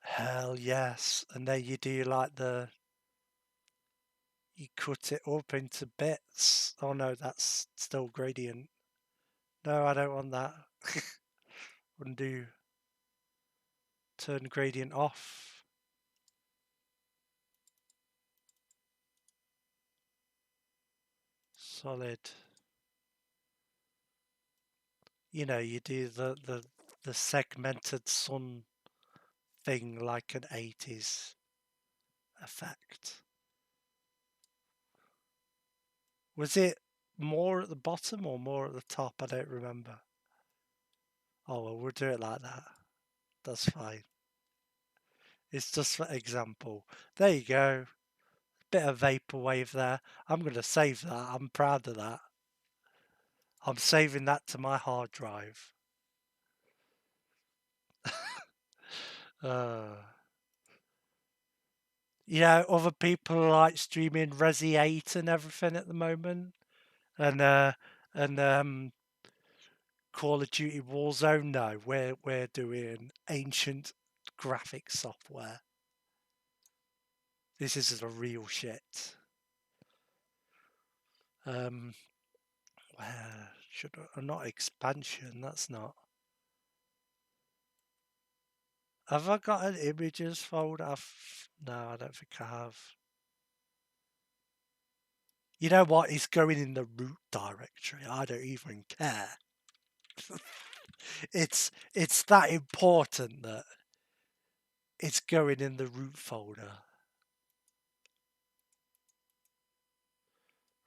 Hell yes. And then you do like you cut it up into bits. Oh no, that's still gradient. No, I don't want that. Undo. Turn gradient off. Solid. You know, you do the segmented sun thing like an 80s effect. Was it more at the bottom or more at the top? I don't remember. Oh, well, we'll do it like that. That's fine. It's just for example. There you go. Bit of vaporwave there. I'm going to save that. I'm proud of that. I'm saving that to my hard drive. Yeah, other people are like streaming Resi 8 and everything at the moment. And Call of Duty Warzone. No, we're doing ancient graphics software. This is the real shit. Where should I, not expansion? That's not. Have I got an images folder? No, I don't think I have. You know what? It's going in the root directory. I don't even care. It's that important that it's going in the root folder.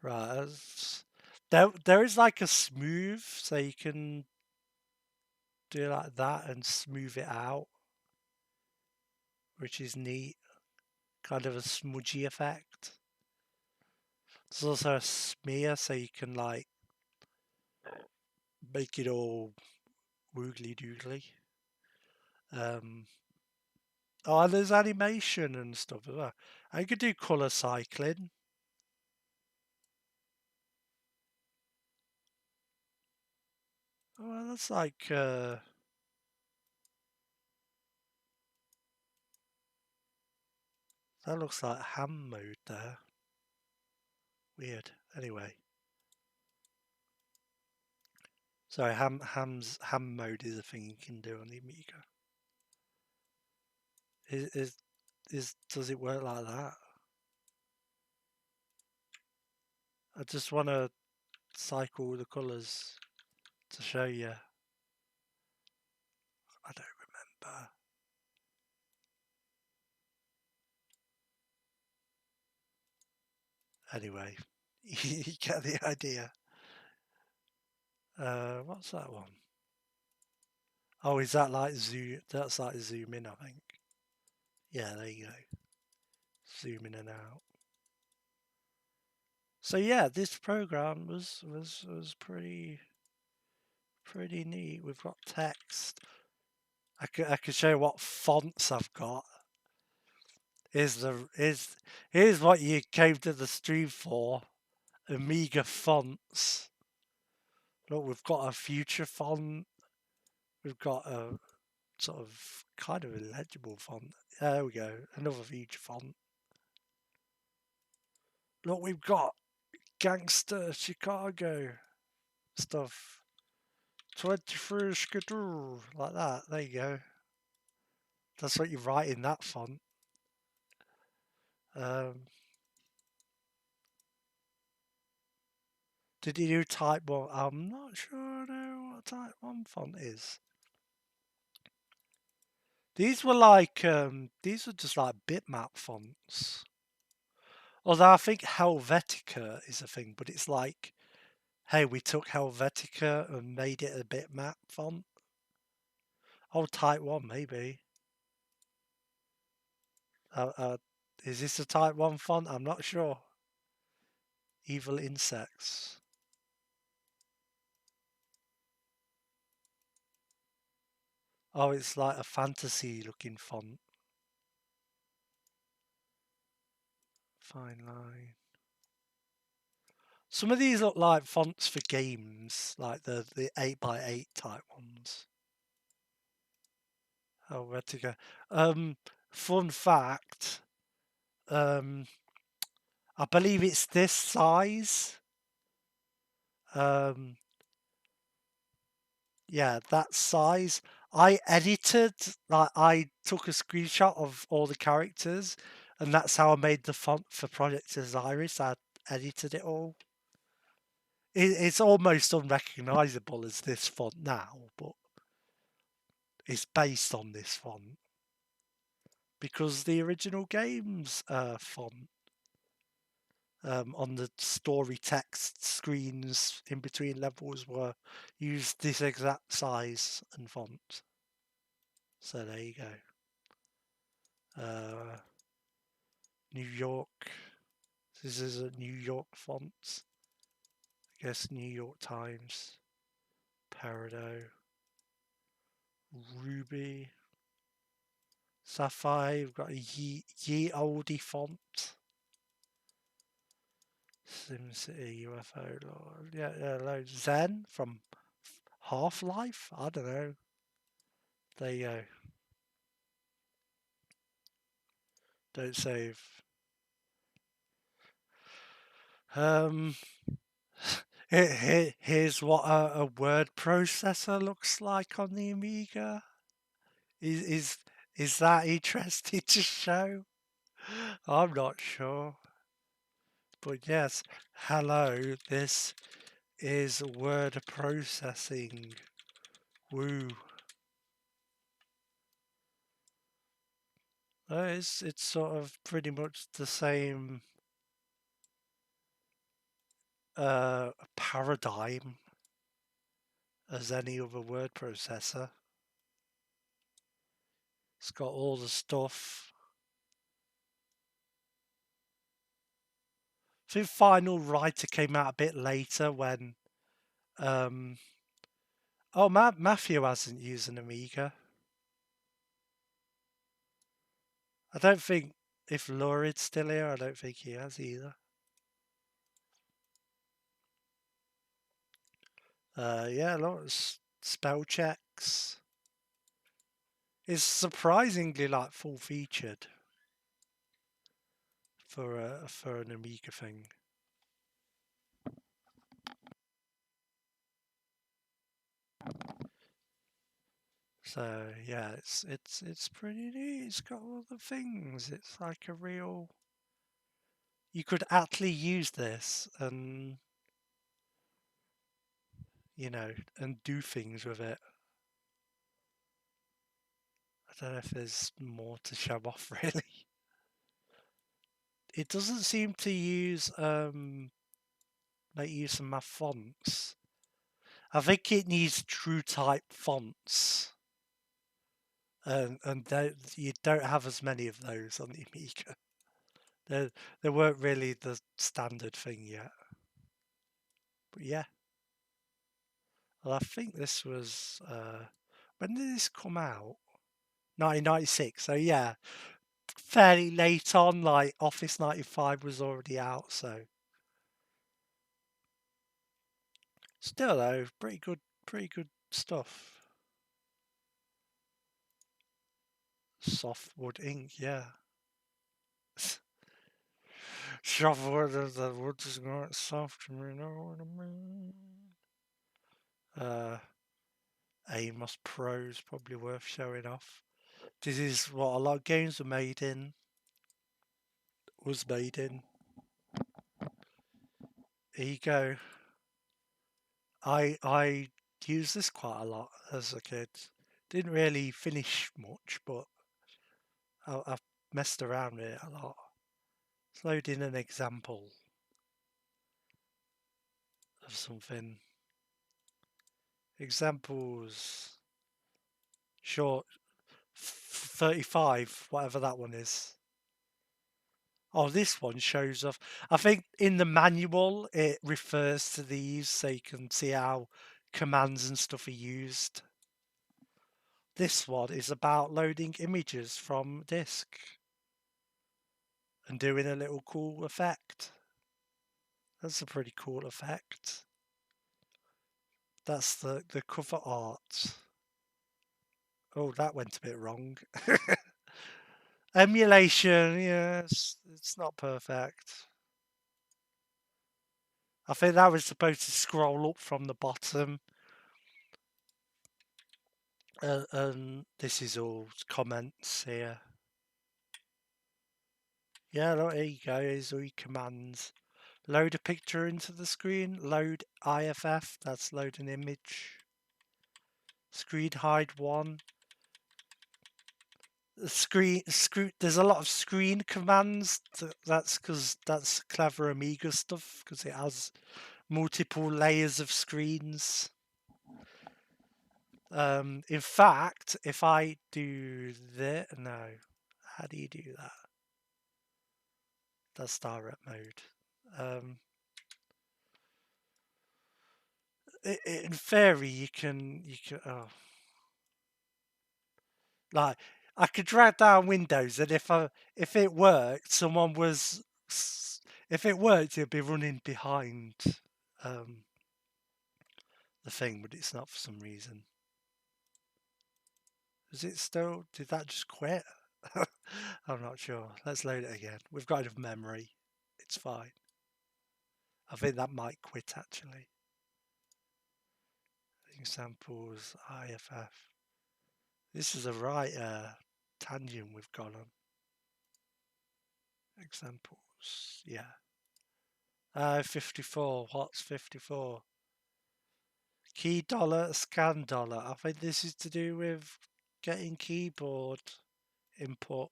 Right. There is like a smooth, so you can do like that and smooth it out, which is neat. Kind of a smudgy effect. There's also a smear, so you can like make it all woogly doogly. Oh, there's animation and stuff as well. I could do color cycling. Oh, that's like that looks like ham mode there. Weird. Anyway. Sorry, ham mode is a thing you can do on the Amiga. Does it work like that? I just want to cycle the colours to show you. I don't remember. Anyway, you get the idea. What's that one? Oh, is that like zoom? That's like zoom in, I think. Yeah, there you go. Zoom in and out. So yeah, this program was pretty neat. We've got text. I could show you what fonts I've got. Here's what you came to the stream for. Amiga fonts. Look, we've got a future font. We've got a sort of kind of illegible font. There we go. Another future font. Look, we've got Gangster Chicago stuff. 23 Skidoo, like that. There you go. That's what you write in that font. Did he do type 1? I'm not sure I know what type 1 font is. These were like, these were just like bitmap fonts. Although I think Helvetica is a thing, but it's like, hey, we took Helvetica and made it a bitmap font. Oh, type 1, maybe. Is this a type 1 font? I'm not sure. Evil Insects. Oh, it's like a fantasy looking font. Fine line. Some of these look like fonts for games, like the 8x8 type ones. Oh, where to go? Fun fact. I believe it's this size. Yeah, that size. I edited, like I took a screenshot of all the characters, and that's how I made the font for Project Osiris. I edited it all. It's almost unrecognizable as this font now, but it's based on this font because the original game's font on the story text screens in between levels were used this exact size and font. So there you go. New York. This is a New York font. I guess New York Times. Peridot. Ruby. Sapphire. We've got a Ye Olde font. SimCity UFO Lord. Yeah, Zen from Half-Life? I don't know. There you go. Don't save. Here's what a word processor looks like on the Amiga. Is that interesting to show? I'm not sure. But yes, hello, this is word processing. Woo. It's sort of pretty much the same paradigm as any other word processor. It's got all the stuff. I think Final Writer came out a bit later when Matthew hasn't used an Amiga. I don't think, if Lurid's still here, I don't think he has either. Yeah, a lot of spell checks. It's surprisingly like full featured for an Amiga thing. So yeah, it's pretty neat. It's got all the things. It's like a real. You could actually use this and and do things with it. I don't know if there's more to show off really. It doesn't seem to use make use of my fonts. I think it needs true type fonts. And you don't have as many of those on the Amiga. They weren't really the standard thing yet. But yeah. Well, I think this was when did this come out? 1996. So yeah, fairly late on. Like Office 95 was already out. So Still though, pretty good stuff. Softwood ink, yeah. Softwood, the wood is not soft, you know what I mean? AMOS Pro is probably worth showing off. This is what a lot of games were made in. Here you go. I used this quite a lot as a kid. Didn't really finish much, but I've messed around with it a lot. Let's load in an example of something. Examples. Short 35, whatever that one is. Oh, this one shows off. I think in the manual it refers to these so you can see how commands and stuff are used. This one is about loading images from disk and doing a little cool effect. That's a pretty cool effect. That's the cover art. Oh, that went a bit wrong. Emulation, yes, it's not perfect. I think that was supposed to scroll up from the bottom. And this is all comments here. Yeah, look, here you go. Here's all your commands. Load a picture into the screen. Load IFF. That's load an image. Screen hide one. There's a lot of screen commands. That's because that's clever Amiga stuff because it has multiple layers of screens. In fact, if I do this, no, how do you do that? That's direct mode. In theory, you can, like, I could drag down Windows, and if it worked, if it worked, it'd be running behind the thing, but it's not for some reason. Is it still? Did that just quit? I'm not sure. Let's load it again. We've got enough memory. It's fine. I think that might quit actually. Examples IFF. This is a right tangent we've got on. Examples, yeah. 54. What's 54? Key dollar, scan dollar. I think this is to do with getting keyboard input.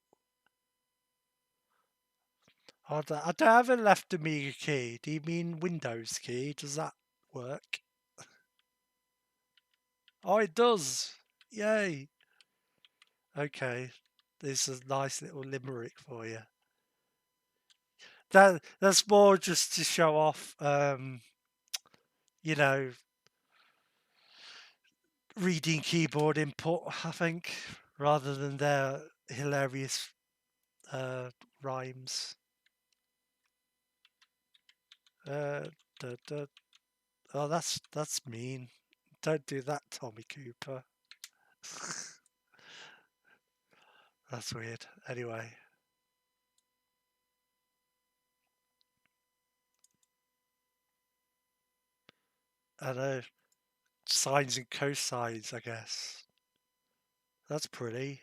I don't have a left Amiga key. Do you mean Windows key? Does that work? Oh, it does. Yay. Okay. This is a nice little limerick for you. That's more just to show off, you know, reading keyboard input, I think, rather than their hilarious rhymes. Oh, that's mean. Don't do that, Tommy Cooper. That's weird. Anyway. I know. Sines and cosines, I guess. That's pretty.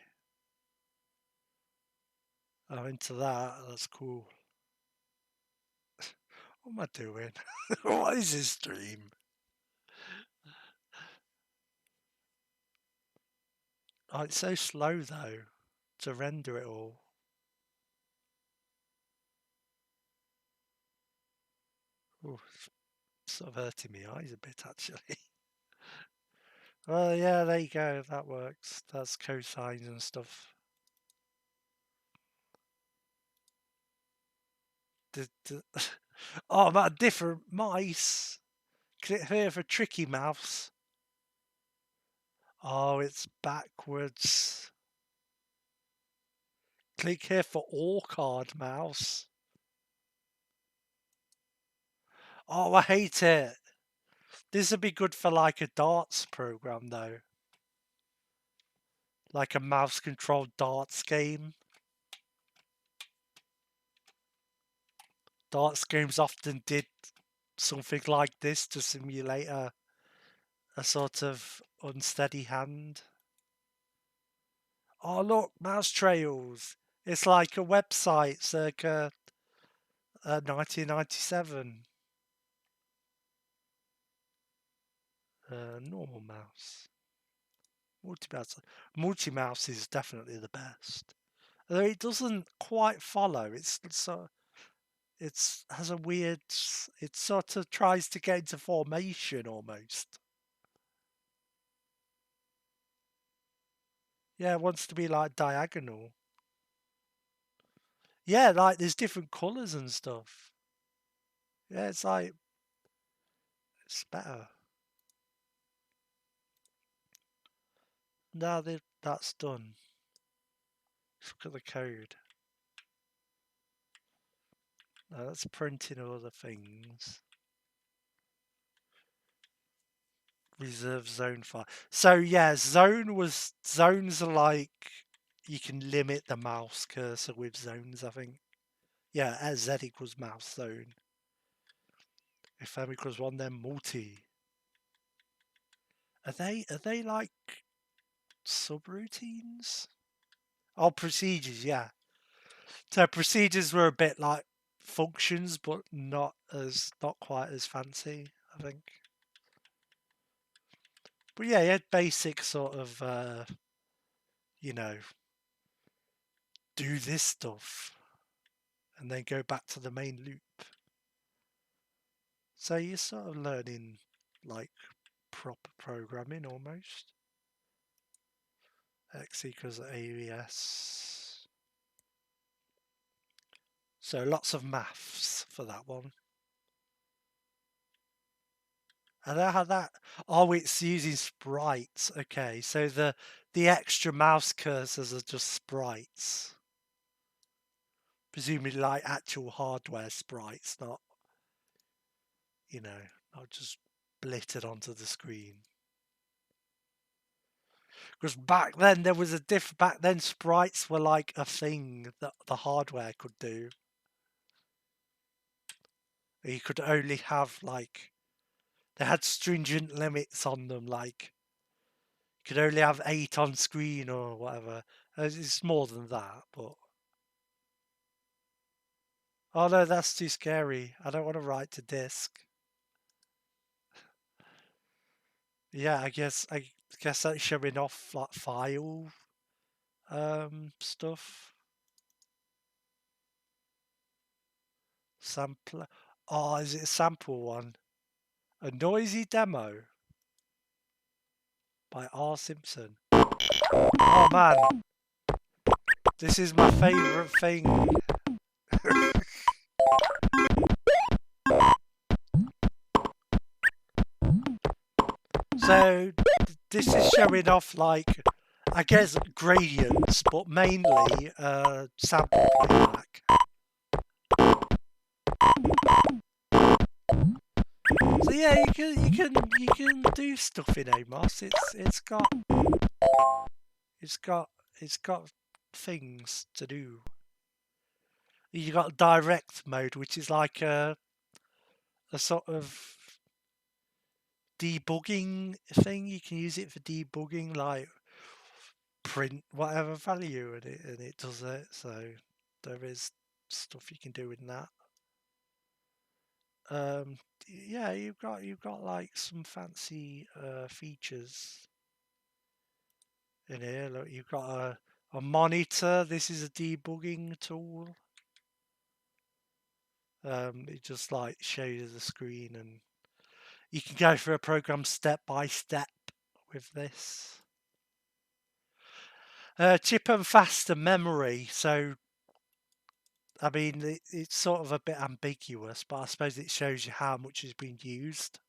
I'm into that. That's cool. What am I doing? What is this stream? Oh, it's so slow though to render it all. Ooh, it's sort of hurting my eyes a bit actually. Well, yeah, there you go. That works. That's cosines and stuff. Oh, about different mice. Click here for tricky mouse. Oh, it's backwards. Click here for all card mouse. Oh, I hate it. This would be good for like a darts program though. Like a mouse-controlled darts game. Darts games often did something like this to simulate a sort of unsteady hand. Oh look, mouse trails. It's like a website circa 1997. Normal mouse. Multi-mouse is definitely the best. Although it doesn't quite follow. It's has a weird. It sort of tries to get into formation almost. Yeah, it wants to be like diagonal. Yeah, like there's different colours and stuff. Yeah, it's like it's better. Now that that's done. Let's look at the code. Now that's printing other things. Reserve zone file. So yeah, zones are like you can limit the mouse cursor with zones, I think. Yeah, as Z equals mouse zone. If M equals 1, then multi. Are they like subroutines? Oh, procedures, yeah. So procedures were a bit like functions, but not quite as fancy, I think. But yeah, you had basic sort of you know, do this stuff and then go back to the main loop. So you're sort of learning like proper programming almost. X equals ABS. So lots of maths for that one. And I had that. Oh, it's using sprites. Okay, so the extra mouse cursors are just sprites. Presumably like actual hardware sprites, not, you know, not just blittered onto the screen. Because back then there was a back then sprites were like a thing that the hardware could do. You could only have like, they had stringent limits on them, like you could only have 8 on screen or whatever. It's more than that, but oh no, that's too scary. I don't want to write to disk. Yeah, I guess that's showing off like file stuff. Sampler. Oh, is it a sample one? A noisy demo by R. Simpson. Oh man, this is my favourite thing. So this is showing off like, I guess gradients, but mainly sample playback. So yeah, you can do stuff in AMOS. It's got things to do. You got direct mode, which is like a sort of debugging thing. You can use it for debugging, like print whatever value and it does it. So there is stuff you can do in that. Yeah, you've got like some fancy features in here. Look, you've got a monitor. This is a debugging tool. It just like shows you the screen, and you can go through a program step by step with this. Chip and faster memory. So, I mean, it's sort of a bit ambiguous, but I suppose it shows you how much has been used.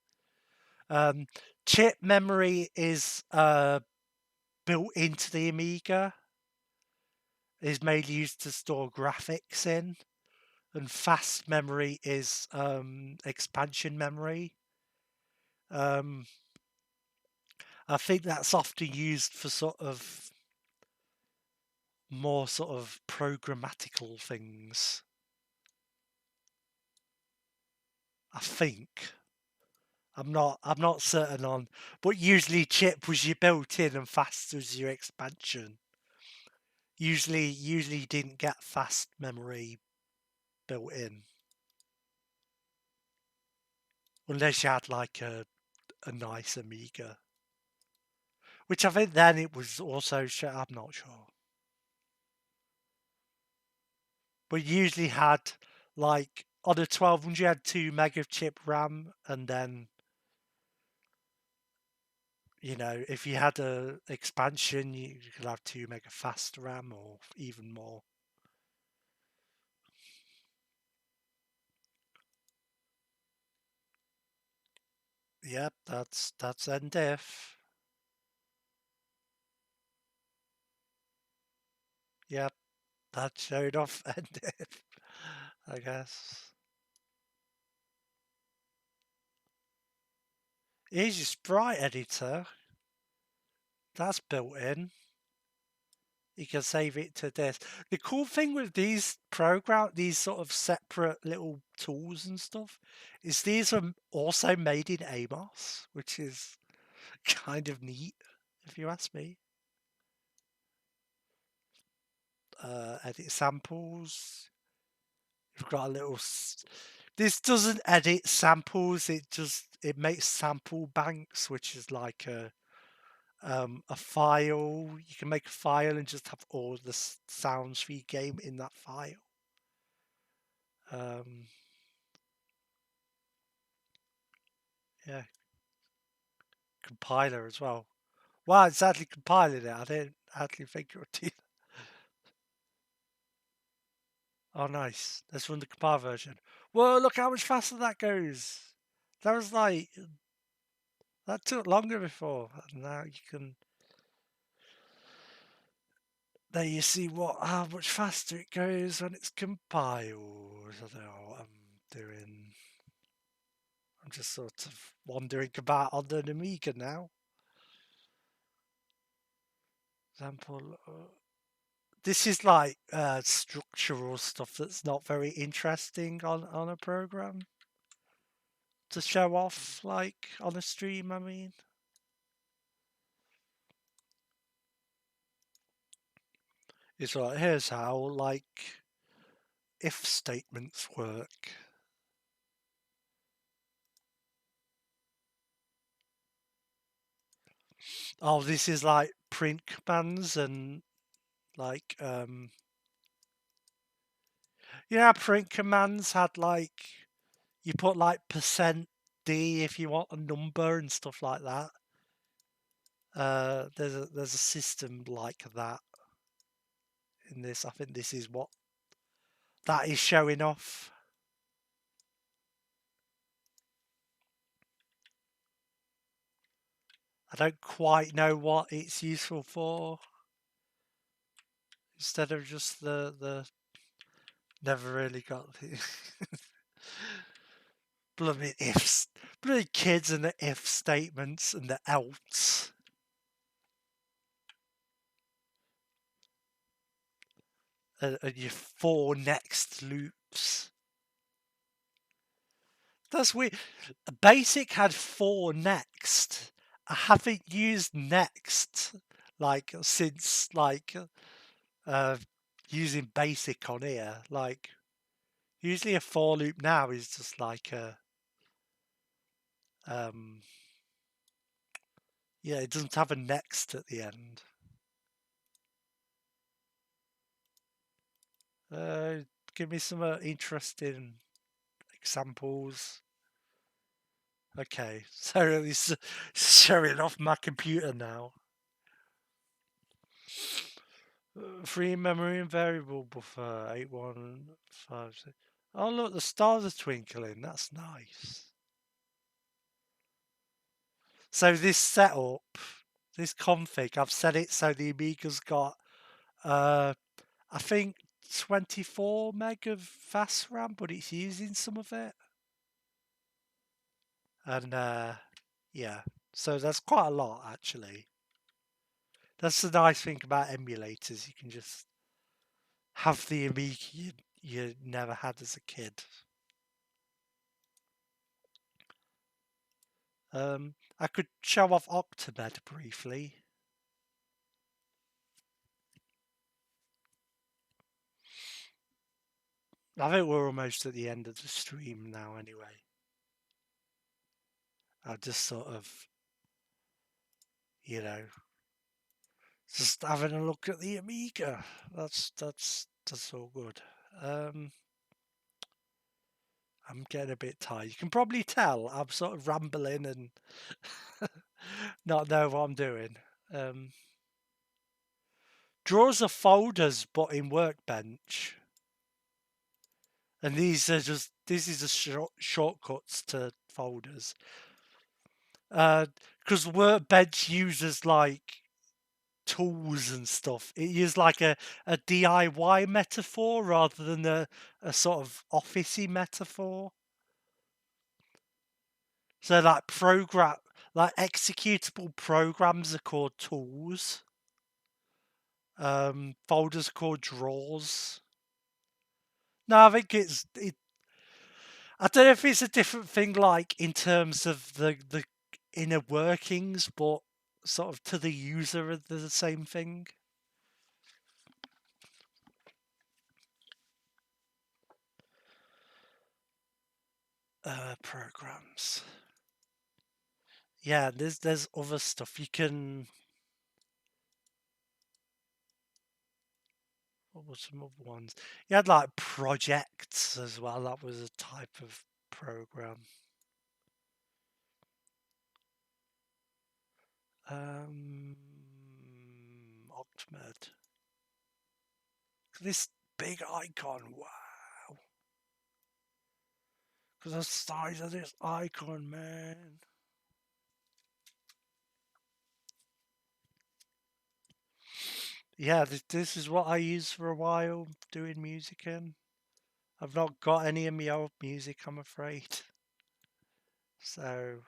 Chip memory is built into the Amiga. Is mainly used to store graphics in, and fast memory is expansion memory. I think that's often used for sort of more sort of programmatical things. I think. I'm not certain on, but usually chip was your built-in and fast was your expansion. Usually you didn't get fast memory built in. Unless you had like a nice Amiga. Which I think then it was also, I'm not sure. But usually had like, on a 1200 you had 2 meg of chip RAM, and then, you know, if you had a expansion, you could have 2 meg of fast RAM or even more. Yep, that's NDiff. Yep, that showed off NDiff, I guess. Here's your sprite editor. That's built in. You can save it to this. The cool thing with these these sort of separate little tools and stuff, is these are also made in AMOS, which is kind of neat, if you ask me. Edit samples. You've got a little. This doesn't edit samples. It makes sample banks, which is like a file. You can make a file and just have all the sounds for your game in that file. Yeah. Compiler as well. Wow, it's actually compiling it. I didn't actually think it would do that. Oh, nice. Let's run the compile version. Whoa, look how much faster that goes. That was like... That took longer before. Now you can... There you see how much faster it goes when it's compiled. I don't know what I'm doing. I'm just sort of wandering about on the Amiga now. Example. This is like structural stuff that's not very interesting on a program to show off, like on a stream. I mean, it's like, here's how like if statements work. Oh, this is like print commands and like yeah, print commands had like, you put like %D if you want a number and stuff like that. There's a system like that in this. I think this is what that is showing off. I don't quite know what it's useful for. Instead of just the never really got the bloody ifs, bloody kids and the if statements and the else. And your for next loops. That's weird. Basic had for next. I haven't used next like since like using basic on here. Like usually a for loop now is just like a yeah, it doesn't have a next at the end. Give me some interesting examples. Okay, so it's showing off my computer now. Free memory and variable buffer 8156. Oh look, the stars are twinkling. That's nice. So this setup, this config, I've set it so the Amiga's got I think 24 meg of fast RAM, but it's using some of it. And Yeah, so that's quite a lot actually. That's the nice thing about emulators. You can just have the Amiga you never had as a kid. I could show off OctaMED briefly. I think we're almost at the end of the stream now anyway. I'll just sort of, you know, just having a look at the Amiga. That's all good. I'm getting a bit tired. You can probably tell I'm sort of rambling and not know what I'm doing. Drawers are folders, but in Workbench. And these are just, this is a shortcuts to folders. Because Workbench uses like tools and stuff. It uses like a DIY metaphor rather than a sort of officey metaphor. So like executable programs are called tools. Folders are called drawers. No, I think I don't know if it's a different thing, like in terms of the inner workings, but sort of to the user, they're the same thing. Programs. Yeah, there's other stuff you can. What were some other ones? You had like projects as well. That was a type of program. OctaMED. This big icon, wow. Because the size of this icon, man. Yeah, this is what I used for a while, doing music in. I've not got any of my old music, I'm afraid. So,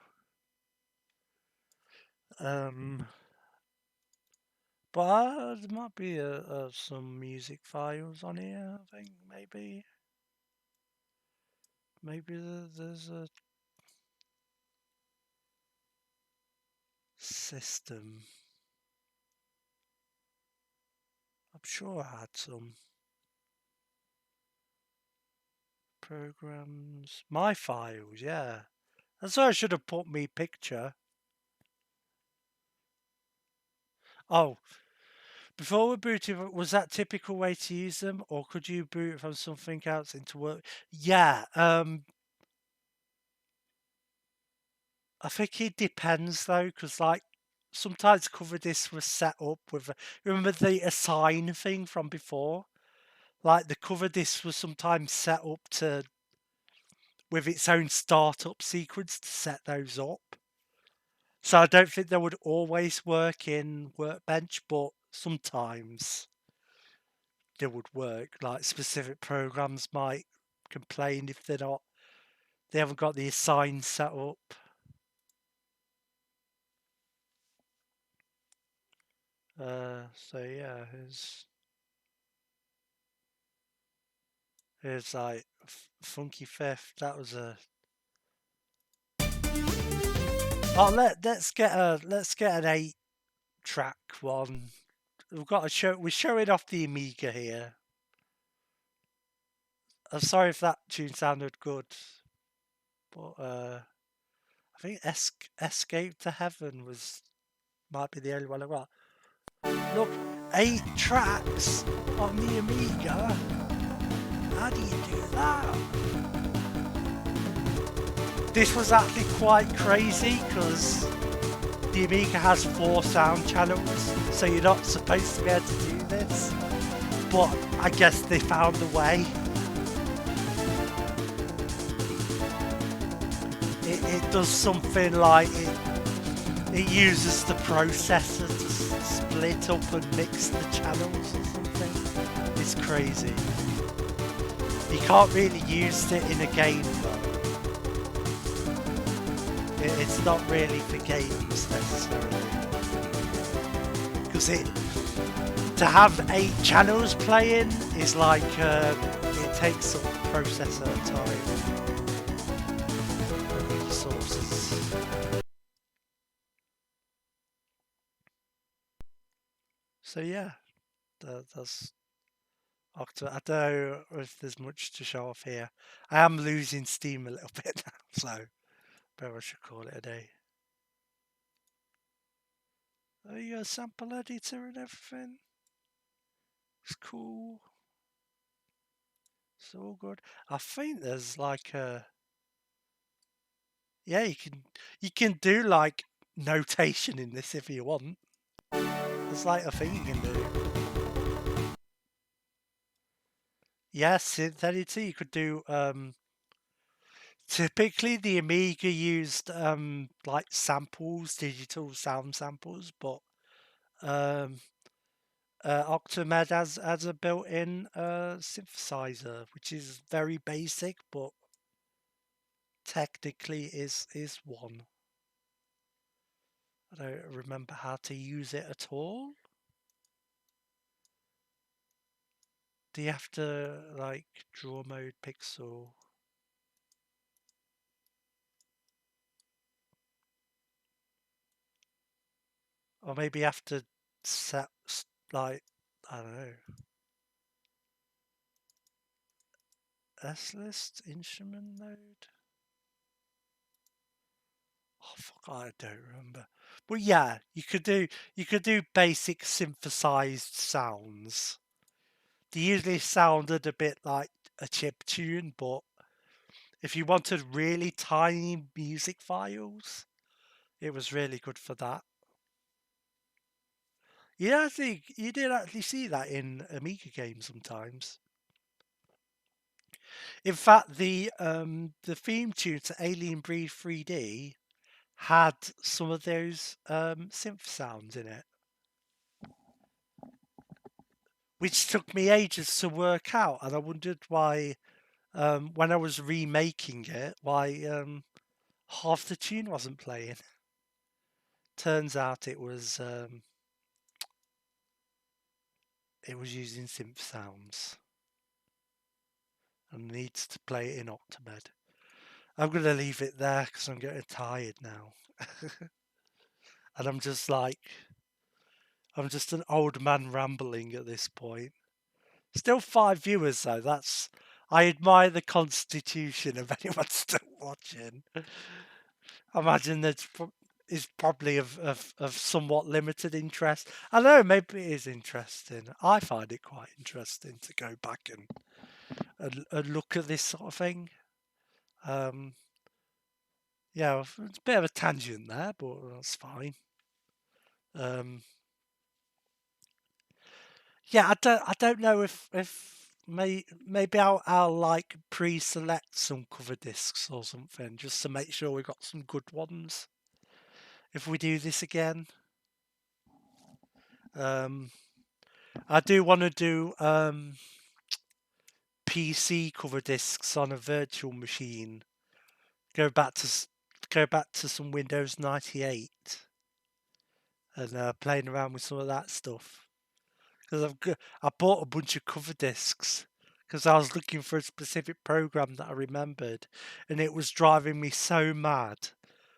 but there might be some music files on here, I think, maybe. Maybe there's a system. I'm sure I had some. Programs. My files, yeah. That's why I should have put me picture. Oh, before we booted, was that typical way to use them, or could you boot from something else into work? Yeah, I think it depends though, because like sometimes Coverdisks was set up with, remember the assign thing from before? Like the Coverdisks was sometimes set up to, with its own startup sequence to set those up. So I don't think they would always work in Workbench, but sometimes they would work. Like specific programs might complain if they haven't got the assign set up. So yeah, here's like Funky Fifth. That was a. Oh, let's get an 8-track one. We've got a show. We're showing off the Amiga here. I'm sorry if that tune sounded good, but I think Escape to Heaven might be the only one I got. Look, 8 tracks on the Amiga. How do you do that? This was actually quite crazy because the Amiga has 4 sound channels, so you're not supposed to be able to do this. But I guess they found a way. It does something like it uses the processor to split up and mix the channels or something. It's crazy. You can't really use it in a game though. It's not really for games necessarily. Because to have 8 channels playing is like, it takes some processor time and resources. So yeah, that's Octa. I don't know if there's much to show off here. I am losing steam a little bit now, so maybe I should call it a day. Oh, you got a sample editor and everything. It's cool. It's all good. I think there's like a, yeah, you can do like notation in this if you want. There's like a thing you can do. Yes, synth editor. You could do typically the Amiga used like samples, digital sound samples, but OctaMED has a built-in synthesizer, which is very basic, but technically is one. I don't remember how to use it at all. Do you have to like draw mode pixel? Or maybe you have to set like, I don't know. S-list instrument node? Oh fuck, I don't remember. But yeah, you could do basic synthesized sounds. They usually sounded a bit like a chip tune, but if you wanted really tiny music files, it was really good for that. Yeah, I think you did actually see that in Amiga games sometimes. In fact, the theme tune to Alien Breed 3D had some of those synth sounds in it, which took me ages to work out, and I wondered why when I was remaking it, why half the tune wasn't playing. Turns out it was using synth sounds and needs to play it in OctaMED. I'm going to leave it there because I'm getting tired now. And I'm just an old man rambling at this point. Still 5 viewers though. I admire the constitution of anyone still watching. I imagine that is probably of somewhat limited interest. I know, maybe it is interesting. I find it quite interesting to go back and look at this sort of thing. Yeah, it's a bit of a tangent there, but that's fine. Yeah, I don't know if maybe I'll like pre-select some cover discs or something just to make sure we got some good ones. If we do this again, I do want to do PC cover discs on a virtual machine. Go back to some Windows 98 and playing around with some of that stuff. Because I bought a bunch of cover discs because I was looking for a specific program that I remembered, and it was driving me so mad.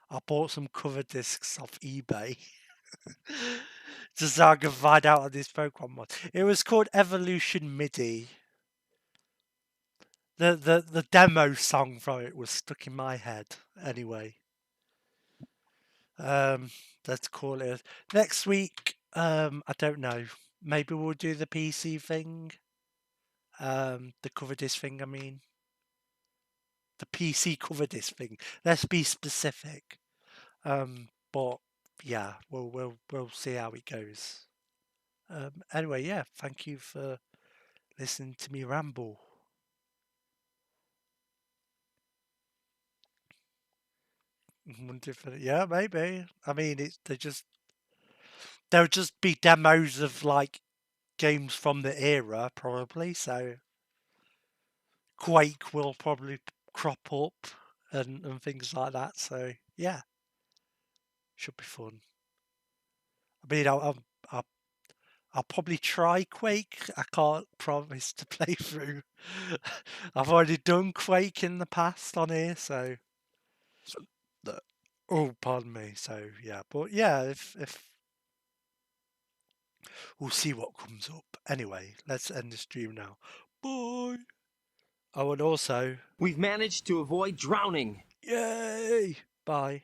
I bought some cover discs off eBay just so I could find out what this program was. It was called Evolution MIDI. The demo song from it was stuck in my head. Anyway, let's call it next week. I don't know. Maybe we'll do the PC thing. The cover disc thing. I mean, the PC cover disc thing. Let's be specific. But yeah, we'll see how it goes. Anyway, yeah. Thank you for listening to me ramble. Yeah, maybe. I mean, there'll just be demos of like games from the era, probably. So Quake will probably crop up and things like that. So yeah. Should be fun. I mean, I'll probably try Quake. I can't promise to play through. I've already done Quake in the past on here, so oh, pardon me. So yeah, but yeah, if we'll see what comes up. Anyway, let's end the stream now. Bye. Oh, and also, We've managed to avoid drowning. yay! Bye.